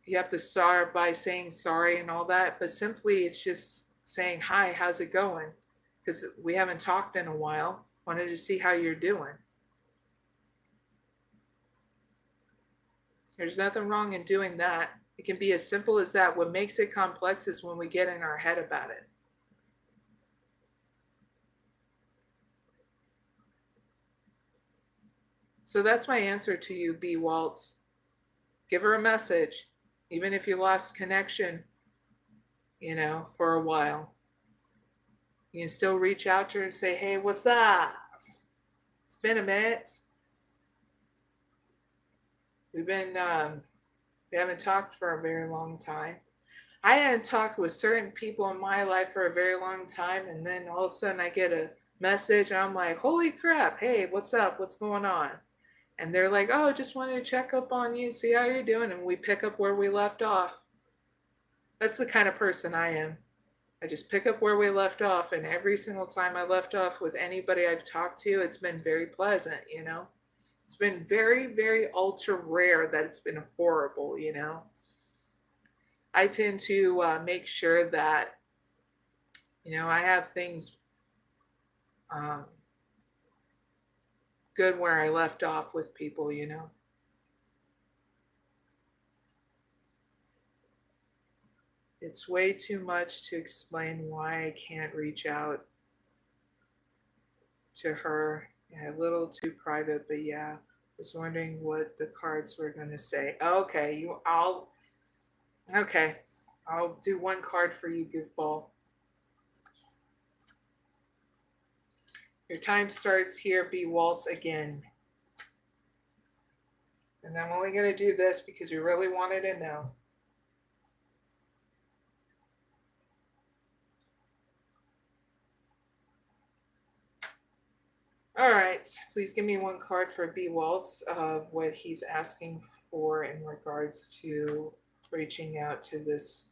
you have to start by saying sorry and all that, but simply it's just saying, hi, how's it going? Because we haven't talked in a while. Wanted to see how you're doing. There's nothing wrong in doing that. It can be as simple as that. What makes it complex is when we get in our head about it. So that's my answer to you, B. Waltz. Give her a message, even if you lost connection, for a while. You can still reach out to her and say, hey, what's up? It's been a minute. We haven't talked for a very long time. I hadn't talked with certain people in my life for a very long time, and then all of a sudden I get a message and I'm like, holy crap, hey, what's up? What's going on? And they're like, oh, just wanted to check up on you, see how you're doing, and we pick up where we left off. That's the kind of person I am. I just pick up where we left off, and every single time I left off with anybody I've talked to, it's been very pleasant, It's been very, very ultra rare that it's been horrible, I tend to make sure that, I have things good where I left off with people, It's way too much to explain why I can't reach out to her. Yeah, a little too private, but yeah. Was wondering what the cards were going to say. Okay, okay. I'll do one card for you, goofball. Your time starts here, B. Waltz again. And I'm only going to do this because you really wanted to know. All right, please give me one card for B. Waltz of what he's asking for in regards to reaching out to this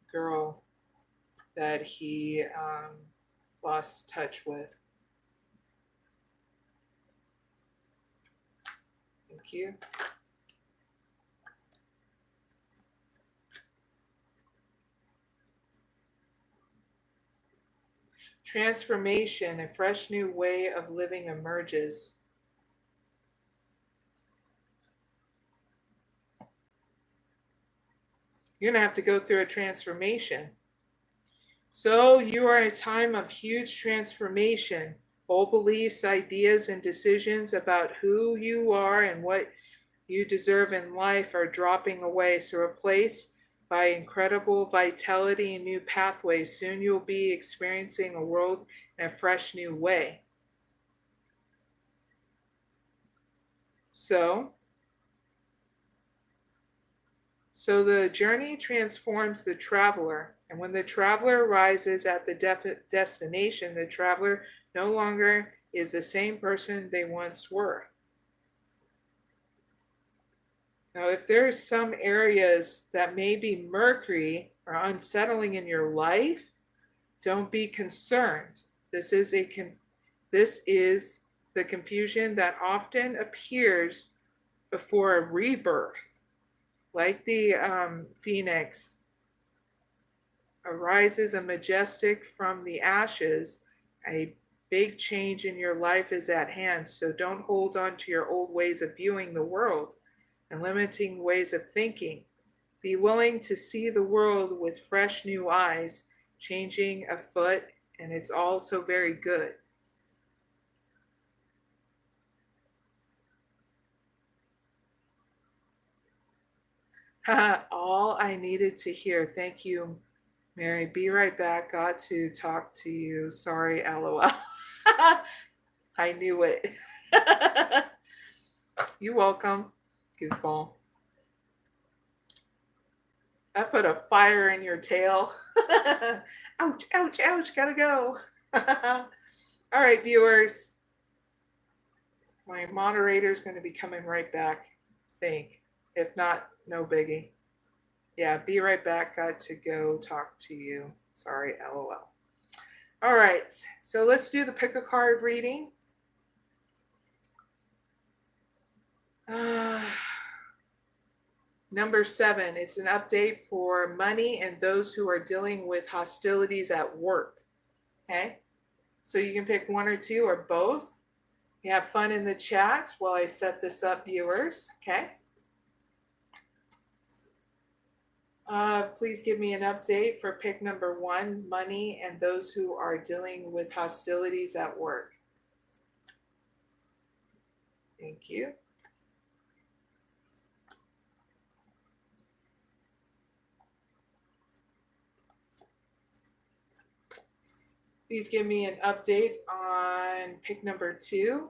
girl that he lost touch with. Thank you. Transformation, a fresh new way of living emerges. You're going to have to go through a transformation. So you are in a time of huge transformation. Old beliefs, ideas, and decisions about who you are and what you deserve in life are dropping away. So replaced by incredible vitality and new pathways. Soon you'll be experiencing a world in a fresh new way. So the journey transforms the traveler. And when the traveler arises at the destination, the traveler no longer is the same person they once were. Now, if there's some areas that may be murky or unsettling in your life, don't be concerned. This is the confusion that often appears before a rebirth. Like the phoenix arises a majestic from the ashes, a big change in your life is at hand. So don't hold on to your old ways of viewing the world and limiting ways of thinking. Be willing to see the world with fresh new eyes, changing afoot, and it's all so very good. All I needed to hear. Thank you, Mary. Be right back. Got to talk to you. Sorry, LOL. I knew it. You're welcome, goofball. I put a fire in your tail. Ouch, ouch, ouch. Gotta go. All right, viewers. My moderator is going to be coming right back, I think. If not, no biggie. Yeah, be right back. Got to go talk to you. Sorry, LOL. All right, so let's do the pick a card reading. Number 7, it's an update for money and those who are dealing with hostilities at work. Okay, so you can pick one or two or both. You have fun in the chat while I set this up, viewers. Okay. Please give me an update for pick number 1, money and those who are dealing with hostilities at work. Thank you. Please give me an update on pick number 2,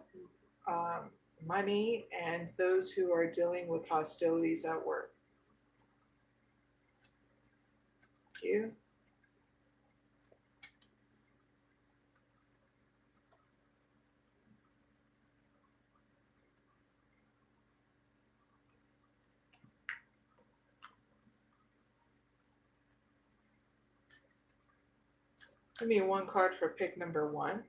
money and those who are dealing with hostilities at work. Thank you. Give me one card for pick number 1.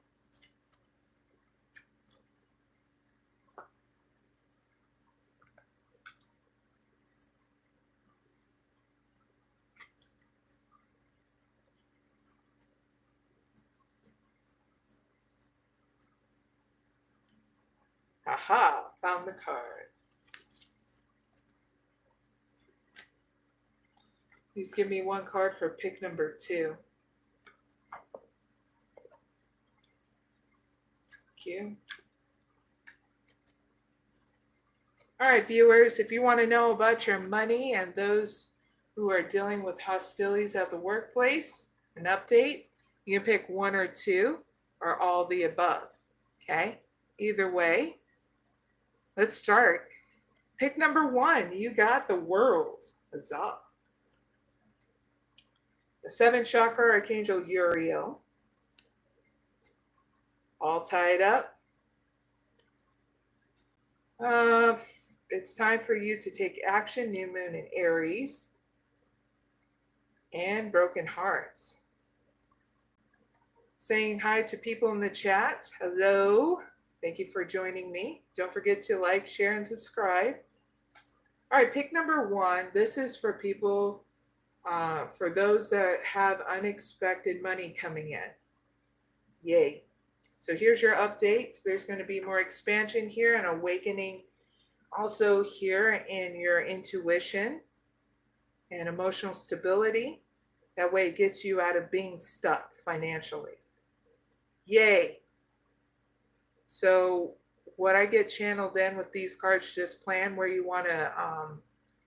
Aha, found the card. Please give me one card for pick number 2. Thank you. All right, viewers, if you want to know about your money and those who are dealing with hostilities at the workplace, an update, you can pick 1 or 2 or all the above. Okay, either way, let's start. Pick number 1, you got the world. Huzzah. The 7th chakra, Archangel Uriel. All tied up. It's time for you to take action. New moon in Aries. And broken hearts. Saying hi to people in the chat. Hello. Thank you for joining me. Don't forget to like, share, and subscribe. All right, pick number 1. This is for people, for those that have unexpected money coming in. Yay. So here's your update. There's going to be more expansion here and awakening also here in your intuition and emotional stability. That way it gets you out of being stuck financially. Yay. So what I get channeled in with these cards, just plan where you want to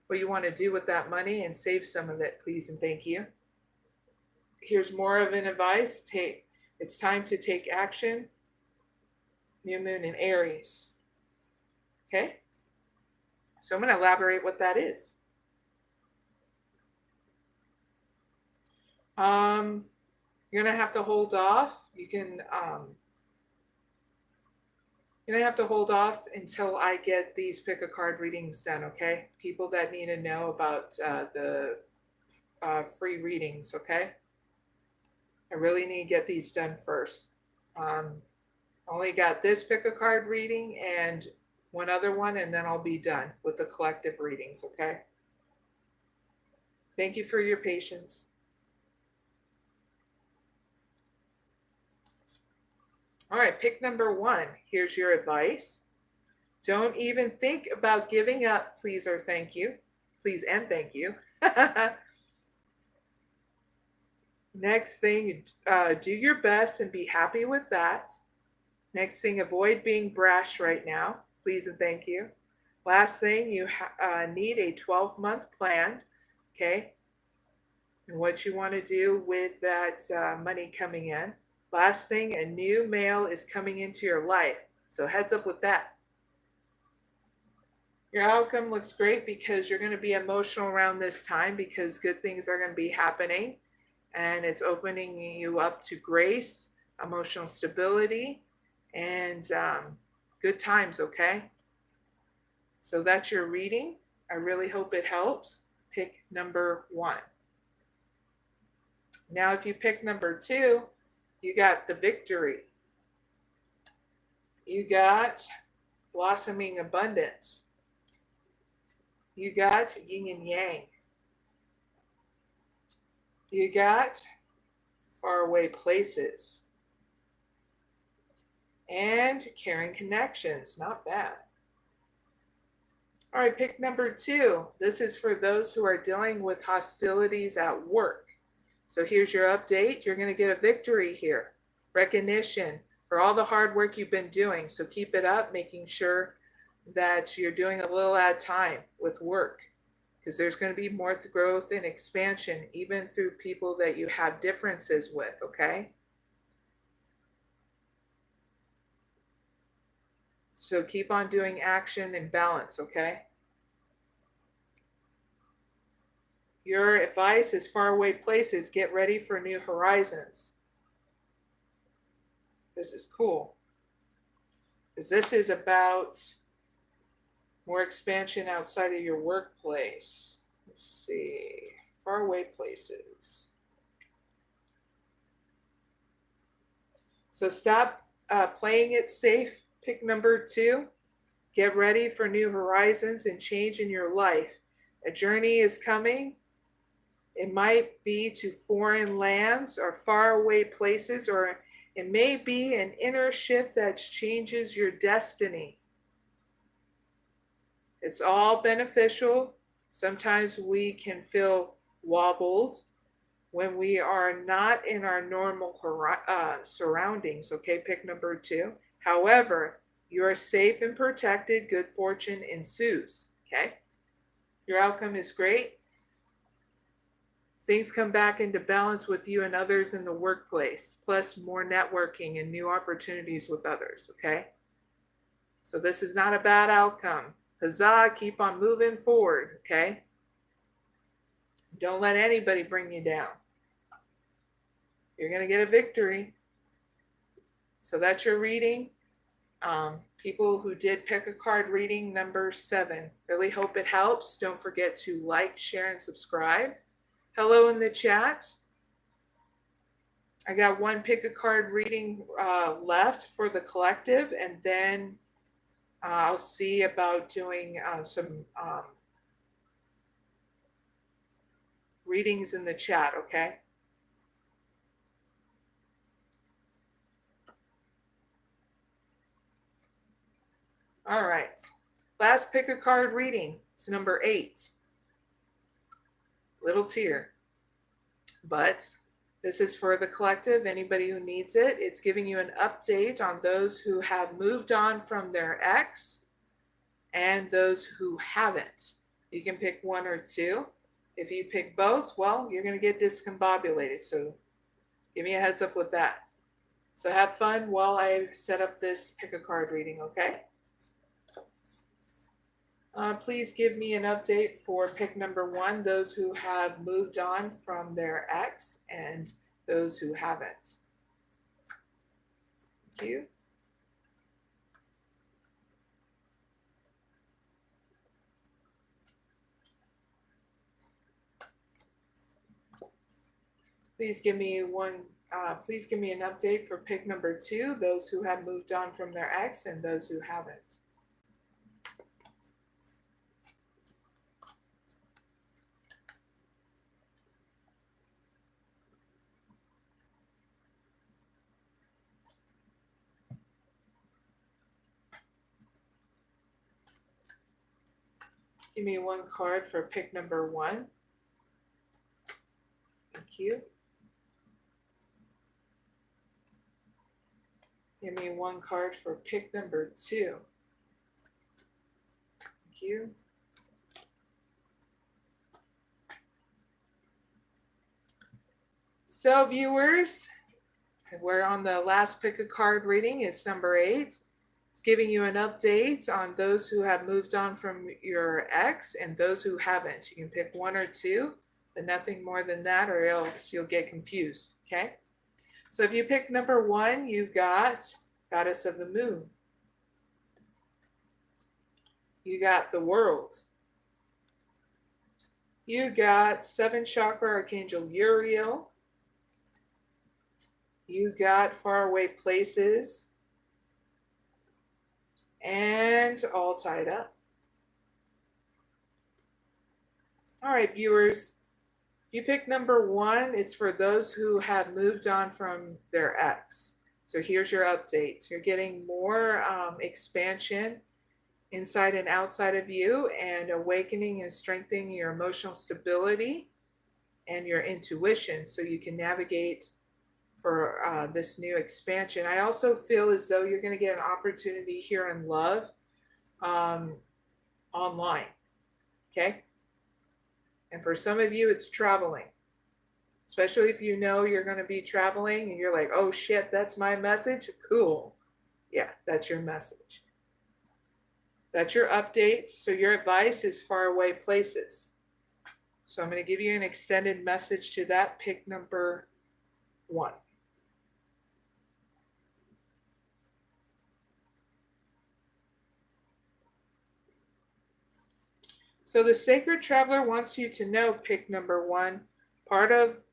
what you want to do with that money and save some of it, please and thank you. Here's more of an advice. It's time to take action. New moon in Aries. Okay? So I'm going to elaborate what that is. You're going to have to hold off. You're going to have to hold off until I get these pick a card readings done, okay? People that need to know about the free readings, okay? I really need to get these done first. Only got this pick a card reading and one other one, and then I'll be done with the collective readings, okay? Thank you for your patience. All right, pick number 1. Here's your advice. Don't even think about giving up, please or thank you. Please and thank you. Next thing, do your best and be happy with that. Next thing, avoid being brash right now. Please and thank you. Last thing, you need a 12-month plan, okay? And what you want to do with that money coming in. Last thing, a new male is coming into your life. So heads up with that. Your outcome looks great because you're going to be emotional around this time because good things are going to be happening. And it's opening you up to grace, emotional stability, and good times, okay? So that's your reading. I really hope it helps. Pick number 1. Now, if you pick number 2, you got the victory. You got blossoming abundance. You got yin and yang. You got faraway places. And caring connections. Not bad. All right, pick number 2. This is for those who are dealing with hostilities at work. So here's your update. You're going to get a victory here. Recognition for all the hard work you've been doing. So keep it up, making sure that you're doing a little at a time with work. Because there's going to be more growth and expansion, even through people that you have differences with, okay? So keep on doing action and balance, okay? Your advice is faraway places. Get ready for new horizons. This is cool. Because this is about more expansion outside of your workplace. Let's see. Faraway places. So stop playing it safe. Pick number 2. Get ready for new horizons and change in your life. A journey is coming. It might be to foreign lands or faraway places, or it may be an inner shift that changes your destiny. It's all beneficial. Sometimes we can feel wobbled when we are not in our normal surroundings. Okay, pick number 2. However, you are safe and protected. Good fortune ensues. Okay, your outcome is great. Things come back into balance with you and others in the workplace, plus more networking and new opportunities with others, okay? So this is not a bad outcome. Huzzah, keep on moving forward, okay? Don't let anybody bring you down. You're going to get a victory. So that's your reading. People who did pick a card reading number 7. Really hope it helps. Don't forget to like, share, and subscribe. Hello in the chat. I got one pick a card reading left for the collective, and then I'll see about doing some readings in the chat, okay? All right. Last pick a card reading. It's number 8. Little tear. But This is for the collective, anybody who needs it. It's giving you an update on those who have moved on from their ex and those who haven't. You can pick one or two. If you pick both, well, you're going to get discombobulated. So give me a heads up with that. So have fun while I set up this pick a card reading, okay? Please give me an update for pick number 1, those who have moved on from their ex and those who haven't. Thank you. Please give me an update for pick number 2, those who have moved on from their ex and those who haven't. Give me one card for pick number 1. Thank you. Give me one card for pick number 2. Thank you. So viewers, we're on the last pick a card reading. It's number 8. It's giving you an update on those who have moved on from your ex and those who haven't. You can pick one or two, but nothing more than that, or else you'll get confused, okay? So if you pick number 1, you've got Goddess of the Moon. You got the World. You got 7th Chakra Archangel Uriel. You got Faraway Places. And All Tied Up. All right, viewers. You pick number 1. It's for those who have moved on from their ex. So here's your update. You're getting more expansion inside and outside of you, and awakening and strengthening your emotional stability and your intuition so you can navigate for this new expansion. I also feel as though you're going to get an opportunity here in love online, okay? And for some of you, it's traveling, especially if you know you're going to be traveling and you're like, oh shit, that's my message. Cool. Yeah, that's your message. That's your updates. So your advice is Faraway Places. So I'm going to give you an extended message to that. Pick number 1. So the Sacred Traveler wants you to know, pick number 1, part of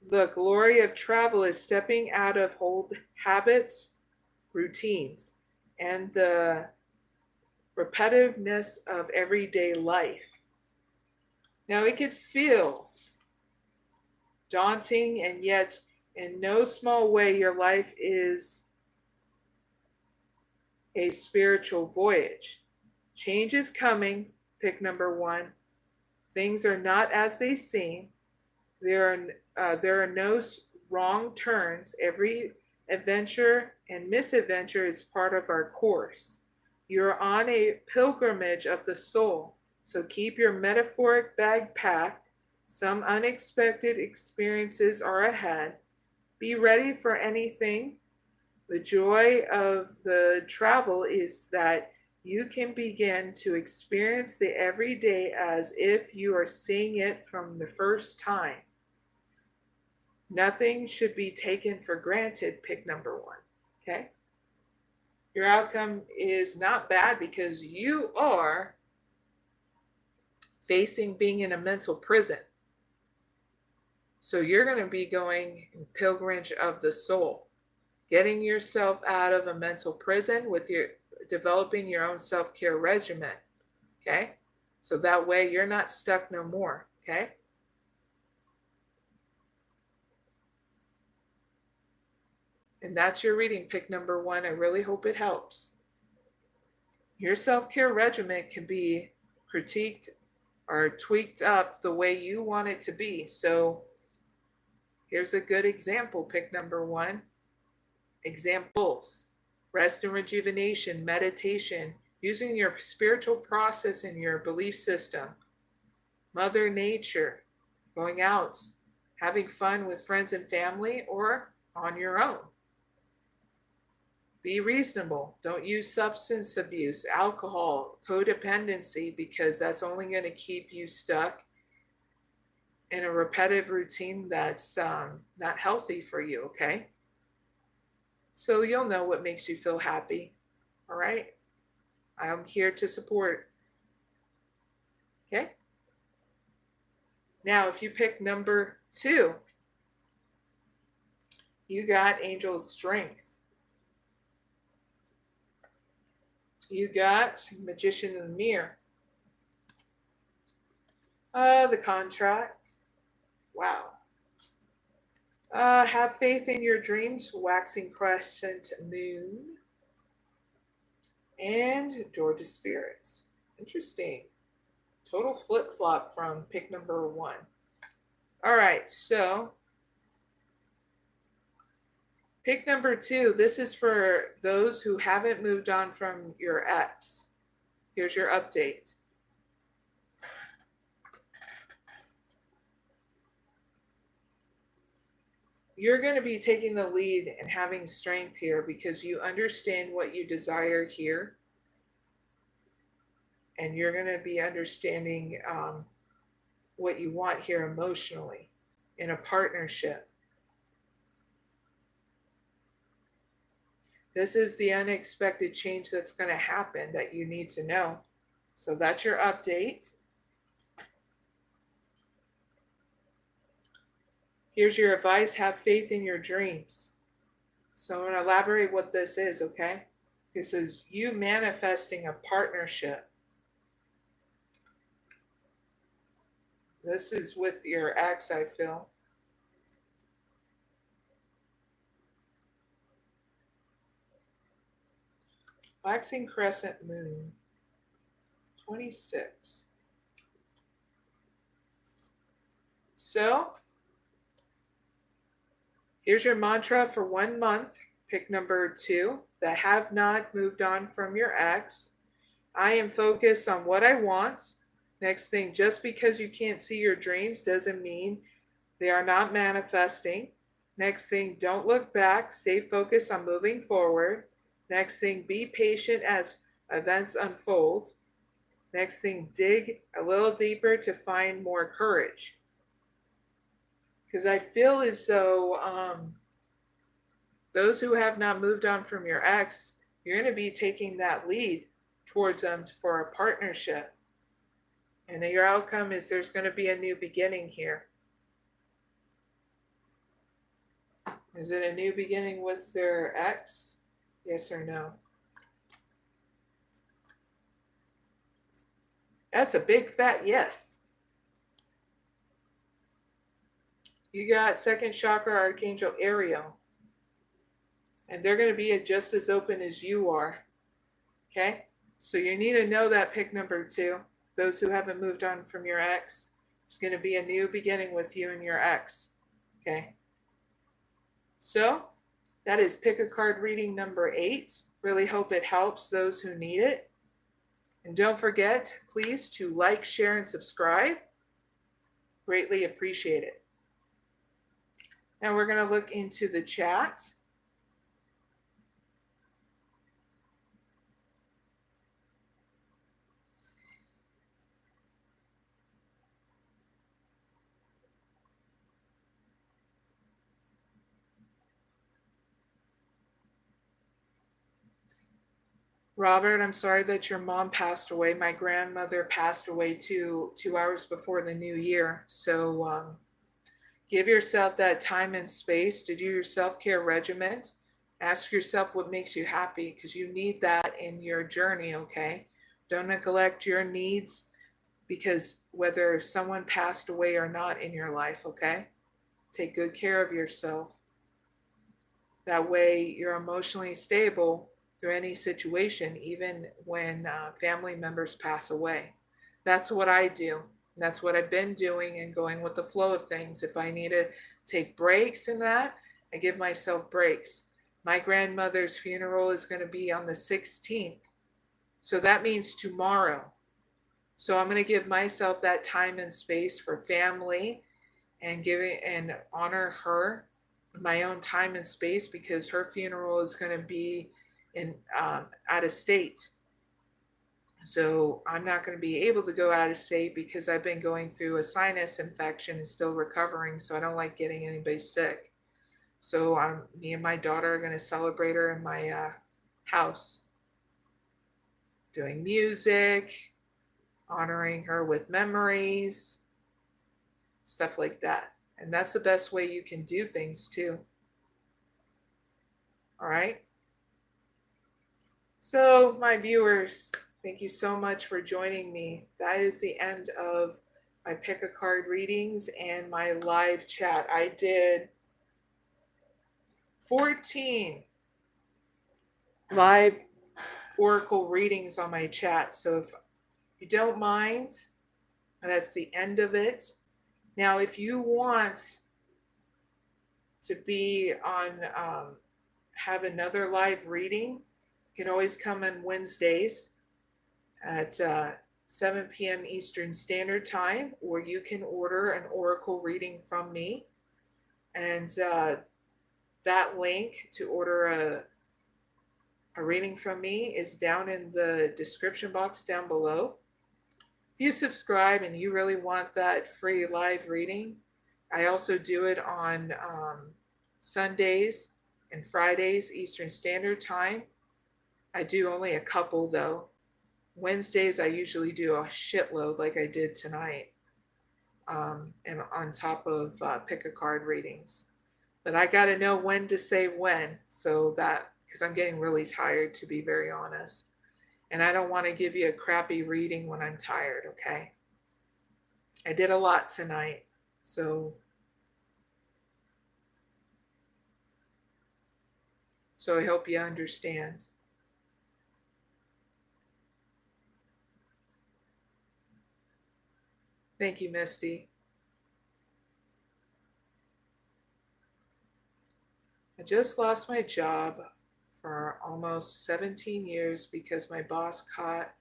the glory of travel is stepping out of old habits, routines, and the repetitiveness of everyday life. Now it could feel daunting, and yet in no small way your life is a spiritual voyage. Change is coming, pick number 1. Things are not as they seem. There are no wrong turns. Every adventure and misadventure is part of our course. You're on a pilgrimage of the soul, so keep your metaphoric bag packed. Some unexpected experiences are ahead. Be ready for anything. The joy of the travel is that you can begin to experience the everyday as if you are seeing it from the first time. Nothing should be taken for granted, pick number 1, okay? Your outcome is not bad because you are facing being in a mental prison. So you're going to be going in pilgrimage of the soul, getting yourself out of a mental prison with your developing your own self-care regimen, okay? So that way you're not stuck no more, okay? And that's your reading, pick number 1. I really hope it helps. Your self-care regimen can be critiqued or tweaked up the way you want it to be. So Here's a good example. Pick number 1. Examples: rest and rejuvenation, meditation, using your spiritual process and your belief system, Mother Nature, going out, having fun with friends and family, or on your own. Be reasonable. Don't use substance abuse, alcohol, codependency, because that's only going to keep you stuck in a repetitive routine that's not healthy for you, okay? So you'll know what makes you feel happy, all right? I'm here to support, okay? Now, if you pick number 2, you got Angel Strength. You got Magician in the Mirror. The Contract. Wow. Have faith in your dreams, Waxing Crescent Moon. And Door to Spirits. Interesting. Total flip-flop from pick number 1. All right, so pick number 2. This is for those who haven't moved on from your ex. Here's your update. You're going to be taking the lead and having strength here because you understand what you desire here. And you're going to be understanding what you want here emotionally in a partnership. This is the unexpected change that's going to happen that you need to know. So that's your update. Here's your advice. Have faith in your dreams. So I'm going to elaborate what this is, okay? This is you manifesting a partnership. This is with your ex, I feel. Waxing Crescent Moon, 26. So, here's your mantra for 1 month. Pick number 2, that have not moved on from your ex. I am focused on what I want. Next thing, just because you can't see your dreams doesn't mean they are not manifesting. Next thing, don't look back. Stay focused on moving forward. Next thing, be patient as events unfold. Next thing, dig a little deeper to find more courage. Because I feel as though those who have not moved on from your ex, you're going to be taking that lead towards them for a partnership. And your outcome is there's going to be a new beginning here. Is it a new beginning with their ex? Yes or no? That's a big fat yes. You got second chakra Archangel Ariel. And they're going to be just as open as you are. Okay? So you need to know that pick number 2. Those who haven't moved on from your ex, there's going to be a new beginning with you and your ex. Okay? So, that is pick a card reading number 8. Really hope it helps those who need it. And don't forget, please, to like, share, and subscribe. Greatly appreciate it. Now we're going to look into the chat. Robert, I'm sorry that your mom passed away. My grandmother passed away 2 hours before the new year. So give yourself that time and space to do your self-care regimen. Ask yourself what makes you happy because you need that in your journey, okay? Don't neglect your needs because whether someone passed away or not in your life, okay? Take good care of yourself. That way you're emotionally stable through any situation, even when family members pass away. That's what I do. And that's what I've been doing and going with the flow of things. If I need to take breaks in that, I give myself breaks. My grandmother's funeral is going to be on the 16th. So that means tomorrow. So I'm going to give myself that time and space for family and honor her my own time and space, because her funeral is going to be in out of state. So I'm not going to be able to go out of state because I've been going through a sinus infection and still recovering. So I don't like getting anybody sick. So me and my daughter are going to celebrate her in my house, doing music, honoring her with memories, stuff like that. And that's the best way you can do things too. All right. So my viewers, thank you so much for joining me. That is the end of my pick a card readings and my live chat. I did 14 live oracle readings on my chat. So if you don't mind, that's the end of it. Now, if you want to be on, have another live reading, you can always come on Wednesdays at 7 p.m. Eastern Standard Time, or you can order an oracle reading from me. And that link to order a reading from me is down in the description box down below. If you subscribe and you really want that free live reading, I also do it on Sundays and Fridays Eastern Standard Time. I do only a couple though. Wednesdays I usually do a shitload like I did tonight, and on top of pick a card readings. But I got to know when to say when, so that, because I'm getting really tired, to be very honest. And I don't want to give you a crappy reading when I'm tired, okay? I did a lot tonight, so I hope you understand. Thank you, Misty. I just lost my job for almost 17 years because my boss caught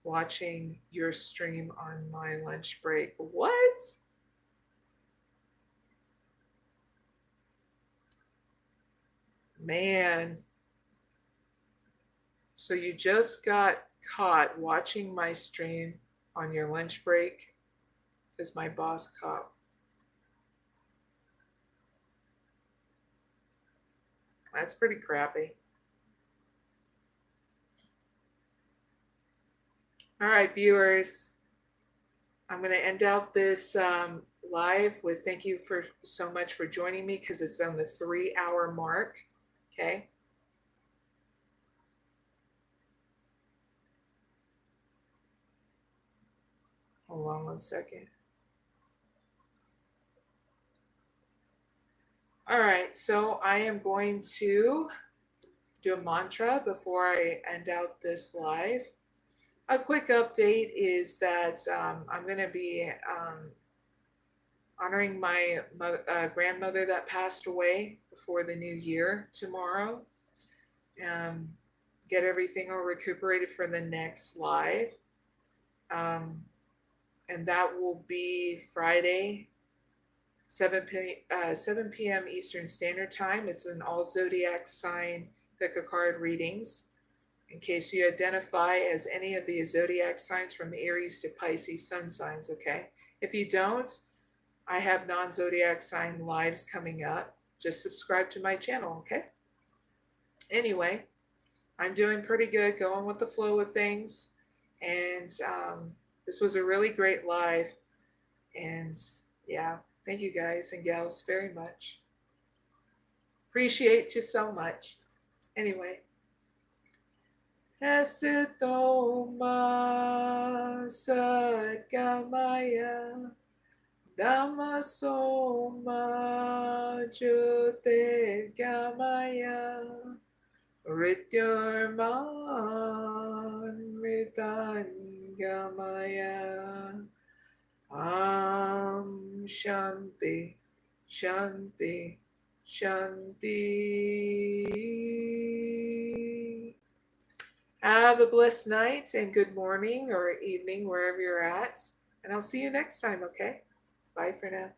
watching your stream on my lunch break. What? Man. So you just got caught watching my stream on your lunch break because my boss caught. That's pretty crappy. All right, viewers. I'm going to end out this live with thank you for so much for joining me, because it's on the 3-hour mark. Okay. Hold on one second. All right, so I am going to do a mantra before I end out this live. A quick update is that I'm going to be honoring my grandmother that passed away before the new year tomorrow. Get everything all recuperated for the next live. And that will be Friday, 7 p.m. Eastern Standard Time. It's an all zodiac sign pick a card readings, in case you identify as any of the zodiac signs from Aries to Pisces sun signs, okay? If you don't, I have non-zodiac sign lives coming up. Just subscribe to my channel, okay? Anyway, I'm doing pretty good, going with the flow of things. And this was a really great live. And yeah, thank you guys and gals very much. Appreciate you so much. Anyway. Esitoma satgamaya Dhammasoma Jyotirgamaya Rityurman Ritangamaya Shanti, Shanti, Shanti. Have a blessed night and good morning or evening, wherever you're at. And I'll see you next time, okay? Bye for now.